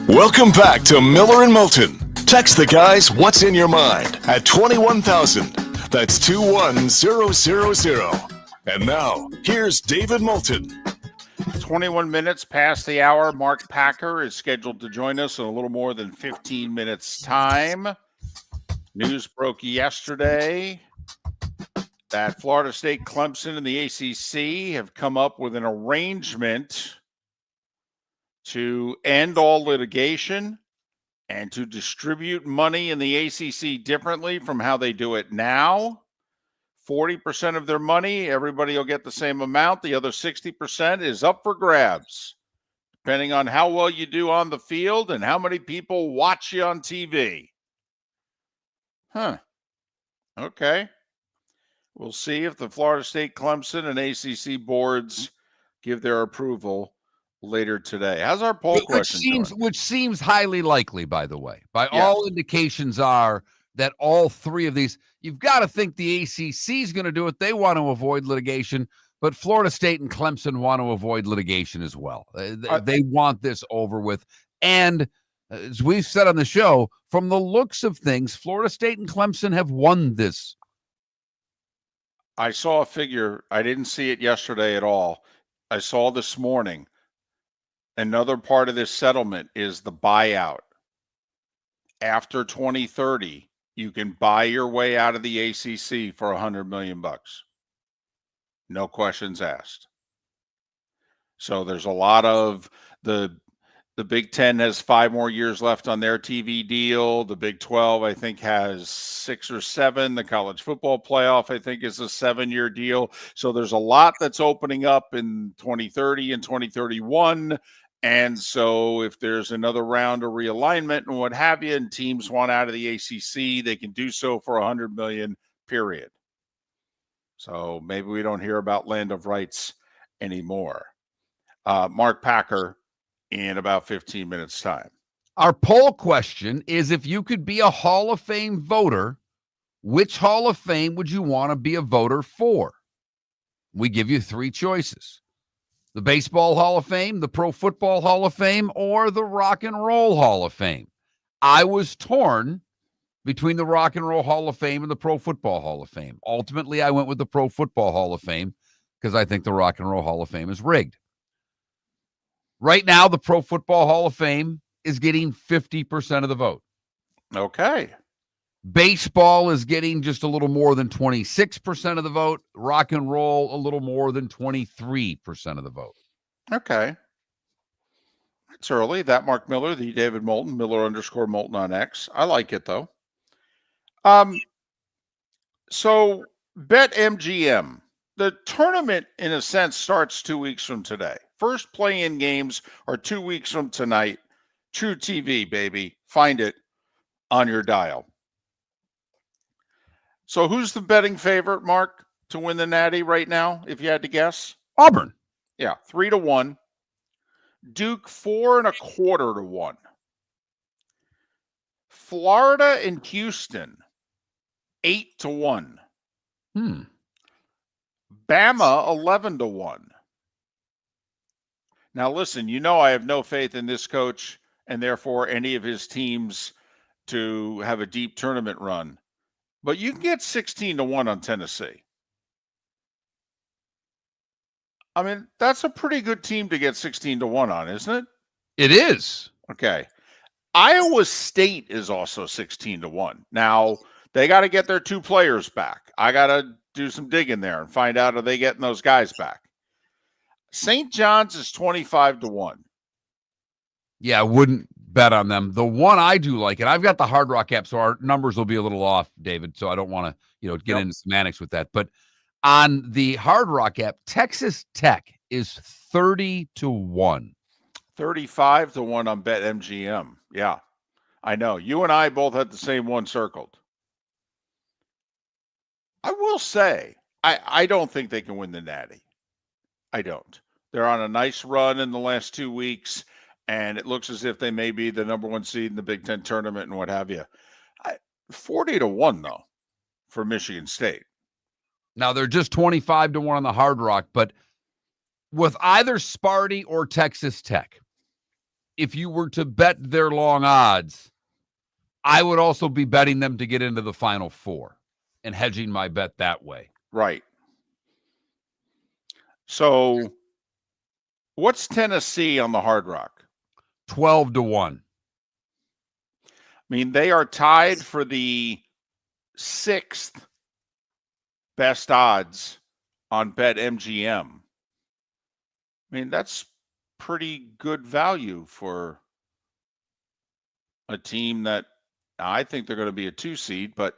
Welcome back to Miller and Moulton. Text the guys what's in your mind at 21,000. That's 21000. And now, here's David Moulton. 21 minutes past the hour. Mark Packer is scheduled to join us in a little more than 15 minutes' time. News broke yesterday that Florida State, Clemson, and the ACC have come up with an arrangement to end all litigation and to distribute money in the ACC differently from how they do it now. 40% of their money, everybody will get the same amount. The other 60% is up for grabs, depending on how well you do on the field and how many people watch you on TV. Huh. Okay. We'll see if the Florida State, Clemson, and ACC boards give their approval later today. How's our poll question doing? Which seems highly likely, by the way. Yes. All indications are that all three of these, you've got to think the ACC is going to do it. They want to avoid litigation, but Florida State and Clemson want to avoid litigation as well. They want this over with. And as we've said on the show, from the looks of things, Florida State and Clemson have won this. I saw a figure. I didn't see it yesterday at all. I saw this morning. Another part of this settlement is the buyout. After 2030, you can buy your way out of the ACC for $100 million. No questions asked. So there's a lot of the Big Ten has 5 more years left on their TV deal. The Big 12, I think, has 6 or 7. The college football playoff, I think, is a 7-year deal. So there's a lot that's opening up in 2030 and 2031. And so if there's another round of realignment and what have you, and teams want out of the ACC, they can do so for $100 million, period. So maybe we don't hear about land of rights anymore. Mark Packer in about 15 minutes' time. Our poll question is, if you could be a Hall of Fame voter, which Hall of Fame would you want to be a voter for? We give you 3 choices. The Baseball Hall of Fame, the Pro Football Hall of Fame, or the Rock and Roll Hall of Fame. I was torn between the Rock and Roll Hall of Fame and the Pro Football Hall of Fame. Ultimately, I went with the Pro Football Hall of Fame because I think the Rock and Roll Hall of Fame is rigged. Right now, the Pro Football Hall of Fame is getting 50% of the vote. Okay. Baseball is getting just a little more than 26% of the vote. Rock and roll, a little more than 23% of the vote. Okay. It's early. That Mark Miller, the David Moulton, Miller_Moulton on X. I like it, though. So BetMGM, the tournament, in a sense, starts 2 weeks from today. First play-in games are 2 weeks from tonight. True TV, baby. Find it on your dial. So who's the betting favorite, Mark, to win the Natty right now, if you had to guess? Auburn. Yeah, 3-1. Duke 4.25 to 1. Florida and Houston 8 to 1. Bama 11 to 1. Now listen, you know I have no faith in this coach and therefore any of his teams to have a deep tournament run. But you can get 16 to 1 on Tennessee. I mean, that's a pretty good team to get 16 to 1 on, isn't it? It is. Okay. Iowa State is also 16 to 1. Now, they got to get their 2 players back. I got to do some digging there and find out, are they getting those guys back? St. John's is 25 to 1. Yeah, I wouldn't bet on them. The one I do like, and I've got the Hard Rock app, so our numbers will be a little off, David, so I don't want to, get into semantics with that. But on the Hard Rock app, Texas Tech is 30 to 1. 35 to 1 on BetMGM. Yeah, I know. You and I both had the same one circled. I will say, I don't think they can win the Natty. I don't. They're on a nice run in the last 2 weeks, and it looks as if they may be the number 1 seed in the Big Ten tournament and what have you. 40 to 1, though, for Michigan State. Now, they're just 25 to 1 on the Hard Rock, but with either Sparty or Texas Tech, if you were to bet their long odds, I would also be betting them to get into the Final Four and hedging my bet that way. Right. So what's Tennessee on the Hard Rock? 12 to 1. I mean, they are tied for the 6th best odds on BetMGM. I mean, that's pretty good value for a team that I think they're going to be a 2 seed, but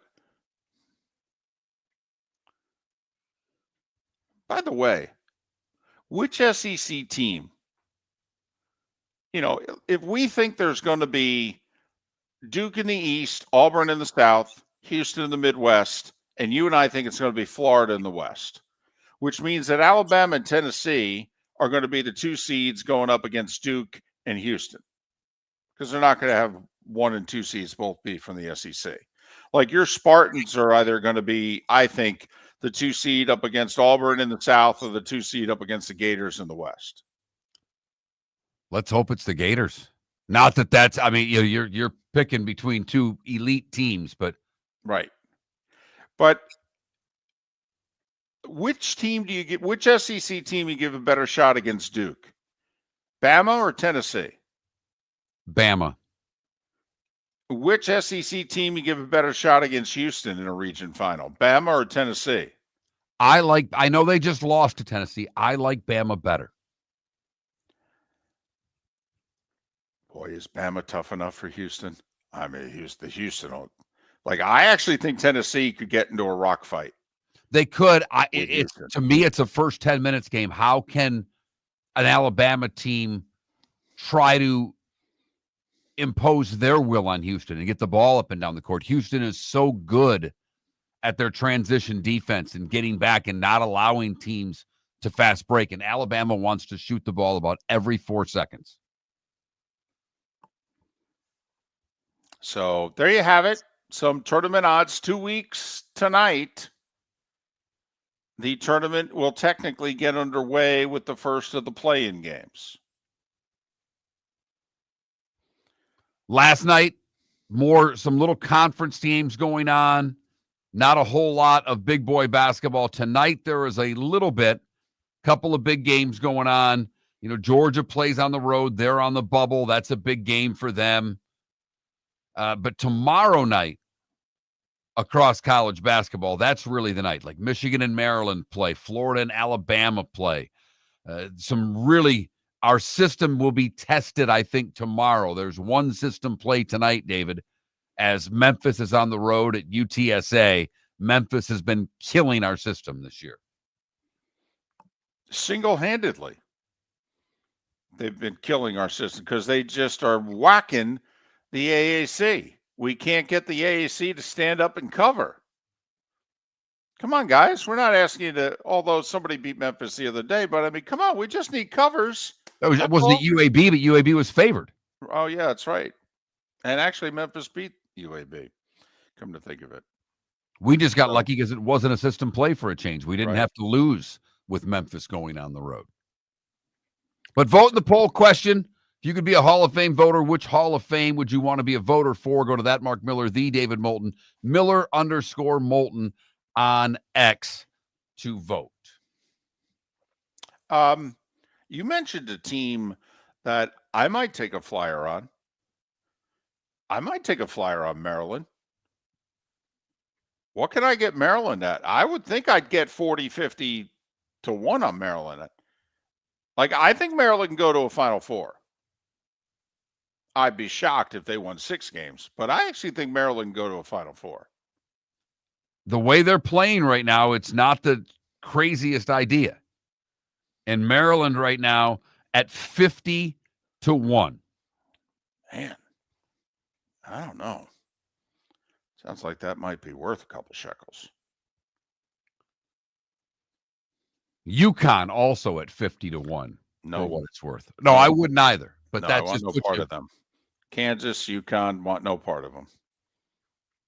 by the way, which SEC team, if we think there's going to be Duke in the East, Auburn in the South, Houston in the Midwest, and you and I think it's going to be Florida in the West, which means that Alabama and Tennessee are going to be the 2 seeds going up against Duke and Houston, because they're not going to have 1 and 2 seeds both be from the SEC. Like your Spartans are either going to be, I think, the 2 seed up against Auburn in the South or the 2 seed up against the Gators in the West. Let's hope it's the Gators. Not that that's, I mean, you're picking between 2 elite teams, but right. But which team do you get? Which SEC team you give a better shot against Duke? Bama or Tennessee? Bama. Which SEC team you give a better shot against Houston in a region final? Bama or Tennessee? I know they just lost to Tennessee. I like Bama better. Boy, is Bama tough enough for Houston? I mean, Houston. I actually think Tennessee could get into a rock fight. They could. To me, it's a first 10 minutes game. How can an Alabama team try to impose their will on Houston and get the ball up and down the court? Houston is so good at their transition defense and getting back and not allowing teams to fast break. And Alabama wants to shoot the ball about every 4 seconds. So there you have it. Some tournament odds. 2 weeks tonight. The tournament will technically get underway with the first of the play-in games. Last night, some little conference games going on. Not a whole lot of big boy basketball. Tonight, there is a little bit, couple of big games going on. Georgia plays on the road. They're on the bubble. That's a big game for them. But tomorrow night, across college basketball, that's really the night. Like Michigan and Maryland play, Florida and Alabama play. Our system will be tested, I think, tomorrow. There's one system play tonight, David, as Memphis is on the road at UTSA. Memphis has been killing our system this year. Single-handedly. They've been killing our system because they just are whacking the AAC. We can't get the AAC to stand up and cover. Come on, guys. We're not asking you to, although somebody beat Memphis the other day, but I mean, come on. We just need covers. It wasn't UAB, but UAB was favored. Oh, yeah, that's right. And actually, Memphis beat UAB, come to think of it. We just got lucky because it wasn't a system play for a change. We didn't have to lose with Memphis going on the road. But vote in the poll question. If you could be a Hall of Fame voter, which Hall of Fame would you want to be a voter for? Go to that Mark Miller, the David Moulton, Miller_Moulton on X to vote. You mentioned a team that I might take a flyer on. I might take a flyer on Maryland. What can I get Maryland at? I would think I'd get 40, 50 to 1 on Maryland. I think Maryland can go to a Final Four. I'd be shocked if they won 6 games, but I actually think Maryland can go to a Final Four. The way they're playing right now, it's not the craziest idea. And Maryland right now at 50 to 1. Man, I don't know. Sounds like that might be worth a couple shekels. UConn also at 50 to 1. No, for what it's worth. No, I wouldn't either. But no, that's I just want no part of them. Kansas, UConn want no part of them.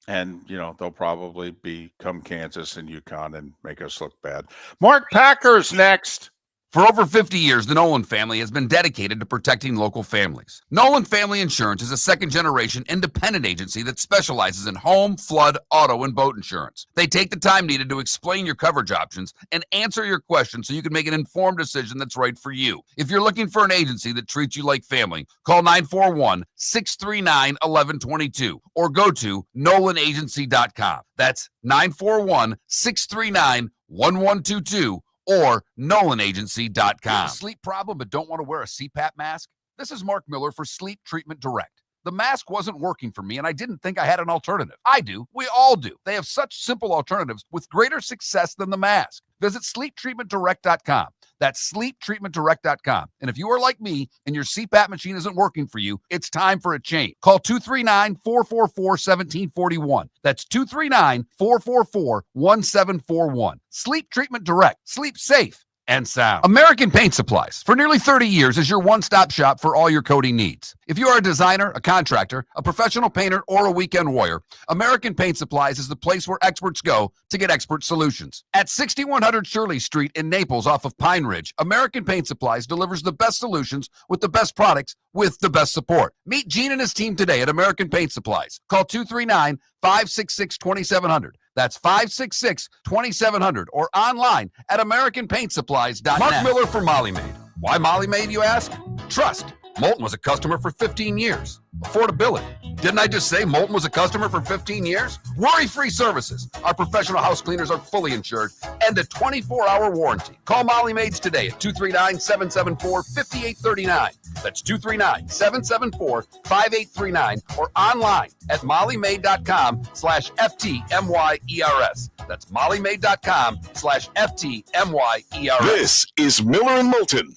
And, they'll probably become Kansas and UConn and make us look bad. Mark Packer's next. For over 50 years, the Nolan family has been dedicated to protecting local families. Nolan Family Insurance is a second-generation independent agency that specializes in home, flood, auto, and boat insurance. They take the time needed to explain your coverage options and answer your questions so you can make an informed decision that's right for you. If you're looking for an agency that treats you like family, call 941-639-1122 or go to nolanagency.com. That's 941-639-1122. or nolanagency.com. Sleep problem but don't want to wear a CPAP mask? This is Mark Miller for Sleep Treatment Direct. The mask wasn't working for me, and I didn't think I had an alternative. I do. We all do. They have such simple alternatives with greater success than the mask. Visit sleeptreatmentdirect.com. That's sleeptreatmentdirect.com. And if you are like me and your CPAP machine isn't working for you, it's time for a change. Call 239-444-1741. That's 239-444-1741. Sleep Treatment Direct. Sleep safe and sound. American Paint Supplies, for nearly 30 years, is your one-stop shop for all your coating needs. If you are a designer, a contractor, a professional painter, or a weekend warrior, American Paint Supplies is the place where experts go to get expert solutions. At 6100 Shirley Street in Naples off of Pine Ridge, American Paint Supplies delivers the best solutions with the best products with the best support. Meet Gene and his team today at American Paint Supplies. Call 239-566-2700. That's 566-2700 or online at AmericanPaintSupplies.net. Mark Miller for Molly Maid. Why Molly Maid, you ask? Trust. Moulton was a customer for 15 years. Affordability. Didn't I just say Moulton was a customer for 15 years? Worry-free services. Our professional house cleaners are fully insured and a 24-hour warranty. Call Molly Maids today at 239-774-5839. That's 239-774-5839 or online at mollymaid.com/FTMYERS. That's mollymaid.com/FTMYERS. This is Miller and Moulton.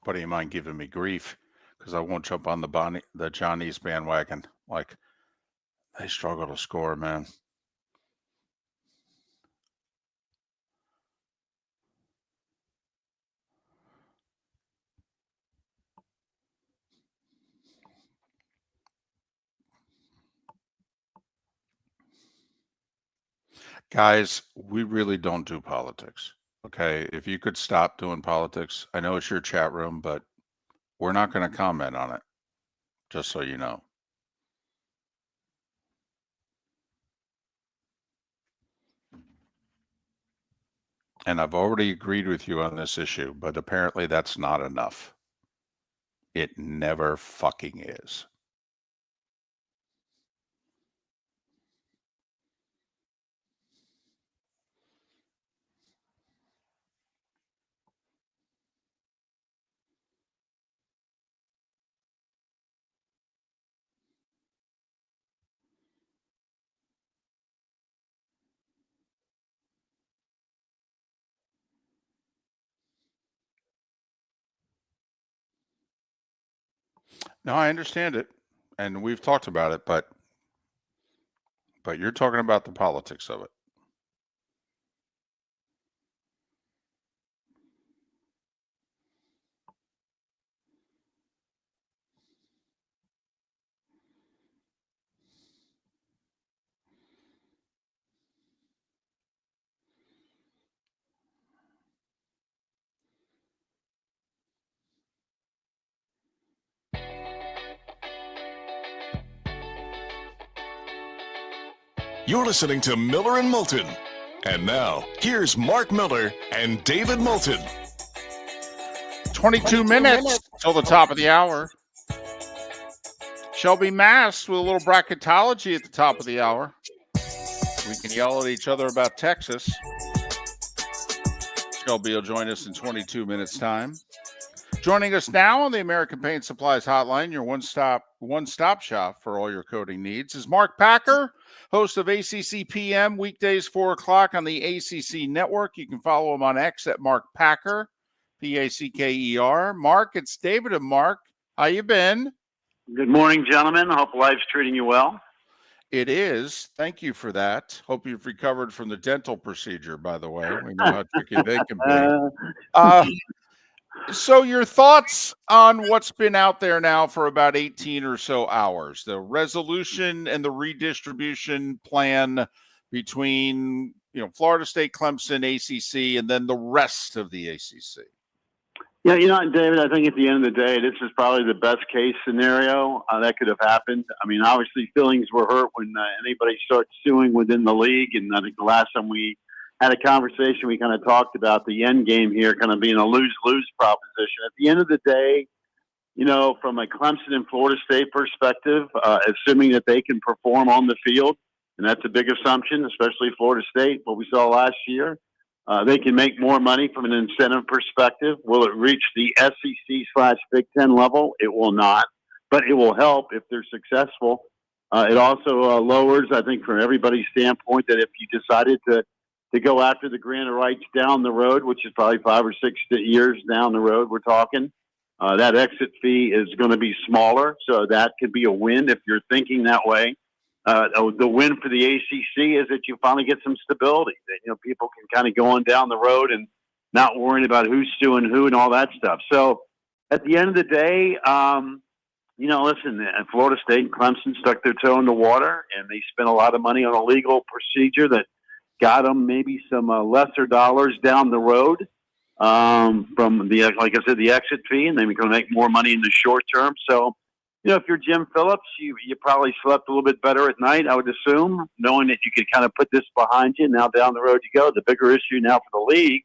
Buddy of mine giving me grief because I won't jump on the Johnny's bandwagon. Like, they struggle to score, man. Guys, we really don't do politics. Okay. If you could stop doing politics, I know it's your chat room, but we're not going to comment on it, just so you know. And I've already agreed with you on this issue, but apparently that's not enough. It never fucking is. No, I understand it, and we've talked about it, but you're talking about the politics of it. You're listening to Miller and Moulton. And now, here's Mark Miller and David Moulton. 22 minutes till the top of the hour. Shelby Mast with a little bracketology at the top of the hour. We can yell at each other about Texas. Shelby will join us in 22 minutes' time. Joining us now on the American Paint Supplies Hotline, your one-stop shop for all your coating needs, is Mark Packer, host of ACC PM, weekdays 4 o'clock on the ACC Network. You can follow him on X at Mark Packer, Packer. Mark, it's David and Mark. How you been? Good morning, gentlemen. I hope life's treating you well. It is. Thank you for that. Hope you've recovered from the dental procedure, by the way. We know how tricky they can be. So your thoughts on what's been out there now for about 18 or so hours, the resolution and the redistribution plan between, Florida State, Clemson, ACC, and then the rest of the ACC. Yeah, David, I think at the end of the day, this is probably the best case scenario that could have happened. I mean, obviously feelings were hurt when anybody starts suing within the league. And I think the last time we had a conversation, we kind of talked about the end game here kind of being a lose-lose proposition. At the end of the day, from a Clemson and Florida State perspective, assuming that they can perform on the field, and that's a big assumption, especially Florida State, what we saw last year, they can make more money from an incentive perspective. Will it reach the SEC/Big Ten level? It will not, but it will help if they're successful. It also lowers, I think, from everybody's standpoint, that if you decided to go after the grant of rights down the road, which is probably 5 or 6 years down the road, we're talking, that exit fee is going to be smaller. So that could be a win if you're thinking that way. The win for the ACC is that you finally get some stability. That, people can kind of go on down the road and not worrying about who's suing who and all that stuff. So at the end of the day, listen, Florida State and Clemson stuck their toe in the water, and they spent a lot of money on a legal procedure that got them maybe some lesser dollars down the road from the, like I said, the exit fee, and they're going to make more money in the short term. So, if you're Jim Phillips, you probably slept a little bit better at night, I would assume, knowing that you could kind of put this behind you. Now down the road you go. The bigger issue now for the league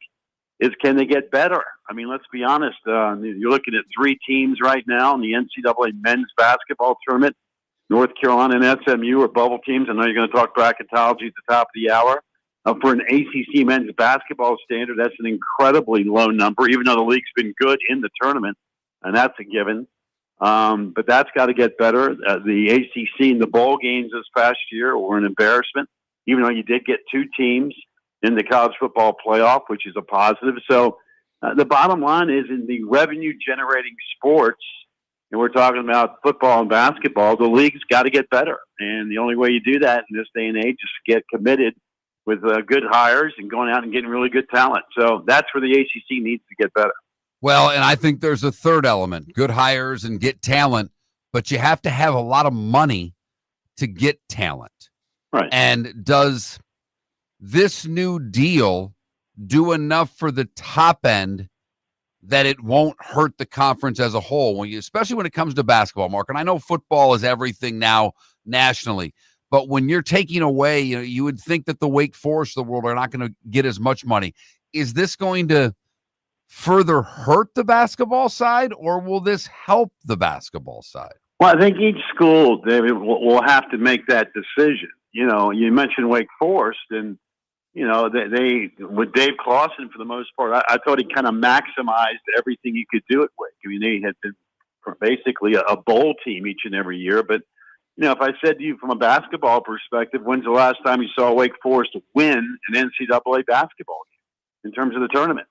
is, can they get better? I mean, let's be honest. You're looking at 3 teams right now in the NCAA men's basketball tournament. North Carolina and SMU are bubble teams. I know you're going to talk bracketology at the top of the hour. For an ACC men's basketball standard, that's an incredibly low number, even though the league's been good in the tournament, and that's a given. But that's got to get better. The ACC in the bowl games this past year were an embarrassment, even though you did get 2 teams in the college football playoff, which is a positive. So the bottom line is, in the revenue-generating sports, and we're talking about football and basketball, the league's got to get better. And the only way you do that in this day and age is get committed with good hires and going out and getting really good talent. So that's where the ACC needs to get better. Well, and I think there's a third element, good hires and get talent, but you have to have a lot of money to get talent. Right. And does this new deal do enough for the top end that it won't hurt the conference as a whole, especially when it comes to basketball, Mark? And I know football is everything now nationally, but when you're taking away, you would think that the Wake Forest of the world are not going to get as much money. Is this going to further hurt the basketball side, or will this help the basketball side? Well, I think each school, David, will have to make that decision. You mentioned Wake Forest, and they with Dave Clawson, for the most part, I thought he kind of maximized everything he could do at Wake. I mean, they had been basically a bowl team each and every year. But, if I said to you from a basketball perspective, when's the last time you saw Wake Forest win an NCAA basketball game in terms of the tournament?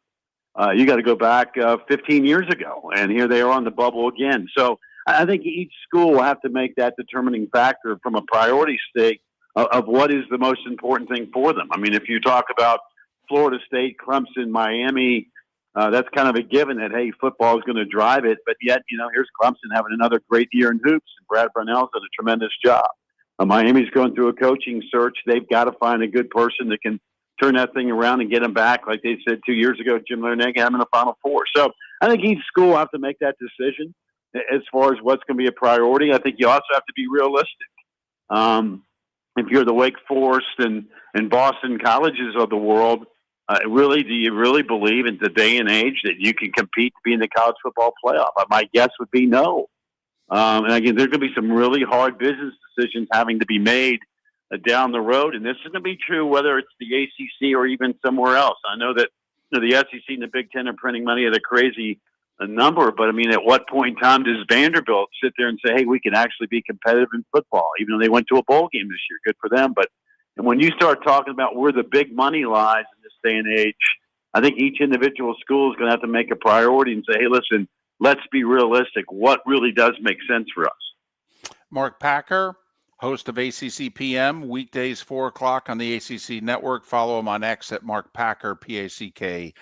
You got to go back 15 years ago, and here they are on the bubble again. So I think each school will have to make that determining factor from a priority stake of what is the most important thing for them. I mean, if you talk about Florida State, Clemson, Miami, that's kind of a given that, hey, football is going to drive it. But yet, here's Clemson having another great year in hoops, and Brad Brownell's done a tremendous job. Miami's going through a coaching search. They've got to find a good person that can turn that thing around and get them back, like they said 2 years ago, Jim Larnega having the Final Four. So I think each school will have to make that decision as far as what's going to be a priority. I think you also have to be realistic. If you're the Wake Forest and Boston colleges of the world, do you really believe in the day and age that you can compete to be in the college football playoff? My guess would be no. And again, there's going to be some really hard business decisions having to be made down the road. And this is going to be true whether it's the ACC or even somewhere else. I know that the SEC and the Big Ten are printing money at a crazy number, but I mean, at what point in time does Vanderbilt sit there and say, hey, we can actually be competitive in football, even though they went to a bowl game this year? Good for them. But when you start talking about where the big money lies in this day and age, I think each individual school is going to have to make a priority and say, hey, listen, let's be realistic. What really does make sense for us? Mark Packer, host of ACC PM, weekdays 4 o'clock on the ACC network. Follow him on X at Mark Packer, Packerer.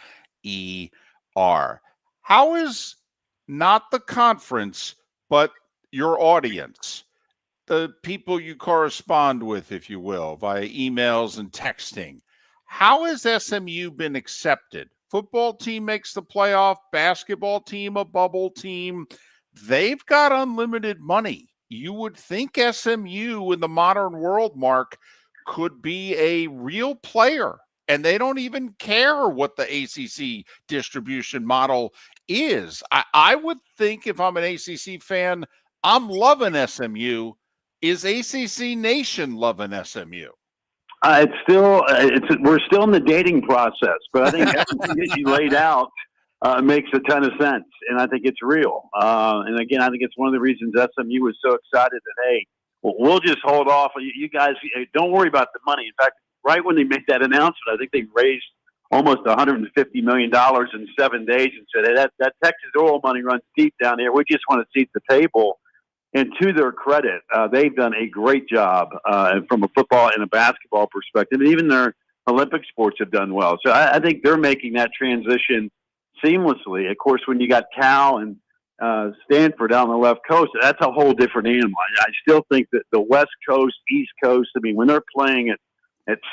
How is not the conference, but your audience, the people you correspond with, if you will, via emails and texting, how has SMU been accepted? Football team makes the playoff, basketball team, a bubble team. They've got unlimited money. You would think SMU in the modern world, Mark, could be a real player. And they don't even care what the ACC distribution model is. I would think if I'm an ACC fan, I'm loving SMU. Is ACC Nation loving SMU? We're still in the dating process, but I think everything that you laid out makes a ton of sense, and I think it's real. And again, I think it's one of the reasons SMU was so excited that, hey, we'll just hold off. You guys, don't worry about the money. In fact, right when they made that announcement, I think they raised almost $150 million in 7 days and said, hey, that Texas oil money runs deep down there. We just want to seat the table. And to their credit, they've done a great job from a football and a basketball perspective. And even their Olympic sports have done well. So I think they're making that transition seamlessly. Of course, when you got Cal and Stanford down the left coast, that's a whole different animal. I still think that the West Coast, East Coast, I mean, when they're playing at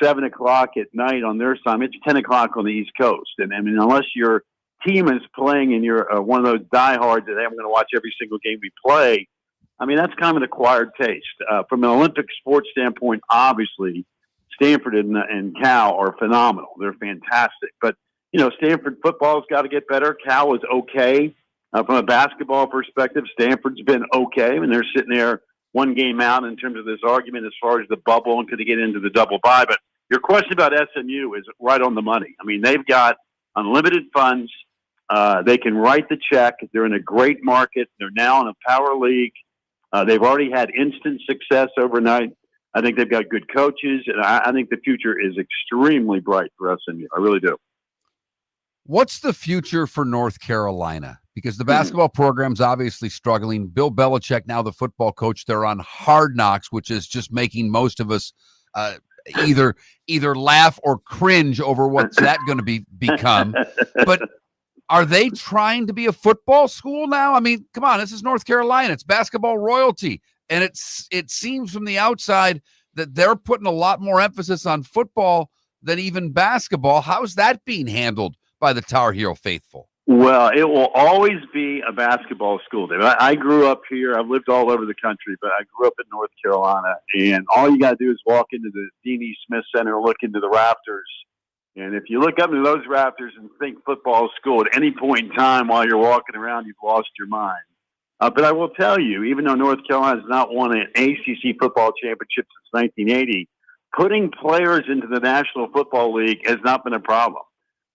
7 o'clock at night on their time, it's 10 o'clock on the East Coast. And I mean, unless your team is playing and you're one of those diehards that, hey, I'm going to watch every single game we play, I mean, that's kind of an acquired taste. From an Olympic sports standpoint, obviously, Stanford and Cal are phenomenal. They're fantastic. But, Stanford football's got to get better. Cal is okay. From a basketball perspective, Stanford's been okay. I mean, they're sitting there one game out in terms of this argument as far as the bubble and could they get into the double bye. But your question about SMU is right on the money. I mean, they've got unlimited funds. They can write the check. They're in a great market. They're now in a power league. They've already had instant success overnight. I think they've got good coaches, and I think the future is extremely bright for SMU. I really do. What's the future for North Carolina? Because the basketball program's obviously struggling. Bill Belichick, now the football coach, they're on Hard Knocks, which is just making most of us either laugh or cringe over what's that going to become. But are they trying to be a football school now? I mean, come on, this is North Carolina. It's basketball royalty. And it seems from the outside that they're putting a lot more emphasis on football than even basketball. How's that being handled by the Tar Heel faithful? Well, it will always be a basketball school, Dave. I grew up here. I've lived all over the country, but I grew up in North Carolina. And all you got to do is walk into the Dean E. Smith Center and look into the rafters. And if you look up into those rafters and think football school at any point in time while you're walking around, you've lost your mind. But I will tell you, even though North Carolina has not won an ACC football championship since 1980, putting players into the National Football League has not been a problem.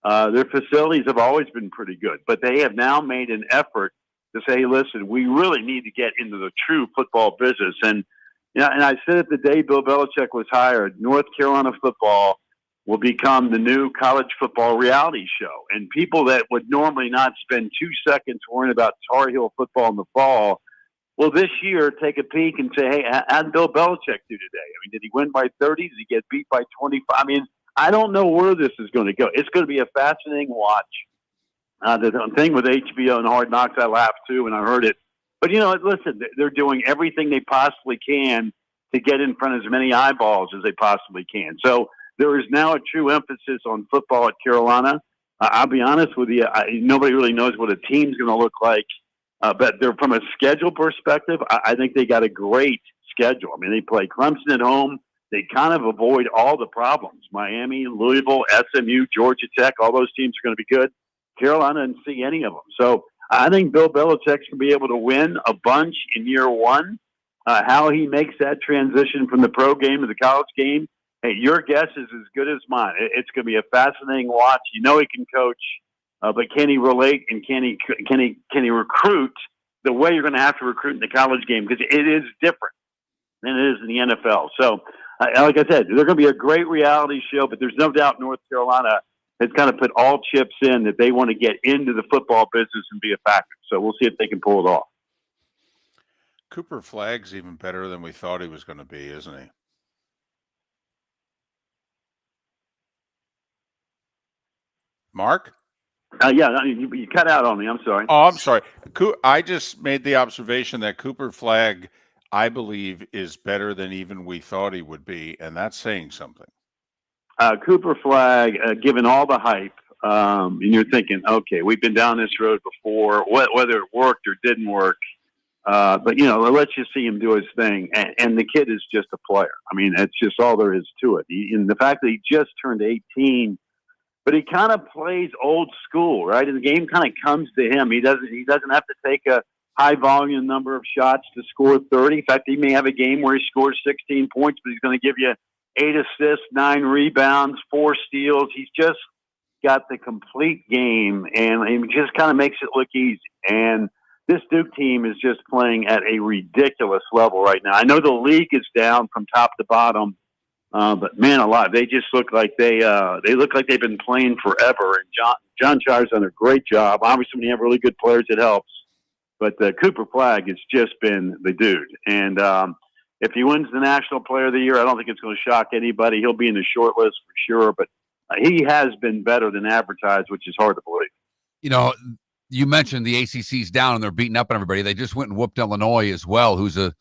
Their facilities have always been pretty good, but they have now made an effort to say, hey, listen, we really need to get into the true football business. And, and I said it the day Bill Belichick was hired, North Carolina football will become the new college football reality show. And people that would normally not spend 2 seconds worrying about Tar Heel football in the fall will this year take a peek and say, hey, how did Bill Belichick do today? I mean, did he win by 30? Did he get beat by 25? I mean, I don't know where this is going to go. It's going to be a fascinating watch. The thing with HBO and Hard Knocks, I laughed too when I heard it. But, listen, they're doing everything they possibly can to get in front of as many eyeballs as they possibly can. So there is now a true emphasis on football at Carolina. I'll be honest with you, nobody really knows what a team's going to look like. But they're from a schedule perspective, I think they got a great schedule. I mean, they play Clemson at home. They kind of avoid all the problems. Miami, Louisville, SMU, Georgia Tech, all those teams are going to be good. Carolina didn't see any of them. So I think Bill Belichick's going to be able to win a bunch in year one. How he makes that transition from the pro game to the college game, hey, your guess is as good as mine. It's going to be a fascinating watch. He can coach, but can he relate and can he recruit the way you're going to have to recruit in the college game? Because it is different than it is in the NFL. So, like I said, they're going to be a great reality show, but there's no doubt North Carolina has kind of put all chips in that they want to get into the football business and be a factor. So we'll see if they can pull it off. Cooper Flagg's even better than we thought he was going to be, isn't he? Mark? Yeah, you cut out on me. I'm sorry. Oh, I'm sorry. I just made the observation that Cooper Flagg, I believe, is better than even we thought he would be, and that's saying something. Cooper Flagg, given all the hype, and you're thinking, okay, we've been down this road before, whether it worked or didn't work. But, let's just see him do his thing. And the kid is just a player. I mean, it's just all there is to it. And the fact that he just turned 18, but he kind of plays old school, right? And the game kind of comes to him. He doesn't have to take a high volume number of shots to score 30. In fact, he may have a game where he scores 16 points, but he's going to give you 8 assists, 9 rebounds, 4 steals. He's just got the complete game, and he just kind of makes it look easy. And this Duke team is just playing at a ridiculous level right now. I know the league is down from top to bottom, but man alive, they just look like they look like they've been playing forever. And John Shire's done a great job. Obviously, when you have really good players, it helps. But Cooper Flagg has just been the dude. And if he wins the National Player of the Year, I don't think it's going to shock anybody. He'll be in the short list for sure. But he has been better than advertised, which is hard to believe. You mentioned the ACC's down and they're beating up on everybody. They just went and whooped Illinois as well, who's a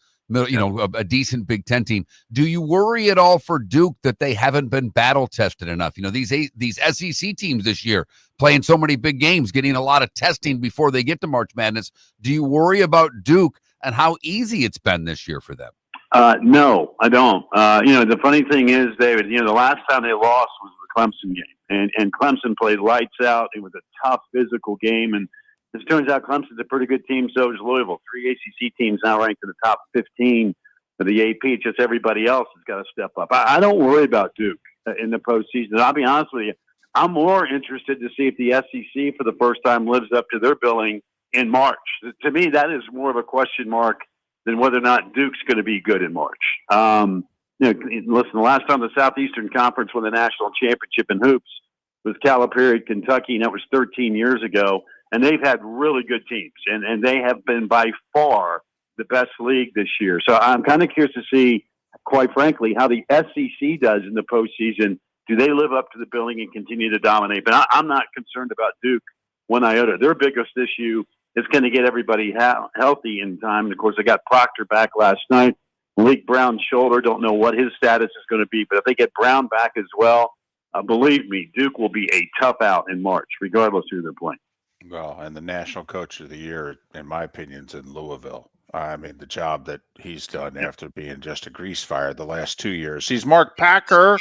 decent Big Ten team. Do you worry at all for Duke that they haven't been battle tested enough? These SEC teams this year playing so many big games, getting a lot of testing before they get to March Madness. Do you worry about Duke and how easy it's been this year for them? No, I don't. The funny thing is, David, the last time they lost was the Clemson game, and Clemson played lights out. It was a tough physical game, and as it turns out, Clemson's a pretty good team. So is Louisville. 3 ACC teams now ranked in the top 15 of the AP. It's just everybody else has got to step up. I don't worry about Duke in the postseason. I'll be honest with you. I'm more interested to see if the SEC for the first time lives up to their billing in March. To me, that is more of a question mark than whether or not Duke's going to be good in March. Listen, the last time the Southeastern Conference won the national championship in hoops was Calipari, Kentucky, and that was 13 years ago. And they've had really good teams, and they have been by far the best league this year. So I'm kind of curious to see, quite frankly, how the SEC does in the postseason. Do they live up to the billing and continue to dominate? But I'm not concerned about Duke one iota. Their biggest issue is going to get everybody healthy in time. And, of course, they got Proctor back last night. Malik Brown's shoulder, don't know what his status is going to be. But if they get Brown back as well, believe me, Duke will be a tough out in March, regardless who they're playing. Well, and the National Coach of the Year, in my opinion, is in Louisville. I mean, the job that he's done after being just a grease fire the last 2 years. He's Mark Packer,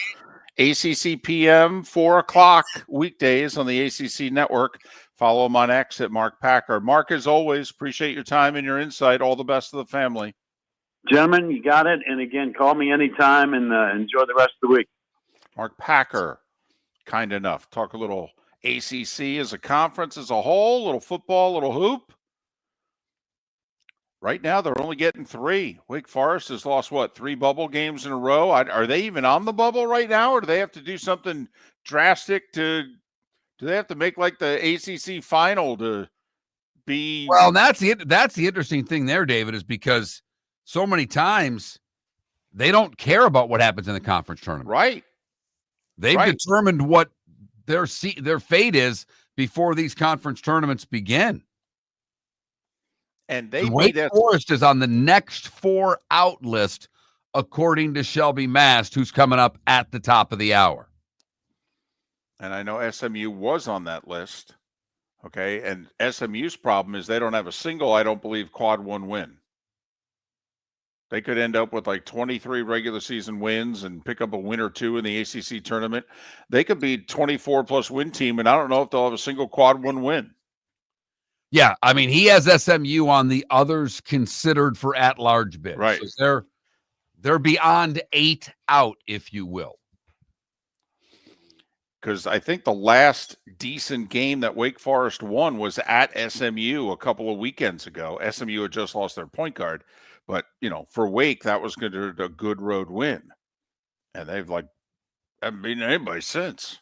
ACC PM, 4 o'clock weekdays on the ACC Network. Follow him on X at Mark Packer. Mark, as always, appreciate your time and your insight. All the best to the family. Gentlemen, you got it. And again, call me anytime and enjoy the rest of the week. Mark Packer, kind enough. Talk a little ACC as a conference as a whole, little football, little hoop. Right now, they're only getting 3. Wake Forest has lost, 3 bubble games in a row? Are they even on the bubble right now, or do they have to do something drastic do they have to make like the ACC final to be? Well, that's the interesting thing there, David, is because so many times they don't care about what happens in the conference tournament. Right. They've determined what their fate is before these conference tournaments begin. And Wake Forest is on the next 4 out list, according to Shelby Mast, who's coming up at the top of the hour. And I know SMU was on that list. Okay. And SMU's problem is they don't have a single, I don't believe, quad 1 win. They could end up with like 23 regular season wins and pick up a win or 2 in the ACC tournament. They could be 24-plus win team, and I don't know if they'll have a single quad 1 win. Yeah, I mean, he has SMU on the others considered for at-large bids. Right. So they're beyond 8 out, if you will. Because I think the last decent game that Wake Forest won was at SMU a couple of weekends ago. SMU had just lost their point guard. But, for Wake, that was considered a good road win. And they've, haven't beaten anybody since.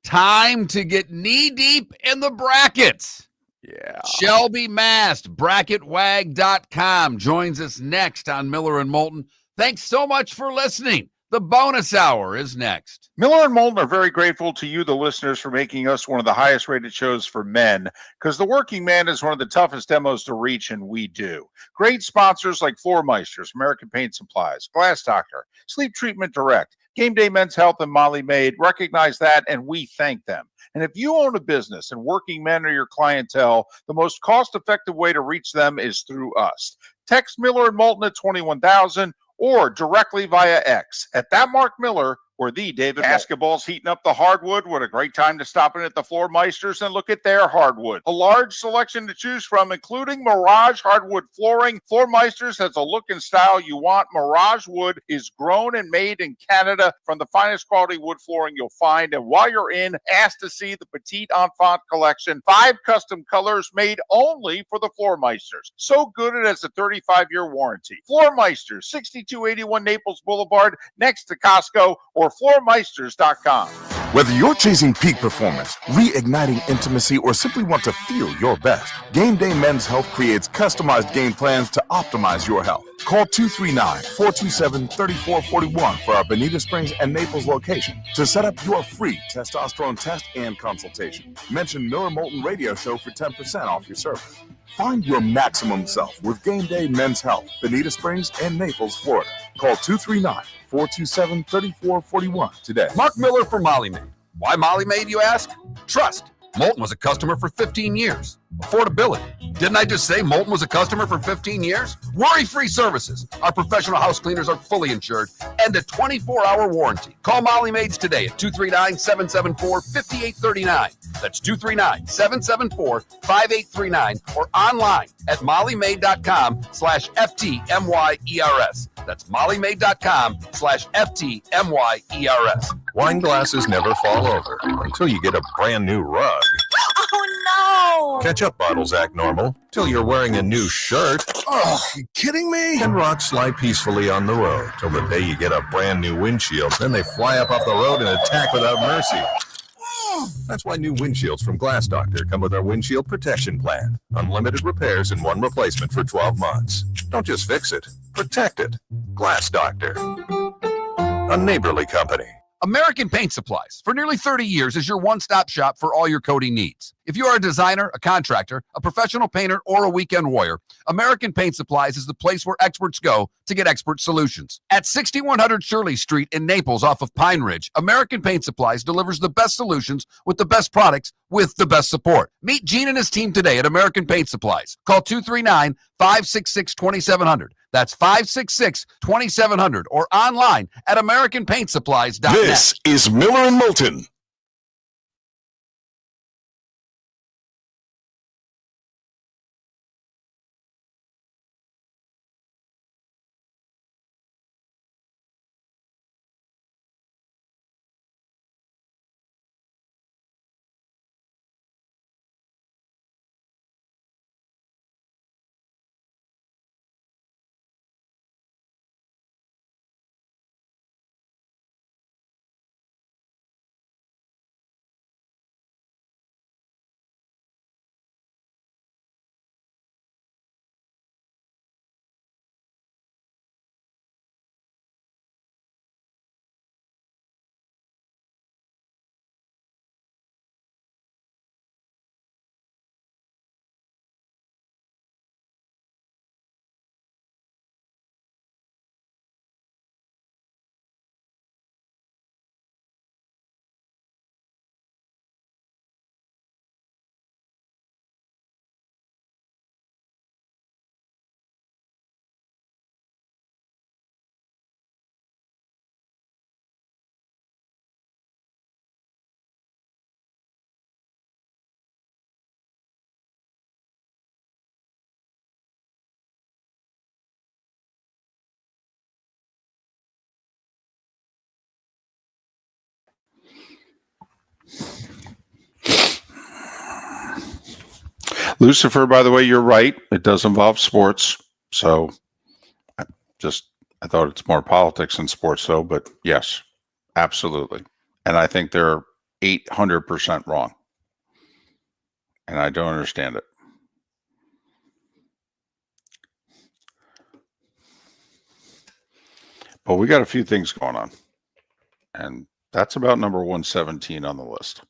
Time to get knee-deep in the brackets. Yeah. Shelby Mast, bracketwag.com, joins us next on Miller and Moulton. Thanks so much for listening. The bonus hour is next. Miller and Moulton are very grateful to you, the listeners, for making us one of the highest rated shows for men, because the working man is one of the toughest demos to reach, and we do. Great sponsors like Floormeisters, American Paint Supplies, Glass Doctor, Sleep Treatment Direct, Game Day Men's Health, and Molly Maid recognize that, and we thank them. And if you own a business and working men are your clientele, the most cost-effective way to reach them is through us. Text Miller and Moulton at 21,000 or directly via X at that Mark Miller or the David. Basketball's heating up the hardwood. What a great time to stop in at the Floormeisters and look at their hardwood. A large selection to choose from, including Mirage hardwood flooring. Floormeisters has a look and style you want. Mirage wood is grown and made in Canada from the finest quality wood flooring you'll find. And while you're in, ask to see the Petite Enfant collection. 5 custom colors made only for the Floormeisters. So good it has a 35-year warranty. Floormeisters, 6281 Naples Boulevard, next to Costco, or floormeisters.com. Whether you're chasing peak performance, reigniting intimacy, or simply want to feel your best, Game Day Men's Health creates customized game plans to optimize your health. Call 239-427-3441 for our Bonita Springs and Naples location to set up your free testosterone test and consultation. Mention Miller Moulton Radio Show for 10% off your service. Find your maximum self with Game Day Men's Health, Bonita Springs and Naples, Florida. Call 239-427-3441 today. Mark Miller for Molly Maid. Why Molly Maid, you ask? Trust. Moulton was a customer for 15 years. Affordability. Didn't I just say Moulton was a customer for 15 years? Worry-free services. Our professional house cleaners are fully insured and a 24-hour warranty. Call Molly Maids today at 239-774-5839. That's 239-774-5839 or online at mollymaid.com/FTMYERS. That's mollymaid.com/FTMYERS. Wine glasses never fall over until you get a brand new rug. Oh, no. Ketchup bottles act normal till you're wearing a new shirt. Oh, you kidding me? And rocks slide peacefully on the road till the day you get a brand new windshield. Then they fly up off the road and attack without mercy. That's why new windshields from Glass Doctor come with our windshield protection plan. Unlimited repairs and 1 replacement for 12 months. Don't just fix it, protect it. Glass Doctor. A neighborly company. American Paint Supplies, for nearly 30 years, is your one-stop shop for all your coating needs. If you are a designer, a contractor, a professional painter, or a weekend warrior, American Paint Supplies is the place where experts go to get expert solutions. At 6100 Shirley Street in Naples off of Pine Ridge, American Paint Supplies delivers the best solutions with the best products with the best support. Meet Gene and his team today at American Paint Supplies. Call 239-566-2700. That's 566-2700 or online at AmericanPaintSupplies.net. This is Miller and Moulton. Lucifer, by the way, you're right. It does involve sports. So I thought it's more politics than sports, though. But yes, absolutely. And I think they're 800% wrong. And I don't understand it. But we got a few things going on. And that's about number 117 on the list.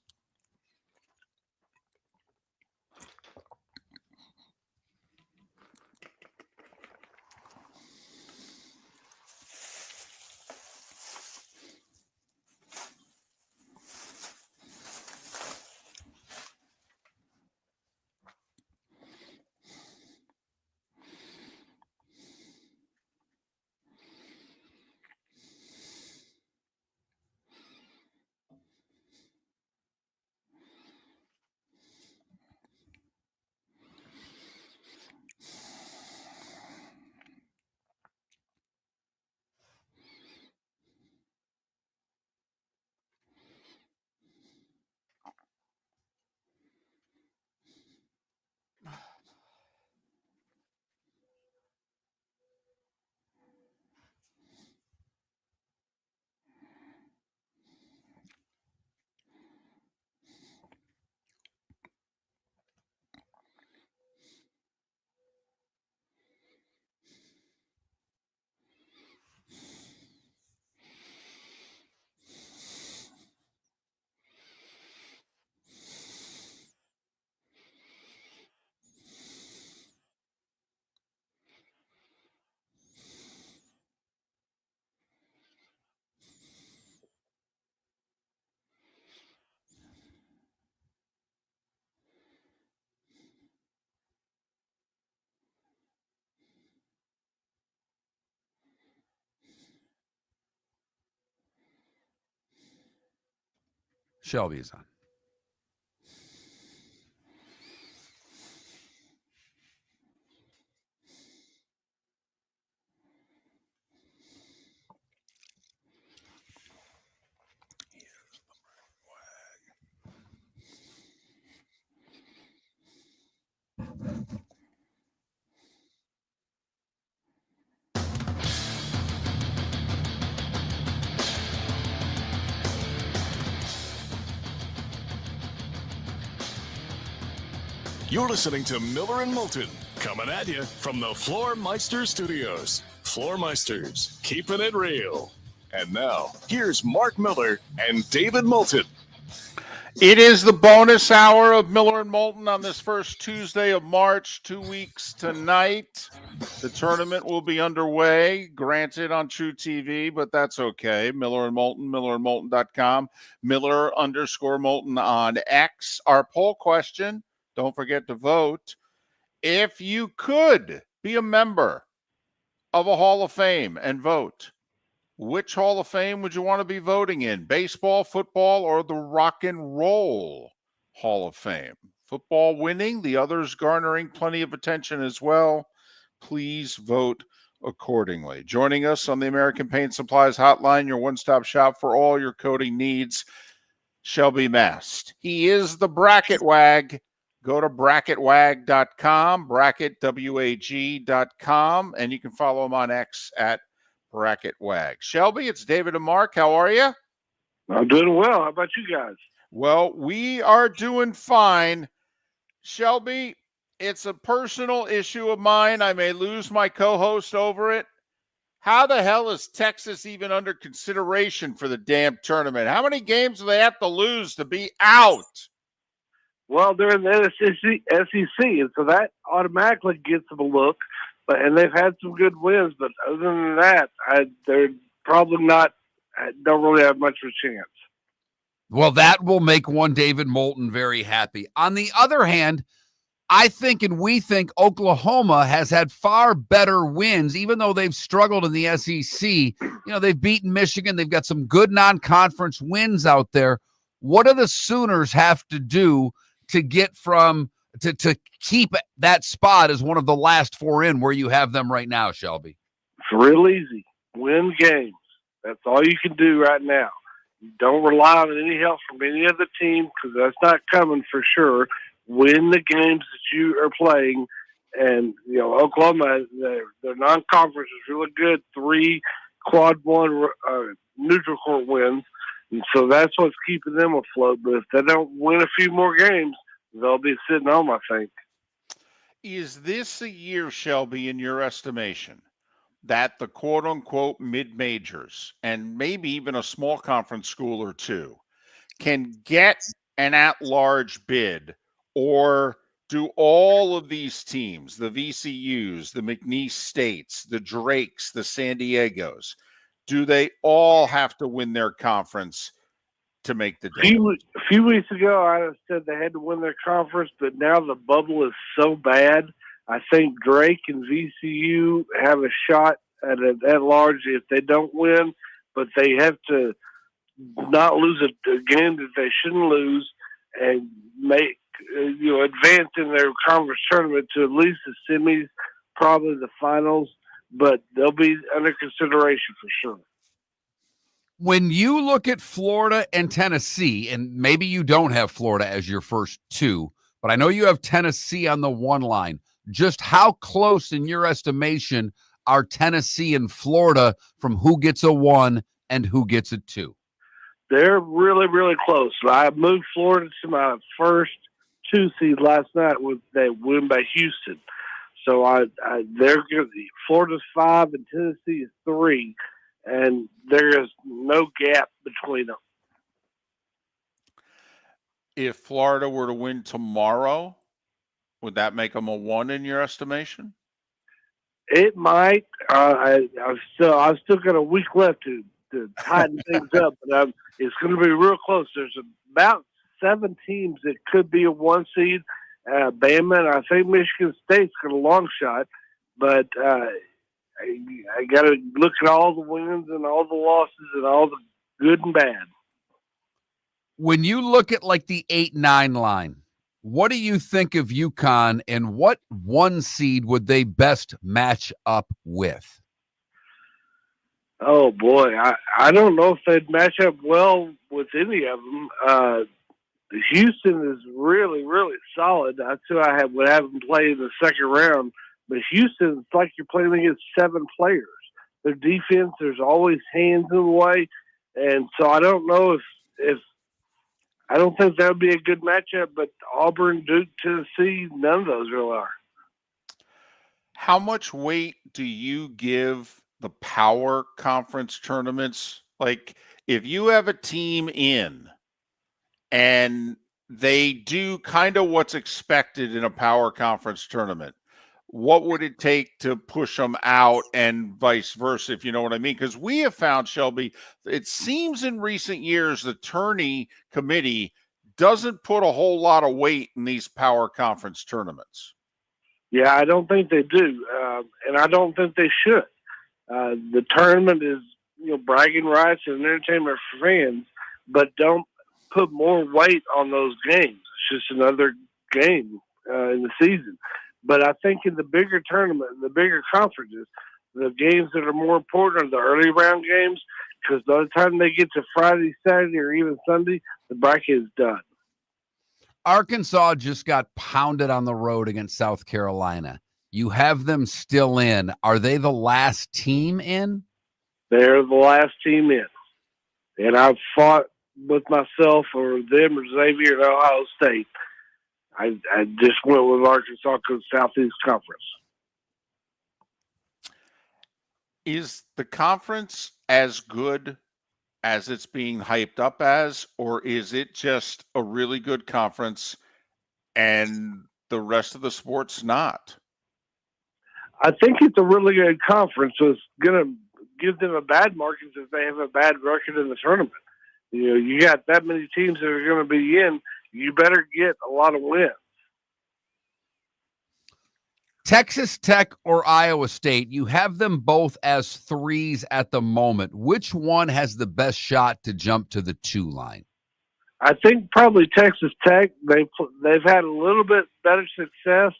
Shelby is on. You're listening to Miller and Moulton, coming at you from the Floor Meister Studios. Floor Meisters, keeping it real. And now, here's Mark Miller and David Moulton. It is the bonus hour of Miller and Moulton on this first Tuesday of March, 2 weeks tonight. The tournament will be underway, granted on True TV, but that's okay. Miller and Moulton, millerandmoulton.com, Miller_Moulton on X. Our poll question, don't forget to vote. If you could be a member of a Hall of Fame and vote, which Hall of Fame would you want to be voting in? Baseball, football, or the Rock and Roll Hall of Fame? Football winning, the others garnering plenty of attention as well. Please vote accordingly. Joining us on the American Paint Supplies Hotline, your one-stop shop for all your coating needs, Shelby Mast. He is the Bracket Wag. Go to bracketwag.com, bracketwag.com, and you can follow him on X at Bracket Wag. Shelby, it's David and Mark. How are you? I'm doing well. How about you guys? Well, we are doing fine. Shelby, it's a personal issue of mine. I may lose my co-host over it. How the hell is Texas even under consideration for the damn tournament? How many games do they have to lose to be out? Well, they're in the SEC, and so that automatically gets them a look. And they've had some good wins, but other than that, they're probably not. Don't really have much of a chance. Well, that will make one David Moulton very happy. On the other hand, I think and we think Oklahoma has had far better wins, even though they've struggled in the SEC. You know, they've beaten Michigan. They've got some good non-conference wins out there. What do the Sooners have to do to get from to keep that spot as one of the last four in where you have them right now, Shelby? It's real easy. Win games. That's all you can do right now. Don't rely on any help from any other team because that's not coming for sure. Win the games that you are playing. And, you know, Oklahoma, their non-conference is really good. 3 quad one neutral court wins. And so that's what's keeping them afloat. But if they don't win a few more games, they'll be sitting home, I think. Is this a year, Shelby, in your estimation, that the quote-unquote mid-majors and maybe even a small conference school or two can get an at-large bid, or do all of these teams, the VCUs, the McNeese States, the Drakes, the San Diegos, do they all have to win their conference to make the deal? A few weeks ago, I said they had to win their conference, but now the bubble is so bad. I think Drake and VCU have a shot at large if they don't win, but they have to not lose a game that they shouldn't lose and make advance in their conference tournament to at least the semis, probably the finals, but they'll be under consideration for sure. When you look at Florida and Tennessee, and maybe you don't have Florida as your first two, but I know you have Tennessee on the one line. Just how close, in your estimation, are Tennessee and Florida from who gets a 1 and who gets a 2? They're really, really close. I moved Florida to my first 2 seed last night with that win by Houston. So they're good. Florida's 5 and Tennessee is 3. And there is no gap between them. If Florida were to win tomorrow, would that make them a 1 in your estimation? It might. I've still got a week left to tighten things up, but it's going to be real close. There's about 7 teams that could be a 1 seed. Bama, and I think Michigan State's got a long shot, but I got to look at all the wins and all the losses and all the good and bad. When you look at like the 8-9 line, what do you think of UConn, and what 1 seed would they best match up with? Oh boy, I don't know if they'd match up well with any of them. Houston is really, really solid. That's who I would have them play in the second round. But Houston, it's like you're playing against 7 players. Their defense, there's always hands in the way. And so I don't know if I don't think that would be a good matchup, but Auburn, Duke, Tennessee, none of those really are. How much weight do you give the power conference tournaments Like, if you have a team in and they do kind of what's expected in a power conference tournament, what would it take to push them out and vice versa, if you know what I mean? Because we have found, Shelby, it seems in recent years the tourney committee doesn't put a whole lot of weight in these power conference tournaments. Yeah, I don't think they do, and I don't think they should. The tournament is, bragging rights and entertainment for fans, but don't put more weight on those games. It's just another game in the season. But I think in the bigger tournament, the bigger conferences, the games that are more important are the early round games, because by the time they get to Friday, Saturday, or even Sunday, the bracket is done. Arkansas just got pounded on the road against South Carolina. You have them still in. Are they the last team in? They're the last team in. And I've fought with myself or them or Xavier at Ohio State. I just went with Arkansas because Southeast Conference. Is the conference as good as it's being hyped up as, or is it just a really good conference and the rest of the sport's not? I think it's a really good conference. So it's going to give them a bad market if they have a bad record in the tournament. You got that many teams that are going to be in, you better get a lot of wins. Texas Tech or Iowa State, you have them both as threes at the moment. Which one has the best shot to jump to the 2 line? I think probably Texas Tech. They've had a little bit better success.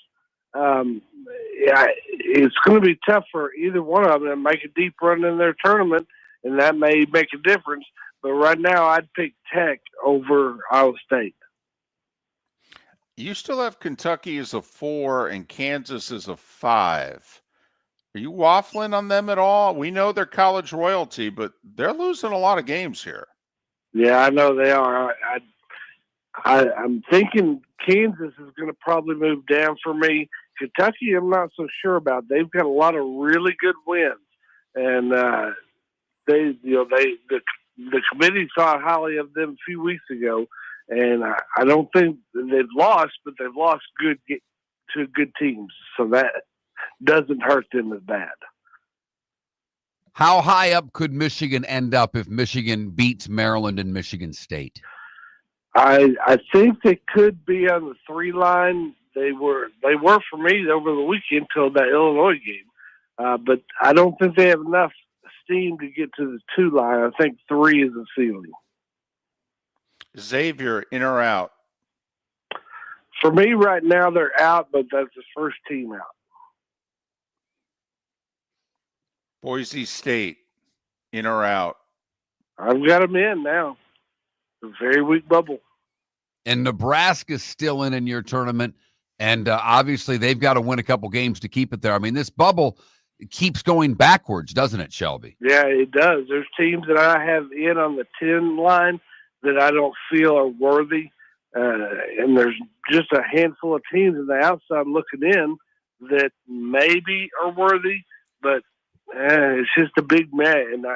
It's going to be tough for either one of them to make a deep run in their tournament, and that may make a difference. But right now, I'd pick Tech over Iowa State. You still have Kentucky as a 4 and Kansas as a 5. Are you waffling on them at all? We know they're college royalty, but they're losing a lot of games here. Yeah, I know they are. I'm thinking Kansas is going to probably move down for me. Kentucky, I'm not so sure about. They've got a lot of really good wins, and the committee thought highly of them a few weeks ago. And I don't think they've lost, but they've lost to good teams, so that doesn't hurt them as bad. How high up could Michigan end up if Michigan beats Maryland and Michigan State? I think they could be on the 3 line. They were for me over the weekend till that Illinois game, but I don't think they have enough steam to get to the 2 line. I think 3 is the ceiling. Xavier, in or out? For me right now, they're out, but that's the first team out. Boise State, in or out? I've got them in now. A very weak bubble. And Nebraska's still in your tournament, and obviously they've got to win a couple games to keep it there. I mean, this bubble keeps going backwards, doesn't it, Shelby? Yeah, it does. There's teams that I have in on the 10 line that I don't feel are worthy. And there's just a handful of teams on the outside looking in that maybe are worthy, but it's just a big mess. And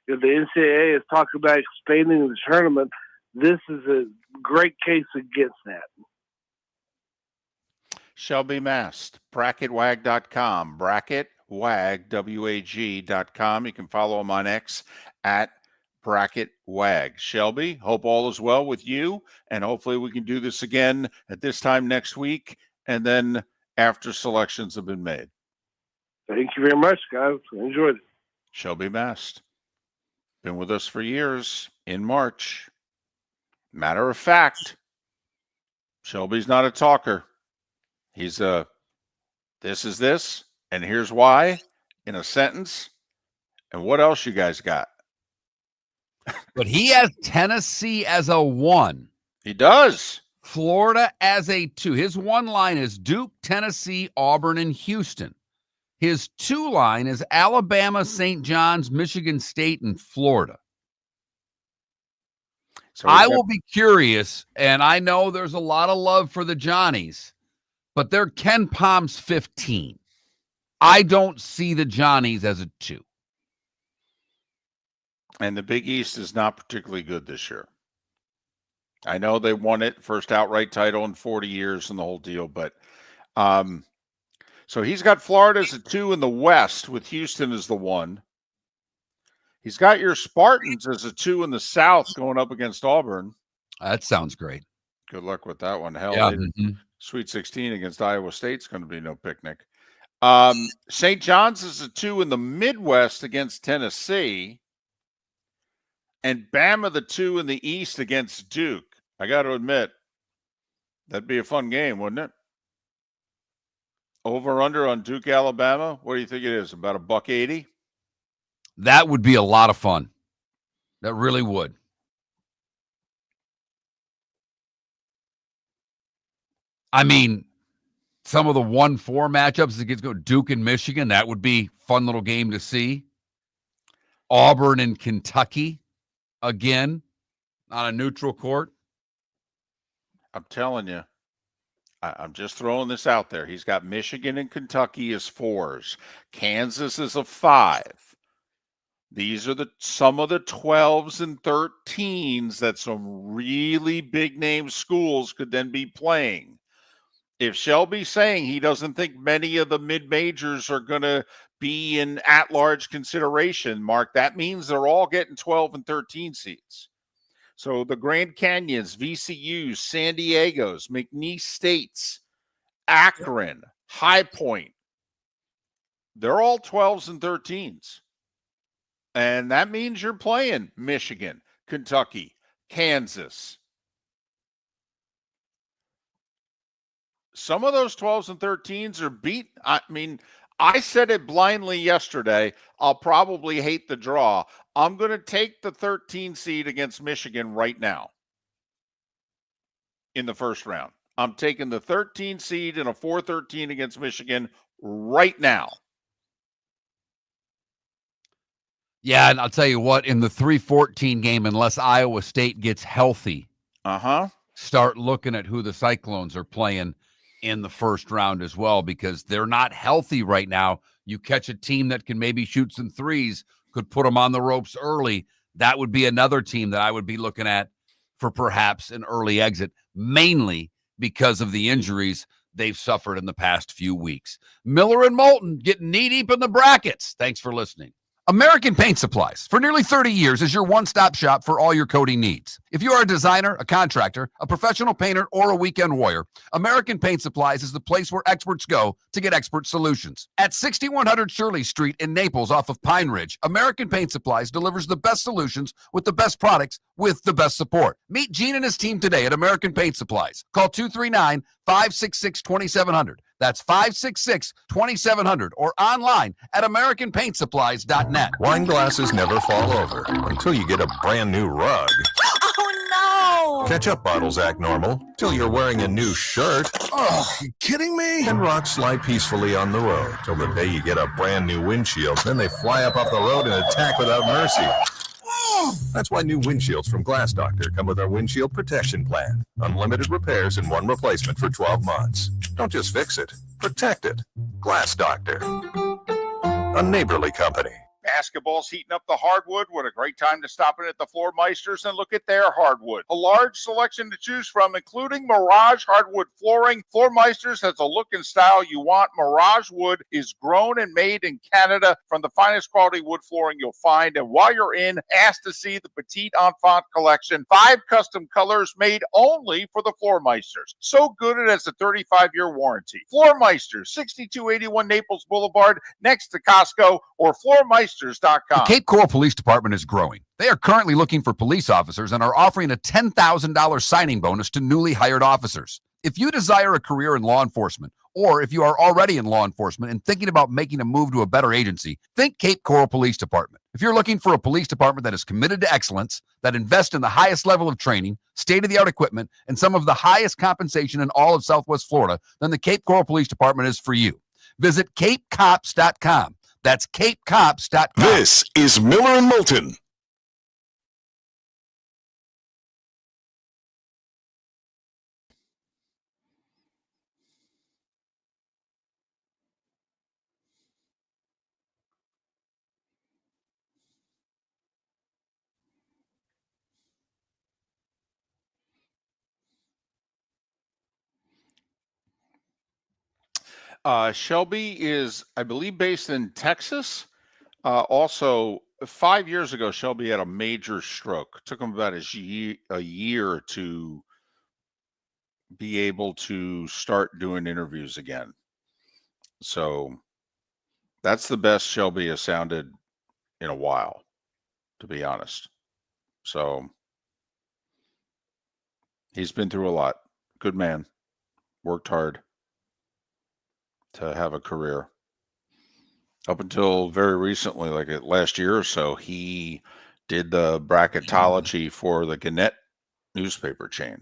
the NCAA has talked about expanding the tournament. This is a great case against that. Shelby Mast, bracketwag.com, bracketwag.com. You can follow him on X at bracketwag. Shelby, hope all is well with you, and hopefully we can do this again at this time next week, and then after selections have been made. Thank you very much, guys. I enjoyed it. Shelby Mast, been with us for years, in March. Matter of fact, Shelby's not a talker. He's this is this, and here's why, in a sentence. And what else you guys got? But he has Tennessee as a 1. He does. Florida as a 2. His 1 line is Duke, Tennessee, Auburn, and Houston. His 2 line is Alabama, St. John's, Michigan State, and Florida. So I will be curious, and I know there's a lot of love for the Johnnies, but they're Ken Palm's 15. I don't see the Johnnies as a 2. And the Big East is not particularly good this year. I know they won it, first outright title in 40 years and the whole deal, but so he's got Florida as a 2 in the West with Houston as the 1. He's got your Spartans as a 2 in the South going up against Auburn. That sounds great. Good luck with that one. Hell, Yeah. Sweet 16 against Iowa State's going to be no picnic. St. John's is a 2 in the Midwest against Tennessee. And Bama the 2 in the East against Duke. I got to admit, that'd be a fun game, wouldn't it? Over under on Duke, Alabama. What do you think it is? About $1.80? That would be a lot of fun. That really would. I mean, some of the 1-4 matchups that gets go Duke and Michigan, that would be a fun little game to see. Auburn and Kentucky again on a neutral court. I'm telling you, I'm just throwing this out there. He's got Michigan and Kentucky as 4s. Kansas is a 5. These are some of the 12s and 13s that some really big name schools could then be playing. If Shelby's saying he doesn't think many of the mid-majors are going to be in at-large consideration, Mark, that means they're all getting 12 and 13 seeds. So the Grand Canyons, VCUs, San Diego's, McNeese States, Akron, High Point, they're all 12s and 13s. And that means you're playing Michigan, Kentucky, Kansas. Some of those 12s and 13s are beat. I mean, I said it blindly yesterday. I'll probably hate the draw. I'm going to take the 13 seed against Michigan right now in the first round. I'm taking the 13 seed and a 4-13 against Michigan right now. Yeah, and I'll tell you what, in the 3-14 game, unless Iowa State gets healthy, start looking at who the Cyclones are playing in the first round as well, because they're not healthy right now. You catch a team that can maybe shoot some threes, could put them on the ropes early. That would be another team that I would be looking at for perhaps an early exit, mainly because of the injuries they've suffered in the past few weeks. Miller and Moulton getting knee-deep in the brackets. Thanks for listening. American Paint Supplies, for nearly 30 years, is your one-stop shop for all your coating needs. If you are a designer, a contractor, a professional painter, or a weekend warrior, American Paint Supplies is the place where experts go to get expert solutions. At 6100 Shirley Street in Naples off of Pine Ridge, American Paint Supplies delivers the best solutions with the best products with the best support. Meet Gene and his team today at American Paint Supplies. Call 239-566-2700. That's 566-2700 or online at AmericanPaintSupplies.net. Wine glasses never fall over until you get a brand new rug. Oh, no. Ketchup bottles act normal till you're wearing a new shirt. Oh, you kidding me? And rocks slide peacefully on the road till the day you get a brand new windshield. Then they fly up off the road and attack without mercy. That's why new windshields from Glass Doctor come with our windshield protection plan. Unlimited repairs and one replacement for 12 months. Don't just fix it, protect it. Glass Doctor. A neighborly company. Basketball's heating up the hardwood. What a great time to stop in at the Floor Meisters and look at their hardwood. A large selection to choose from, including Mirage hardwood flooring. Floor Meisters has a look and style you want. Mirage wood is grown and made in Canada from the finest quality wood flooring you'll find. And while you're in, ask to see the Petite Enfant collection. 5 custom colors made only for the Floor Meisters. So good it has a 35-year warranty. Floor Meisters, 6281 Naples Boulevard, next to Costco, or floormeisters.com. The Cape Coral Police Department is growing. They are currently looking for police officers and are offering a $10,000 signing bonus to newly hired officers. If you desire a career in law enforcement, or if you are already in law enforcement and thinking about making a move to a better agency, think Cape Coral Police Department. If you're looking for a police department that is committed to excellence, that invests in the highest level of training, state-of-the-art equipment, and some of the highest compensation in all of Southwest Florida, then the Cape Coral Police Department is for you. Visit capecops.com. That's capecops.com. This is Miller and Moulton. Shelby is, I believe, based in Texas. Also, 5 years ago, Shelby had a major stroke. It took him about a year to be able to start doing interviews again. So that's the best Shelby has sounded in a while, to be honest. So he's been through a lot. Good man. Worked hard to have a career. Up until very recently, like last year or so, he did the bracketology for the Gannett newspaper chain.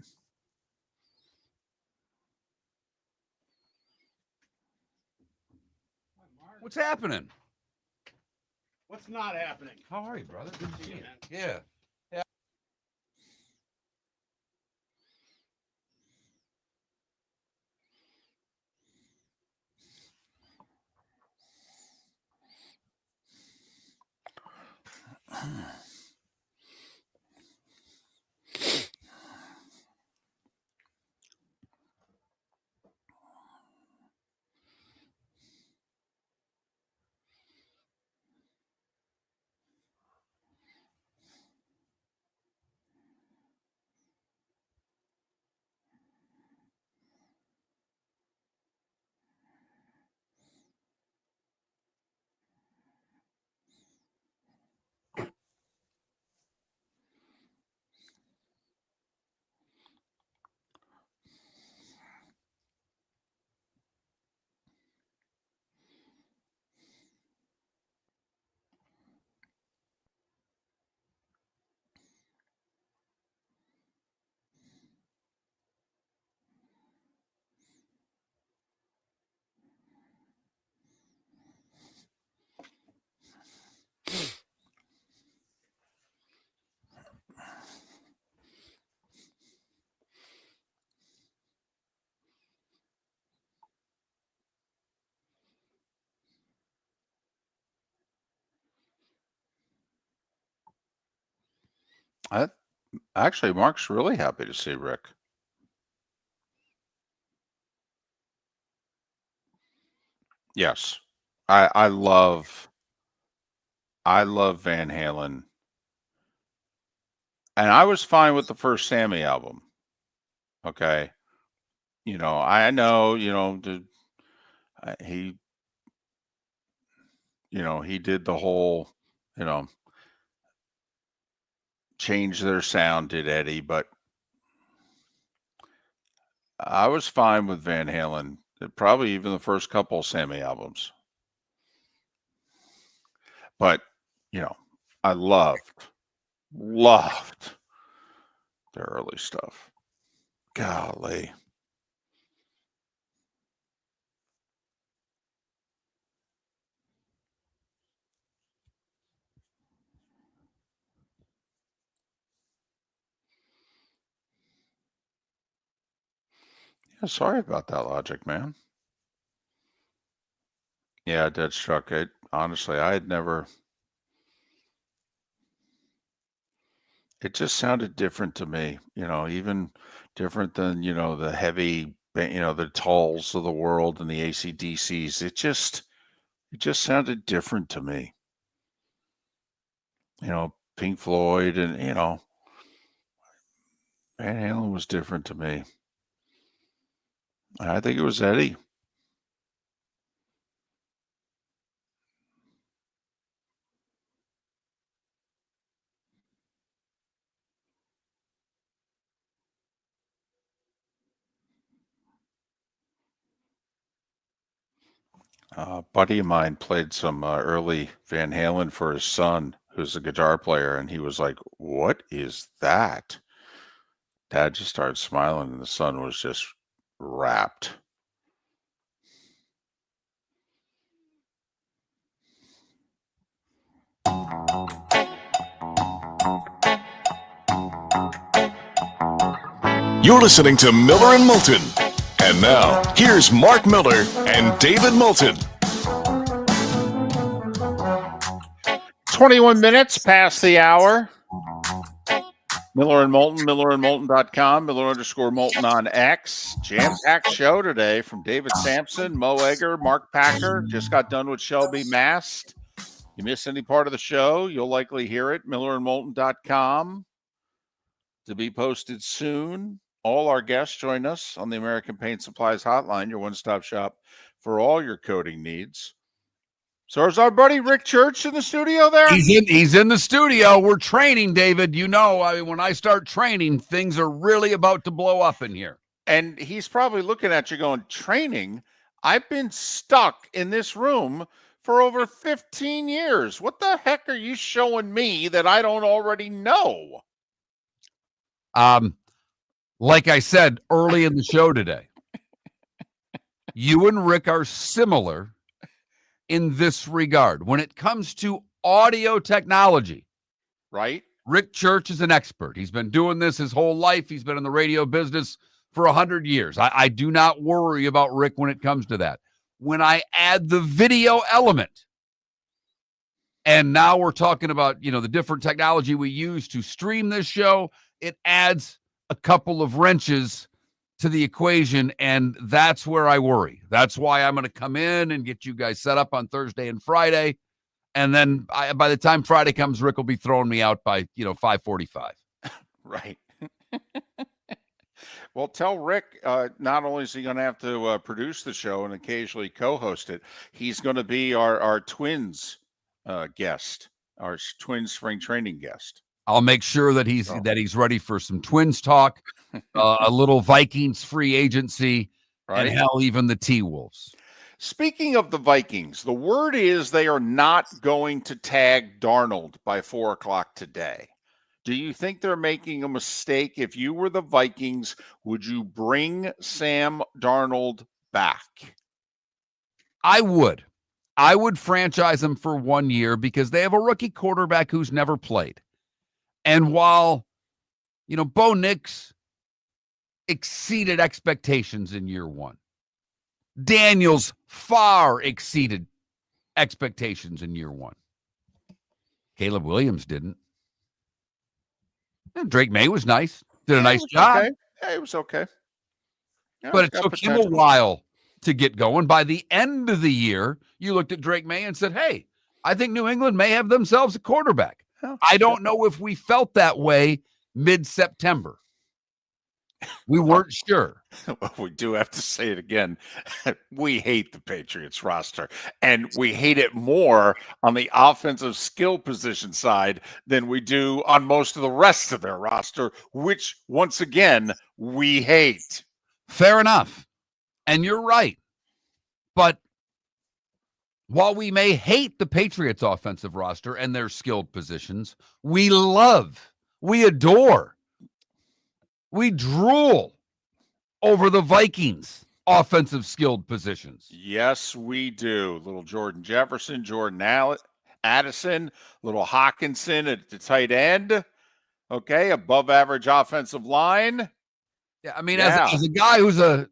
What's happening? What's not happening? How are you, brother? Good to see you. Yeah. Actually, Mark's really happy to see Rick. Yes. I love Van Halen. And I was fine with the first Sammy album. Okay. I know, he did the whole, change their sound, did Eddie, but I was fine with Van Halen. Probably even the first couple of Sammy albums. But, I loved their early stuff. Golly. Yeah, sorry about that, Logic, man. Yeah, Dead Struck. Honestly, I had never. It just sounded different to me, even different than, the heavy, the Tulls of the world and the AC/DCs. It just sounded different to me. Pink Floyd and, Van Halen was different to me. I think it was Eddie. A buddy of mine played some early Van Halen for his son, who's a guitar player, and he was like, "What is that?" Dad just started smiling, and the son was just rapt. You're listening to Miller and Moulton. And now, here's Mark Miller and David Moulton. 21 minutes past the hour. Miller and Moulton, millerandmoulton.com, Miller_Moulton on X. Jam-packed show today from David Samson, Mo Eggar, Mark Packer. Just got done with Shelby Mast. You miss any part of the show, you'll likely hear it. Millerandmoulton.com to be posted soon. All our guests join us on the American Paint Supplies Hotline, your one-stop shop for all your coating needs. So is our buddy Rick Church in the studio there? He's in the studio. We're training, David. You know, when I start training, things are really about to blow up in here. And he's probably looking at you going, training? I've been stuck in this room for over 15 years. What the heck are you showing me that I don't already know? Like I said early in the show today, you and Rick are similar in this regard. When it comes to audio technology, right? Rick Church is an expert. He's been doing this his whole life. He's been in the radio business for 100 years. I do not worry about Rick when it comes to that. When I add the video element, and now we're talking about, the different technology we use to stream this show, it adds a couple of wrenches to the equation, and that's where I worry. That's why I'm going to come in and get you guys set up on Thursday and Friday, and then by the time Friday comes, Rick will be throwing me out by 5:45. Right. Well, tell Rick, not only is he going to have to produce the show and occasionally co-host it, he's going to be our Twins guest, our Twins spring training guest. I'll make sure that he's ready for some Twins talk, a little Vikings free agency, right? And hell, even the T-Wolves. Speaking of the Vikings, the word is they are not going to tag Darnold by 4:00 today. Do you think they're making a mistake? If you were the Vikings, would you bring Sam Darnold back? I would. I would franchise him for 1 year because they have a rookie quarterback who's never played. And while, Bo Nix exceeded expectations in year one, Daniels far exceeded expectations in year one. Caleb Williams didn't. And Drake May was nice. Did a nice job. Okay. Yeah, it was okay. Yeah, But it took him a while to get going. By the end of the year, you looked at Drake May and said, hey, I think New England may have themselves a quarterback. Oh, I don't know if we felt that way mid-September. We weren't sure. Well, we do have to say it again. We hate the Patriots roster, and we hate it more on the offensive skill position side than we do on most of the rest of their roster, which, once again, we hate. Fair enough. And you're right. But while we may hate the Patriots offensive roster and their skilled positions, we love, we adore, we drool over the Vikings offensive skilled positions. Yes, we do. Little Jordan Jefferson, Jordan Addison, little Hawkinson at the tight end. Okay, above average offensive line. Yeah, I mean, as a guy who's a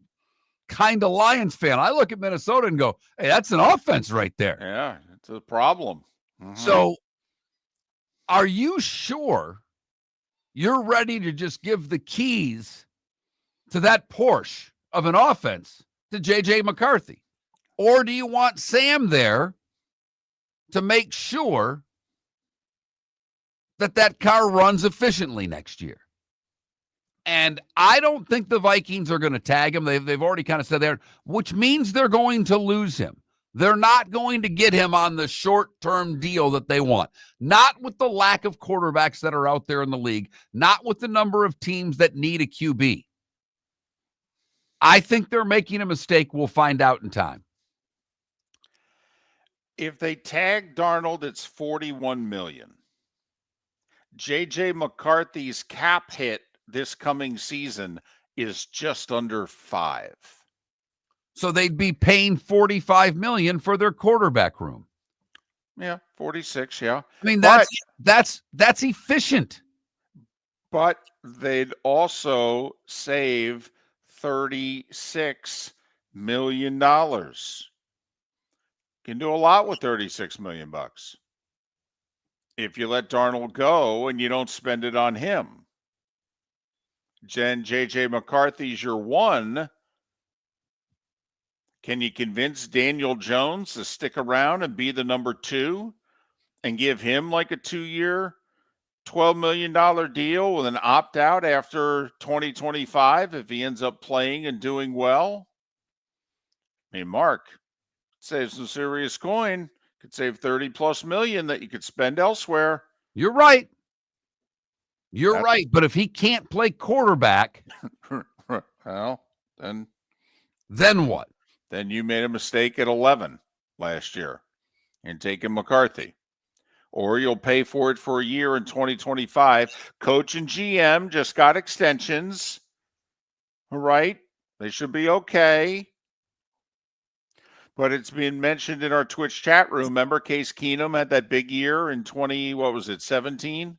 kind of Lions fan, I look at Minnesota and go, hey, that's an offense right there. Yeah, it's a problem. Mm-hmm. So are you sure you're ready to just give the keys to that Porsche of an offense to J.J. McCarthy? Or do you want Sam there to make sure that car runs efficiently next year? And I don't think the Vikings are going to tag him. They've already kind of said there, which means they're going to lose him. They're not going to get him on the short-term deal that they want. Not with the lack of quarterbacks that are out there in the league. Not with the number of teams that need a QB. I think they're making a mistake. We'll find out in time. If they tag Darnold, it's $41 million. J.J. McCarthy's cap hit this coming season is just under $5 million. So they'd be paying $45 million for their quarterback room. Yeah, 46, yeah. I mean, that's efficient. But they'd also save $36 million. Can do a lot with $36 million if you let Darnold go and you don't spend it on him. J.J. McCarthy's your 1. Can you convince Daniel Jones to stick around and be the number 2 and give him like a 2-year, $12 million deal with an opt-out after 2025 if he ends up playing and doing well? I mean, Mark, save some serious coin. Could save 30+ million that you could spend elsewhere. You're right. You're right. But if he can't play quarterback, well, then what? Then you made a mistake at 11 last year in taking McCarthy. Or you'll pay for it for a year in 2025. Coach and GM just got extensions. All right. They should be okay. But it's been mentioned in our Twitch chat room. Remember Case Keenum had that big year in 17?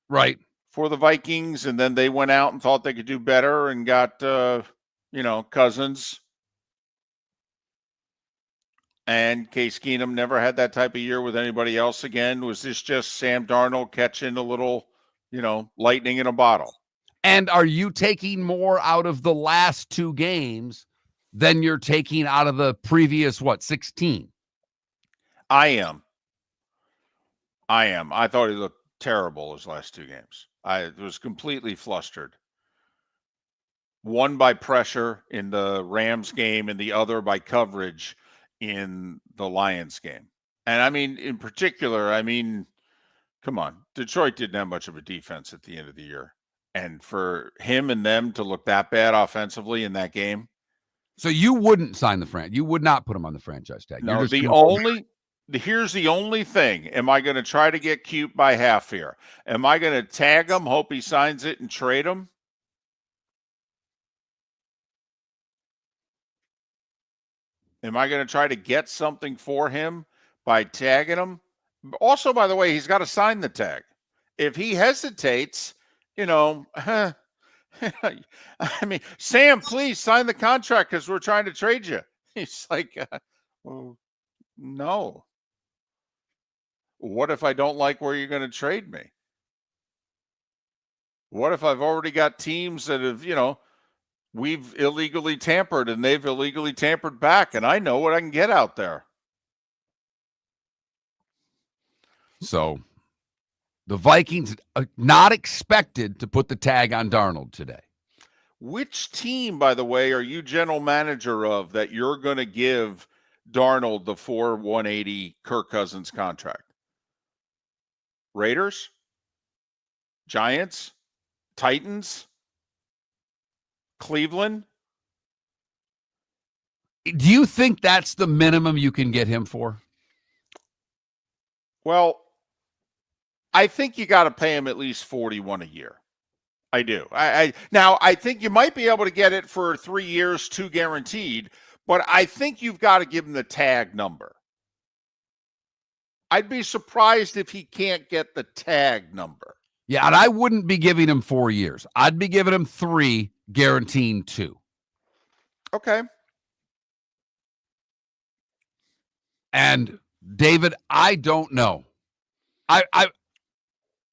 Right. For the Vikings. And then they went out and thought they could do better and got, Cousins. And Case Keenum never had that type of year with anybody else again. Was this just Sam Darnold catching a little, lightning in a bottle? And are you taking more out of the last 2 games than you're taking out of the previous, 16? I am. I thought he looked terrible his last 2 games. I was completely flustered. One by pressure in the Rams game and the other by coverage in the Lions game. And I mean, in particular, come on. Detroit didn't have much of a defense at the end of the year. And for him and them to look that bad offensively in that game. So you wouldn't sign the franchise. You would not put him on the franchise tag. No, here's the only thing. Am I going to try to get cute by half here? Am I going to tag him, hope he signs it, and trade him? Am I going to try to get something for him by tagging him? Also, by the way, he's got to sign the tag. If he hesitates, I mean, Sam, please sign the contract because we're trying to trade you. He's like, well, no. What if I don't like where you're going to trade me? What if I've already got teams that have, we've illegally tampered and they've illegally tampered back, and I know what I can get out there. So the Vikings are not expected to put the tag on Darnold today. Which team, by the way, are you general manager of that you're going to give Darnold the 180 Kirk Cousins contract? Raiders? Giants? Titans? Cleveland? Do you think that's the minimum you can get him for? Well, I think you got to pay him at least 41 a year. I do. Now, I think you might be able to get it for 3 years, 2 guaranteed, but I think you've got to give him the tag number. I'd be surprised if he can't get the tag number. Yeah, and I wouldn't be giving him 4 years. I'd be giving him 3, guaranteeing 2. Okay. And David, I don't know.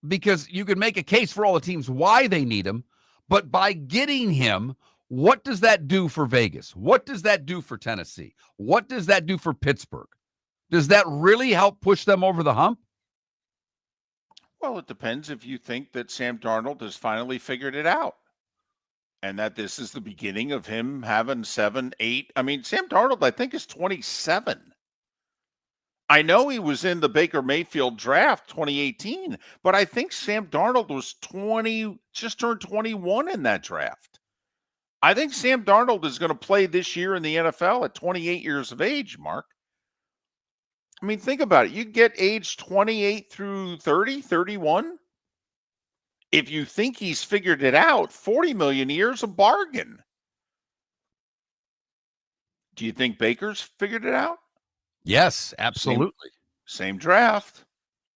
Because you could make a case for all the teams why they need him, but by getting him, what does that do for Vegas? What does that do for Tennessee? What does that do for Pittsburgh? Does that really help push them over the hump? Well, it depends if you think that Sam Darnold has finally figured it out and that this is the beginning of him having 7, 8. I mean, Sam Darnold, I think, is 27. I know he was in the Baker Mayfield draft 2018, but I think Sam Darnold was 20, just turned 21 in that draft. I think Sam Darnold is going to play this year in the NFL at 28 years of age, Mark. I mean, think about it. You get age 28 through 30, 31. If you think he's figured it out, 40 million a year is a bargain. Do you think Baker's figured it out? Yes, absolutely. Same draft,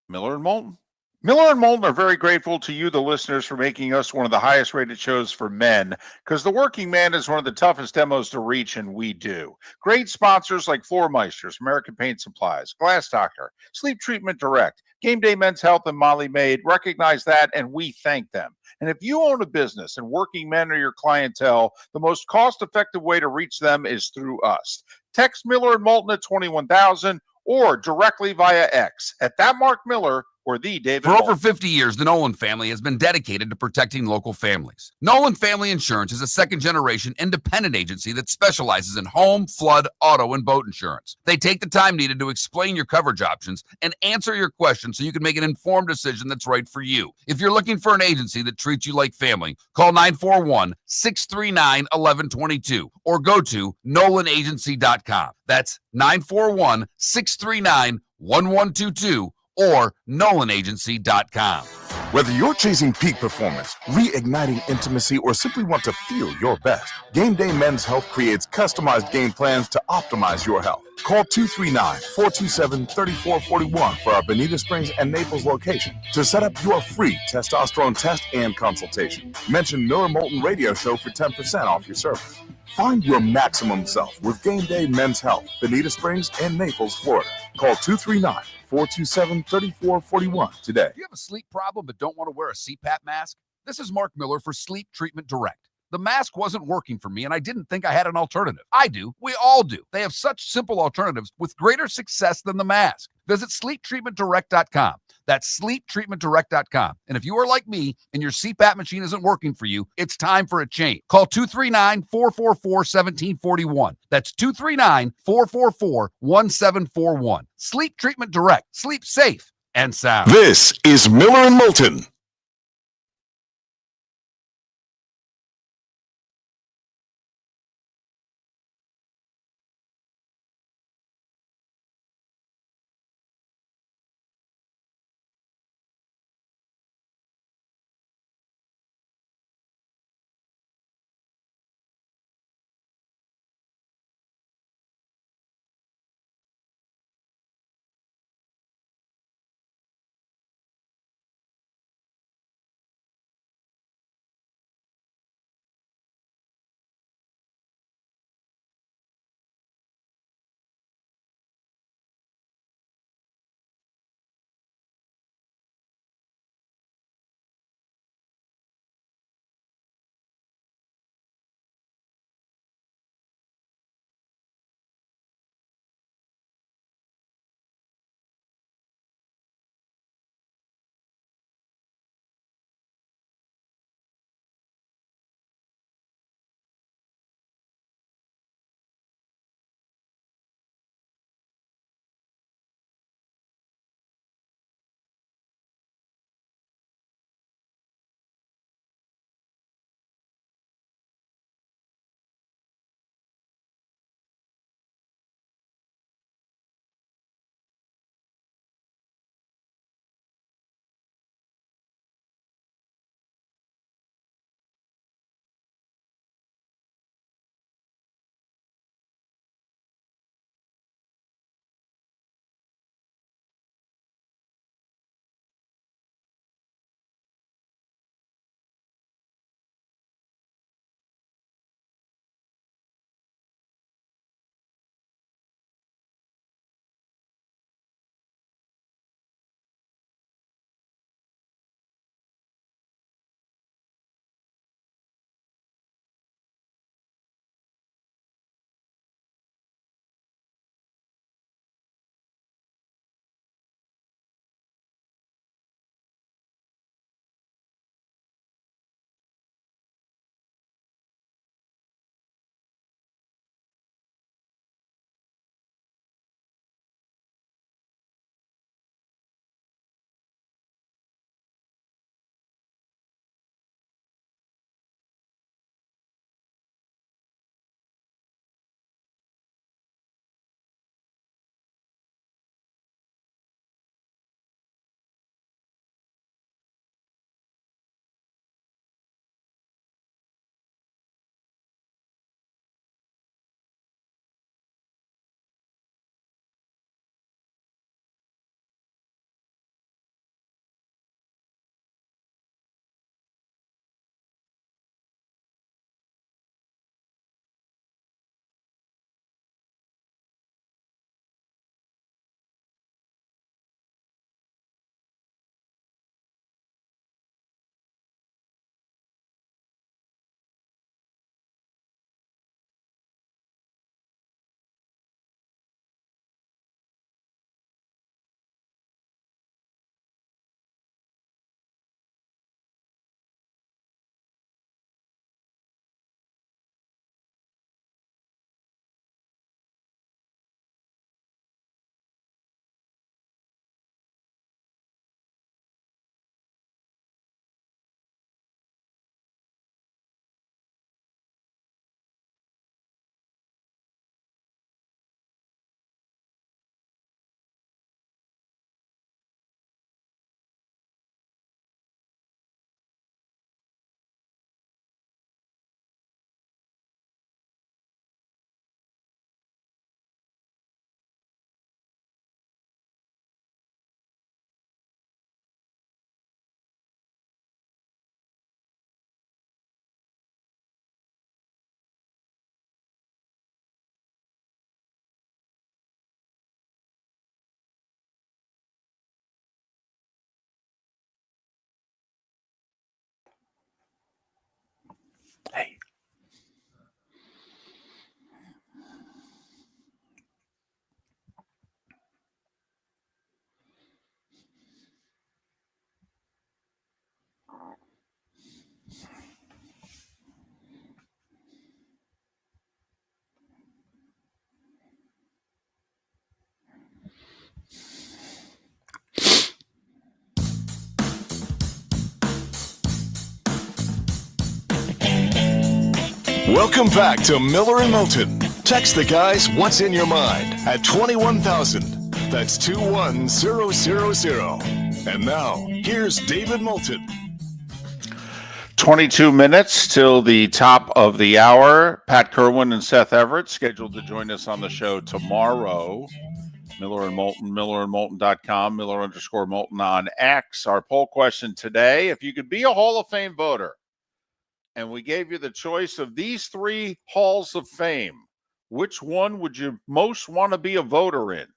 Miller and Moulton. Miller and Moulton are very grateful to you, the listeners, for making us one of the highest rated shows for men, because the working man is one of the toughest demos to reach, and we do. Great sponsors like Floor Meisters, American Paint Supplies, Glass Doctor, Sleep Treatment Direct, Game Day Men's Health and Molly Maid recognize that, and we thank them. And if you own a business and working men are your clientele, the most cost-effective way to reach them is through us. Text Miller and Moulton at 21,000 or directly via X at that Mark Miller or the David For Moulton. over 50 years, the Nolan family has been dedicated to protecting local families. Nolan Family Insurance is a second-generation independent agency that specializes in home, flood, auto, and boat insurance. They take the time needed to explain your coverage options and answer your questions so you can make an informed decision that's right for you. If you're looking for an agency that treats you like family, call 941-639-1122 or go to nolanagency.com. That's 941-639-1122 or nolanagency.com. Whether you're chasing peak performance, reigniting intimacy, or simply want to feel your best, Game Day Men's Health creates customized game plans to optimize your health. Call 239-427-3441 for our Bonita Springs and Naples location to set up your free testosterone test and consultation. Mention Miller Moulton Radio Show for 10% off your service. Find your maximum self with Game Day Men's Health, Bonita Springs and Naples, Florida. Call 239-427-3441 today. Do you have a sleep problem but don't want to wear a CPAP mask? This is Mark Miller for Sleep Treatment Direct. The mask wasn't working for me, and I didn't think I had an alternative. I do. We all do. They have such simple alternatives with greater success than the mask. Visit sleeptreatmentdirect.com. That's sleeptreatmentdirect.com. And if you are like me and your CPAP machine isn't working for you, it's time for a change. Call 239-444-1741. That's 239-444-1741. Sleep Treatment Direct. Sleep safe and sound. This is Miller and Moulton. Welcome back to Miller and Moulton. Text the guys what's in your mind at 21,000. That's 21000. And now, here's David Moulton. 22 minutes till the top of the hour. Pat Kerwin and Seth Everett scheduled to join us on the show tomorrow. Miller and Moulton, millerandmoulton.com, Miller_Moulton on X. Our poll question today, if you could be a Hall of Fame voter, and we gave you the choice of these three halls of fame, which one would you most want to be a voter in?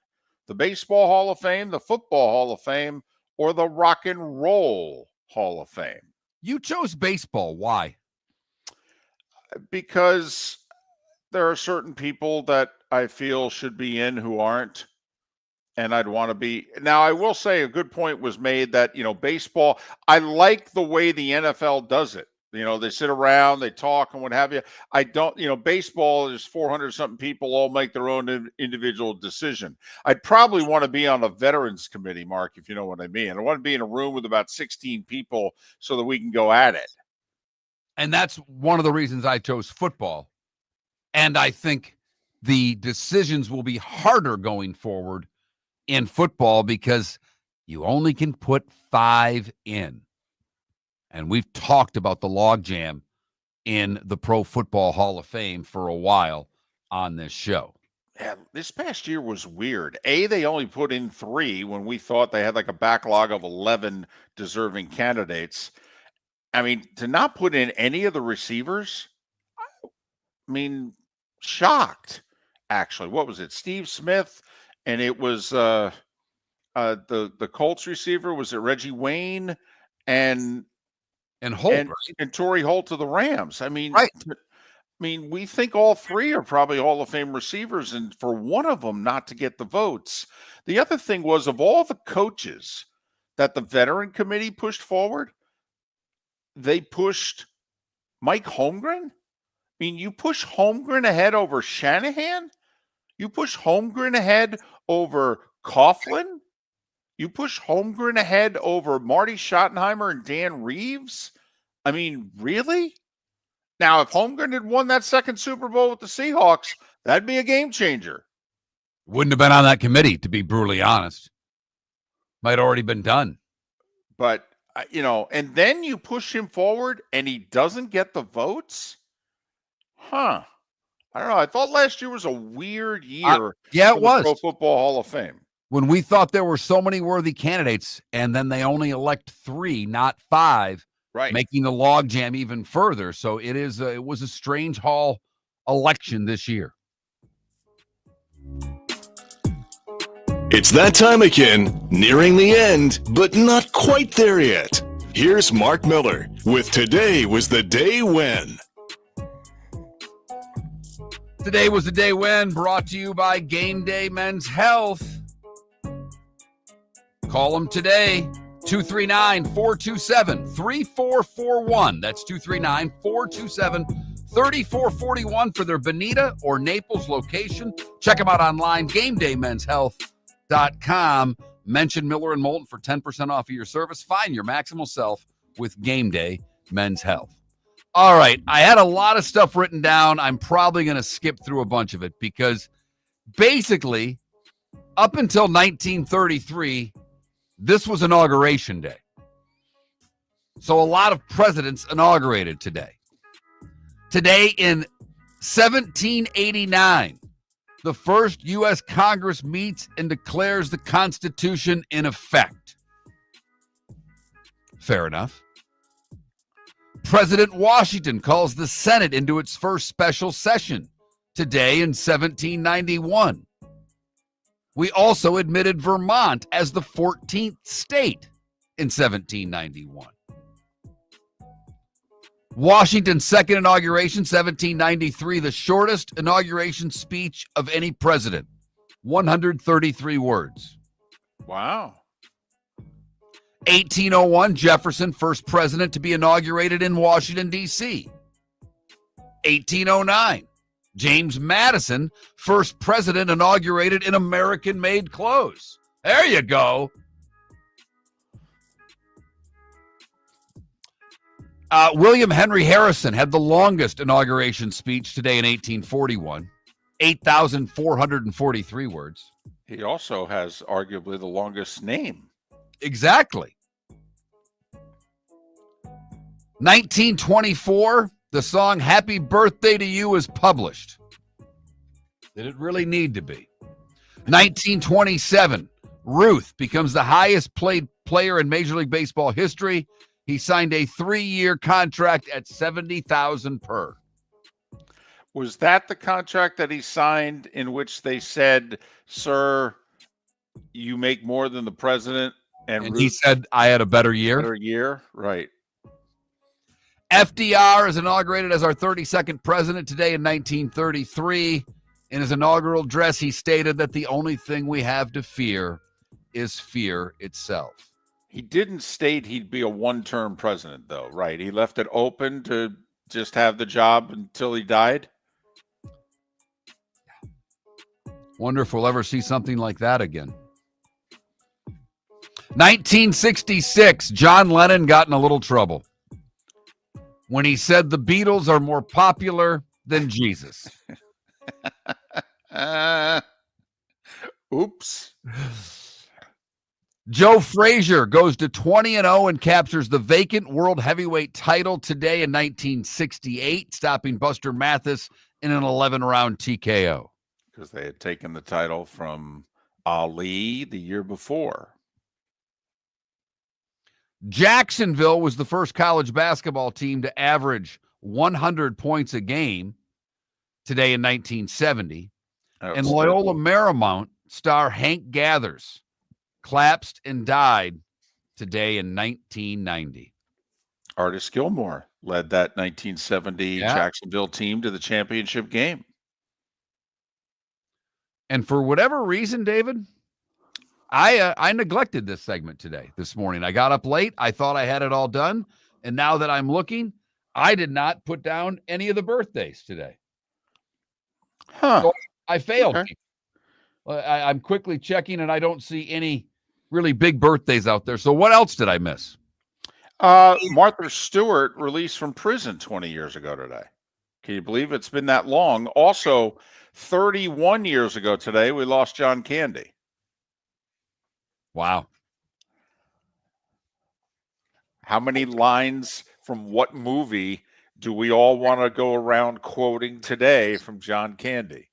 The Baseball Hall of Fame, the Football Hall of Fame, or the Rock and Roll Hall of Fame? You chose baseball. Why? Because there are certain people that I feel should be in who aren't. And I'd want to be. Now, I will say a good point was made that, baseball, I like the way the NFL does it. They sit around, they talk and what have you. I don't, baseball is 400 something people all make their own individual decision. I'd probably want to be on a veterans committee, Mark, if you know what I mean. I want to be in a room with about 16 people so that we can go at it. And that's one of the reasons I chose football. And I think the decisions will be harder going forward in football because you only can put 5 in. And we've talked about the logjam in the Pro Football Hall of Fame for a while on this show. Yeah, this past year was weird. They only put in 3 when we thought they had like a backlog of 11 deserving candidates. I mean, to not put in any of the receivers, shocked, actually. What was it? Steve Smith, and it was the Colts receiver. Was it Reggie Wayne and Holt, and Torrey Holt of the Rams? Right. We think all 3 are probably Hall of Fame receivers, and for one of them not to get the votes. The other thing was, of all the coaches that the veteran committee pushed forward, they pushed Mike Holmgren. You push Holmgren ahead over Shanahan? You push Holmgren ahead over Coughlin? You push Holmgren ahead over Marty Schottenheimer and Dan Reeves? Really? Now, if Holmgren had won that second Super Bowl with the Seahawks, that'd be a game changer. Wouldn't have been on that committee, to be brutally honest. Might already been done. But, and then you push him forward and he doesn't get the votes? I don't know. I thought last year was a weird year. Yeah, for it was. the Pro Football Hall of Fame. When we thought there were so many worthy candidates, and then they only elect 3, not 5, right, making the logjam even further. So it was a strange hall election this year. It's that time again, nearing the end, but not quite there yet. Here's Mark Miller with Today Was the Day When. Today was the day when, brought to you by Game Day Men's Health. Call them today, 239-427-3441. That's 239-427-3441 for their Bonita or Naples location. Check them out online, GameDayMen'sHealth.com. Mention Miller and Moulton for 10% off of your service. Find your maximal self with Game Day Men's Health. All right, I had a lot of stuff written down. I'm probably going to skip through a bunch of it because basically, up until 1933, this was Inauguration Day. So a lot of presidents inaugurated today. Today in 1789, the first U.S. Congress meets and declares the Constitution in effect. Fair enough. President Washington calls the Senate into its first special session today in 1791. We also admitted Vermont as the 14th state in 1791. Washington's second inauguration, 1793, the shortest inauguration speech of any president, 133 words. Wow. 1801, Jefferson, first president to be inaugurated in Washington, D.C. 1809, James Madison, first president inaugurated in American-made clothes. There you go. William Henry Harrison had the longest inauguration speech today in 1841, 8,443 words. He also has arguably the longest name. Exactly. 1924, the song Happy Birthday to You is published. Did it really need to be? 1927, Ruth becomes the highest paid player in Major League Baseball history. He signed a 3-year contract at $70,000 per. Was that the contract that he signed in which they said, "Sir, you make more than the president"? And he said, "I had a better year." Better year, right. FDR is inaugurated as our 32nd president today in 1933. In his inaugural address, he stated that the only thing we have to fear is fear itself. He didn't state he'd be a one-term president, though, right? He left it open to just have the job until he died. Wonder if we'll ever see something like that again. 1966, John Lennon got in a little trouble when he said the Beatles are more popular than Jesus. Oops. Joe Frazier goes to 20-0 and captures the vacant world heavyweight title today in 1968, stopping Buster Mathis in an 11-round TKO. Because they had taken the title from Ali the year before. Jacksonville was the first college basketball team to average 100 points a game today in 1970. And Loyola Marymount star Hank Gathers collapsed and died today in 1990. Artis Gilmore led that 1970 Jacksonville team to the championship game. And for whatever reason, David, I neglected this segment this morning. I got up late. I thought I had it all done. And now that I'm looking, I did not put down any of the birthdays today. Huh. So I failed. Okay. I'm quickly checking, and I don't see any really big birthdays out there. So what else did I miss? Martha Stewart released from prison 20 years ago today. Can you believe it's been that long? Also, 31 years ago today, we lost John Candy. Wow. How many lines from what movie do we all want to go around quoting today from John Candy?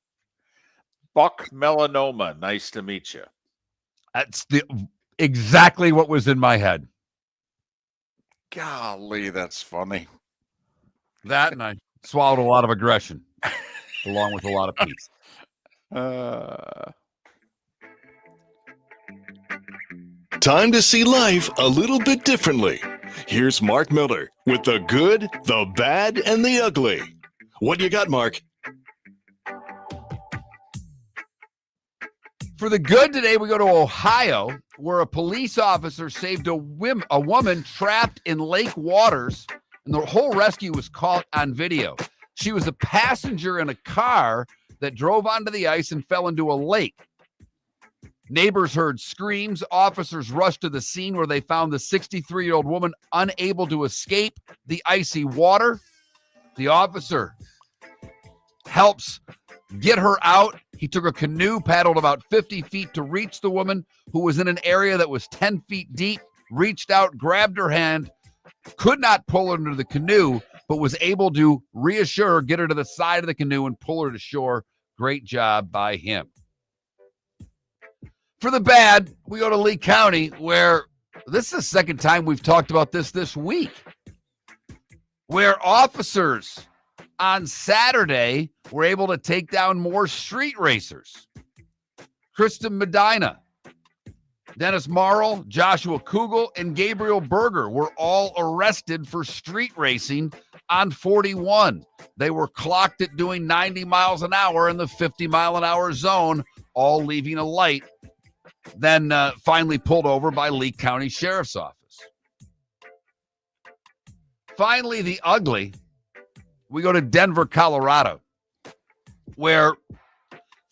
Buck melanoma, nice to meet you. That's exactly what was in my head. Golly, that's funny. That, and I swallowed a lot of aggression along with a lot of peace. Time to see life a little bit differently. Here's Mark Miller with the good, the bad, and the ugly. What you got, Mark? For the good today, we go to Ohio, where a police officer saved a woman trapped in lake waters, and the whole rescue was caught on video. She was a passenger in a car that drove onto the ice and fell into a lake. Neighbors heard screams. Officers rushed to the scene where they found the 63-year-old woman unable to escape the icy water. The officer helps get her out. He took a canoe, paddled about 50 feet to reach the woman, who was in an area that was 10 feet deep, reached out, grabbed her hand, could not pull her into the canoe, but was able to reassure her, get her to the side of the canoe, and pull her to shore. Great job by him. For the bad, we go to Lee County, where this is the second time we've talked about this week, where officers on Saturday were able to take down more street racers. Kristen Medina, Dennis Marl, Joshua Kugel, and Gabriel Berger were all arrested for street racing on 41. They were clocked at doing 90 miles an hour in the 50-mile-an-hour zone, all leaving a light, then finally pulled over by Lee County Sheriff's Office. Finally, the ugly. We go to Denver, Colorado, where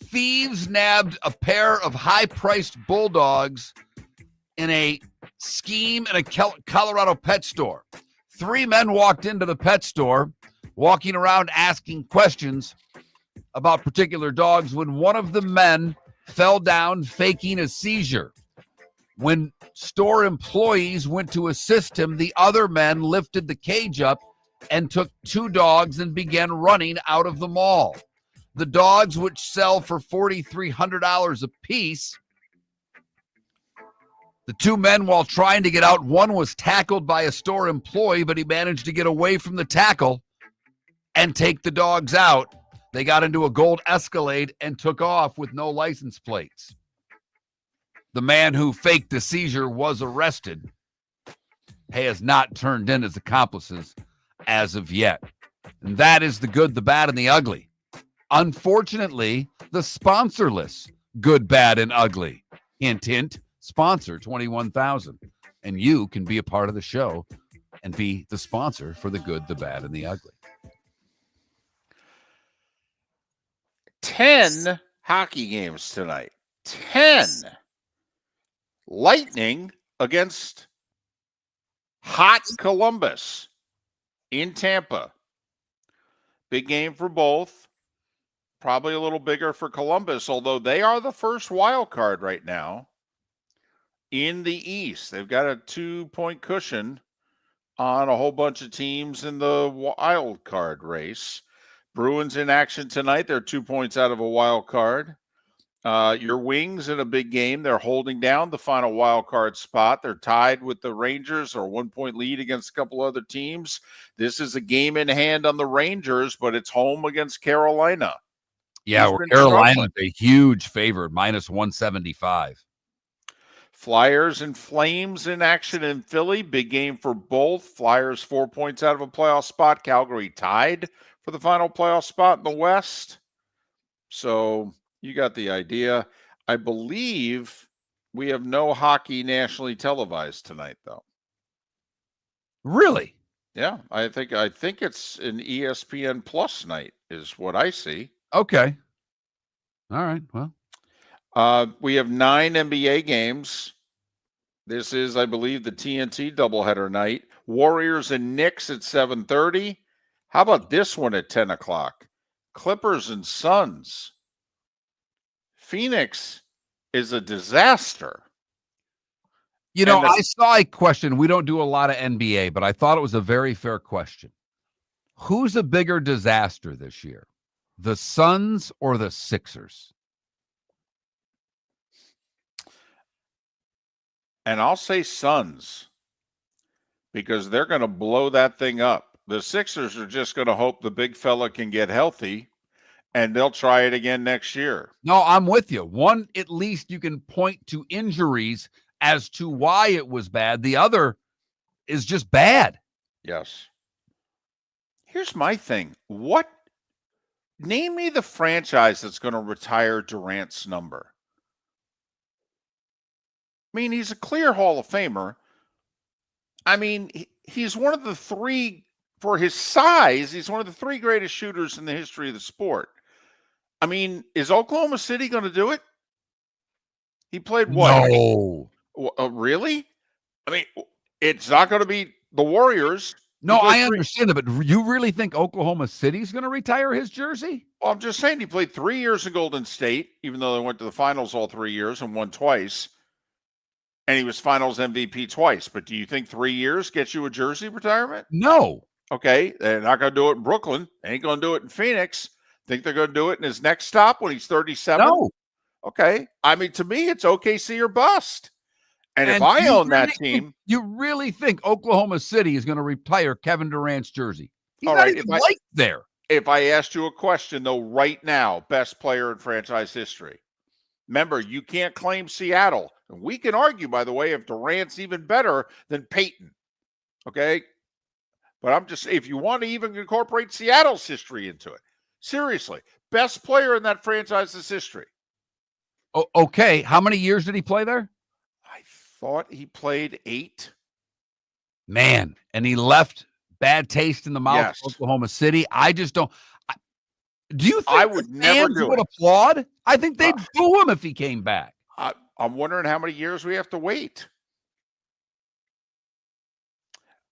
thieves nabbed a pair of high-priced bulldogs in a scheme in a Colorado pet store. 3 men walked into the pet store, walking around asking questions about particular dogs when one of the men fell down faking a seizure. When store employees went to assist him, the other men lifted the cage up and took 2 dogs and began running out of the mall. The dogs, which sell for $4,300 a piece, the 2 men, while trying to get out, one was tackled by a store employee, but he managed to get away from the tackle and take the dogs out. They got into a gold Escalade and took off with no license plates. The man who faked the seizure was arrested. He has not turned in his accomplices as of yet. And that is the good, the bad, and the ugly. Unfortunately, the sponsorless good, bad, and ugly. Hint, hint, sponsor 21,000. And you can be a part of the show and be the sponsor for the good, the bad, and the ugly. 10 hockey games tonight. 10. Lightning against hot Columbus in Tampa. Big game for both. Probably a little bigger for Columbus, although they are the first wild card right now in the East. They've got a 2-point cushion on a whole bunch of teams in the wild card race. Bruins in action tonight. They're 2 points out of a wild card. Your Wings in a big game. They're holding down the final wild card spot. They're tied with the Rangers, or 1-point lead against a couple other teams. This is a game in hand on the Rangers, but it's home against Carolina. Yeah, Carolina's a huge favorite, -175. Flyers and Flames in action in Philly. Big game for both. Flyers 4 points out of a playoff spot. Calgary tied for the final playoff spot in the West. So you got the idea. I believe we have no hockey nationally televised tonight, though. Really? Yeah, I think it's an ESPN Plus night is what I see. Okay. All right. Well, we have 9 NBA games. This is, I believe, the TNT doubleheader night. Warriors and Knicks at 7:30. How about this one at 10 o'clock? Clippers and Suns. Phoenix is a disaster. You know, I saw a question. We don't do a lot of NBA, but I thought it was a very fair question. Who's a bigger disaster this year? The Suns or the Sixers? And I'll say Suns, because they're going to blow that thing up. The Sixers are just going to hope the big fella can get healthy, and they'll try it again next year. No, I'm with you. One, at least you can point to injuries as to why it was bad. The other is just bad. Yes. Here's my thing. Name me the franchise that's going to retire Durant's number. I mean, he's a clear Hall of Famer. I mean, he's one of the 3, for his size, he's one of the 3 greatest shooters in the history of the sport. I mean, is Oklahoma City going to do it? He played what? No. Really? I mean, it's not going to be the Warriors. No, I understand it, but you really think Oklahoma City's going to retire his jersey? Well, I'm just saying he played 3 years in Golden State, even though they went to the finals all 3 years and won twice. And he was finals MVP twice. But do you think 3 years gets you a jersey retirement? No. Okay, they're not going to do it in Brooklyn. They ain't going to do it in Phoenix. Think they're going to do it in his next stop when he's 37? No. Okay. I mean, to me, it's OKC or bust. And if I own that team. You really think Oklahoma City is going to retire Kevin Durant's jersey? He's not right, even like there. If I asked you a question, though, right now, best player in franchise history. Remember, you can't claim Seattle. And we can argue, by the way, if Durant's even better than Peyton. Okay? But I'm just, if you want to even incorporate Seattle's history into it, seriously, best player in that franchise's history. Okay. How many years did he play there? I thought he played 8. Man, and he left bad taste in the mouth of Oklahoma City. I just don't. Do you think I would never do would it. applaud? I think they'd boo him if he came back. I'm wondering how many years we have to wait.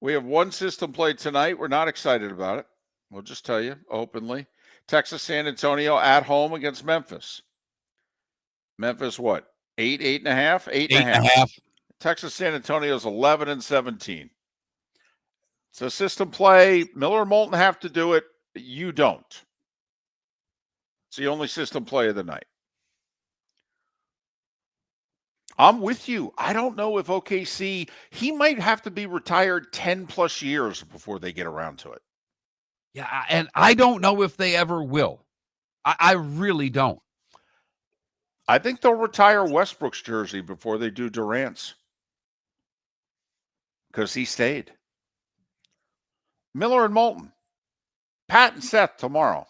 We have one system play tonight. We're not excited about it. We'll just tell you openly. Texas San Antonio at home against Memphis. Memphis, what? 8.5? 8.5. Texas San Antonio is 11-17. It's a system play. Miller and Moulton have to do it. You don't. It's the only system play of the night. I'm with you. I don't know if OKC, he might have to be retired 10 plus years before they get around to it. Yeah, and I don't know if they ever will. I really don't. I think they'll retire Westbrook's jersey before they do Durant's. Because he stayed. Miller and Moulton. Pat and Seth tomorrow.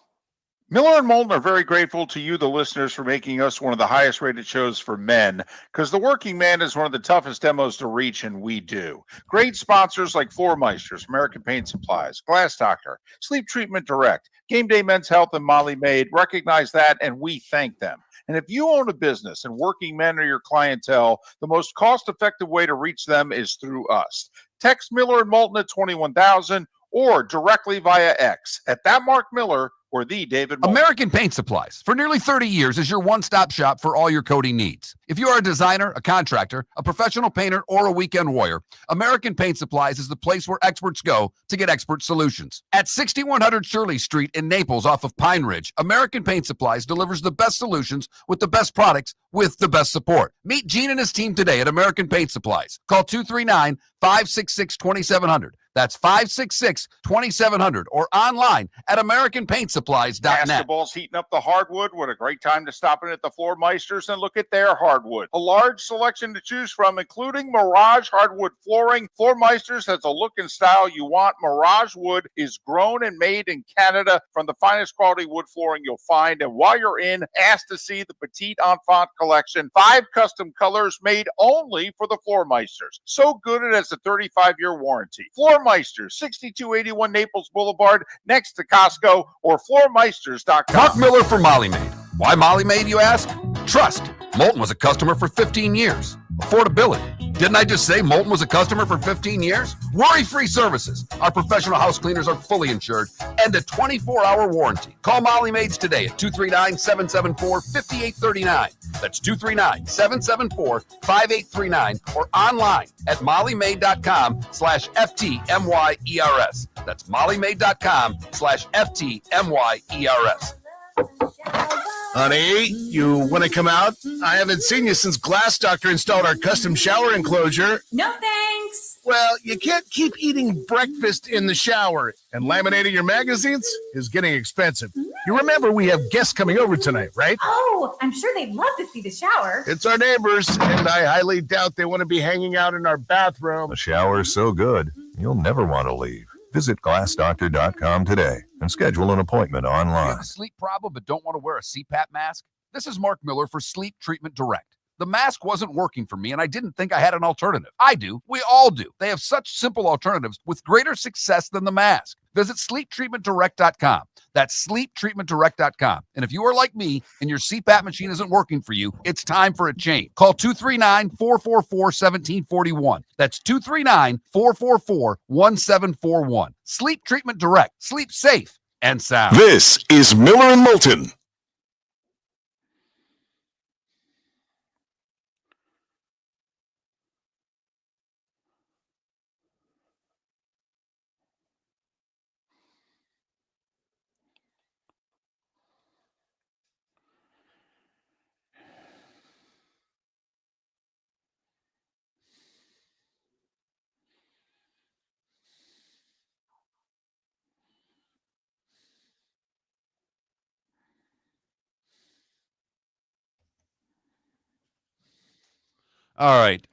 Miller and Moulton are very grateful to you, the listeners, for making us one of the highest rated shows for men, because the working man is one of the toughest demos to reach, and we do. Great sponsors like Floor Meisters, American Paint Supplies, Glass Doctor, Sleep Treatment Direct, Game Day Men's Health, and Molly Maid recognize that, and we thank them. And if you own a business and working men are your clientele, the most cost-effective way to reach them is through us. Text Miller and Moulton at 21,000 or directly via X at that Mark Miller or the David Moulton. American Paint Supplies, for nearly 30 years, is your one-stop shop for all your coating needs. If you are a designer, a contractor, a professional painter, or a weekend warrior, American Paint Supplies is the place where experts go to get expert solutions. At 6100 Shirley Street in Naples off of Pine Ridge, American Paint Supplies delivers the best solutions with the best products with the best support. Meet Gene and his team today at American Paint Supplies. Call 239-566-2700. That's 566-2700 or online at AmericanPaintSupplies.net. Basketball's heating up the hardwood. What a great time to stop in at the Floor Meisters and look at their hardwood. A large selection to choose from, including Mirage hardwood flooring. Floor Meisters has a look and style you want. Mirage wood is grown and made in Canada from the finest quality wood flooring you'll find. And while you're in, ask to see the Petite Enfant collection. 5 custom colors made only for the Floor Meisters. So good it has a 35-year warranty. Floor Meisters, 6281 Naples Boulevard, next to Costco, or floormeisters.com. Mark Miller for Molly Maid. Why Molly Maid, you ask? Trust. Moulton was a customer for 15 years. Affordability. Didn't I just say Moulton was a customer for 15 years? Worry-free services. Our professional house cleaners are fully insured and a 24-hour warranty. Call Molly Maids today at 239-774-5839. That's 239-774-5839 or online at mollymaid.com/FTMYERS. That's mollymaid.com/FTMYERS. Honey, you want to come out? I haven't seen you since Glass Doctor installed our custom shower enclosure. No thanks. Well, you can't keep eating breakfast in the shower, and laminating your magazines is getting expensive. You remember we have guests coming over tonight, right? Oh, I'm sure they'd love to see the shower. It's our neighbors, and I highly doubt they want to be hanging out in our bathroom. The shower is so good, you'll never want to leave. Visit glassdoctor.com today and schedule an appointment You online. have a sleep problem but don't want to wear a CPAP mask? This is Mark Miller for Sleep Treatment Direct. The mask wasn't working for me, and I didn't think I had an alternative. I do. We all do. They have such simple alternatives with greater success than the mask. Visit sleeptreatmentdirect.com. That's sleeptreatmentdirect.com. And if you are like me and your CPAP machine isn't working for you, it's time for a change. Call 239-444-1741. That's 239-444-1741. Sleep Treatment Direct. Sleep safe and sound. This is Miller and Moulton. All right.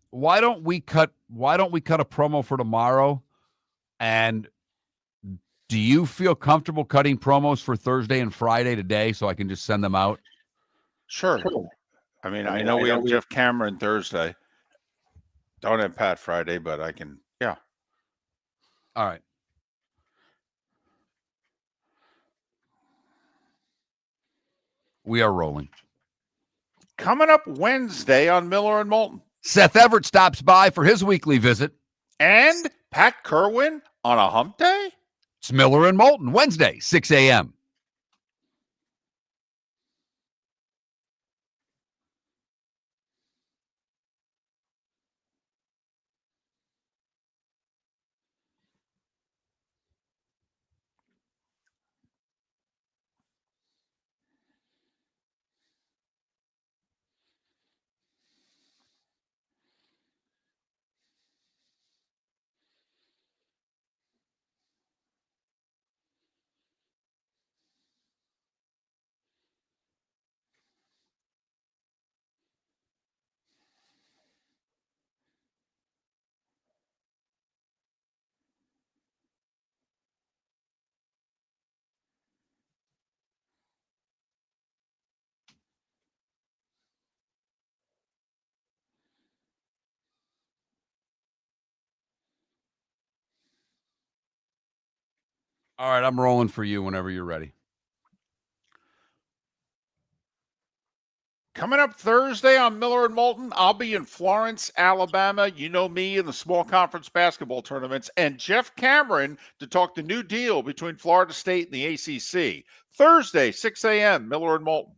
Why don't we cut a promo for tomorrow? And do you feel comfortable cutting promos for Thursday and Friday today so I can just send them out? Sure. I mean, I know we have Jeff Cameron Thursday. Don't have Pat Friday, but I can, yeah. All right. We are rolling. Coming up Wednesday on Miller and Moulton. Seth Everett stops by for his weekly visit. And Pat Kerwin on a hump day? It's Miller and Moulton, Wednesday, 6 a.m. All right, I'm rolling for you whenever you're ready. Coming up Thursday on Miller and Moulton, I'll be in Florence, Alabama. You know me in the small conference basketball tournaments, and Jeff Cameron to talk the new deal between Florida State and the ACC. Thursday, 6 a.m., Miller and Moulton.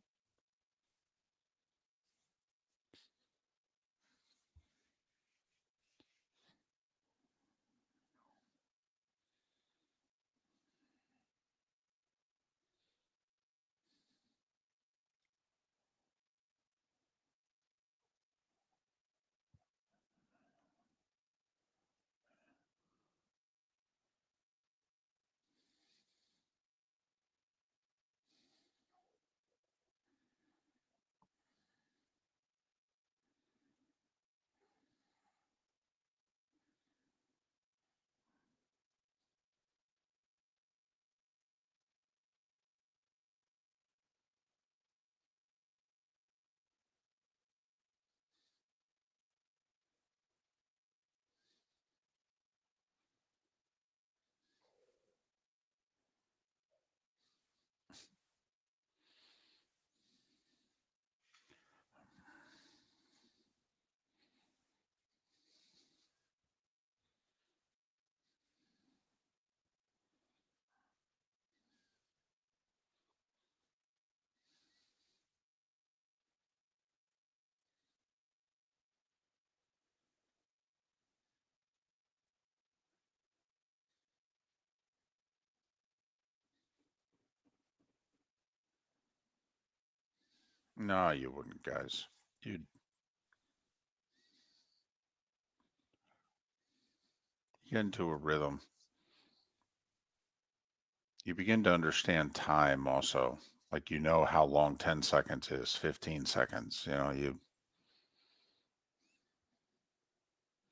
No, you wouldn't, guys. You'd get into a rhythm. You begin to understand time also. Like, you know how long 10 seconds is, 15 seconds. You know,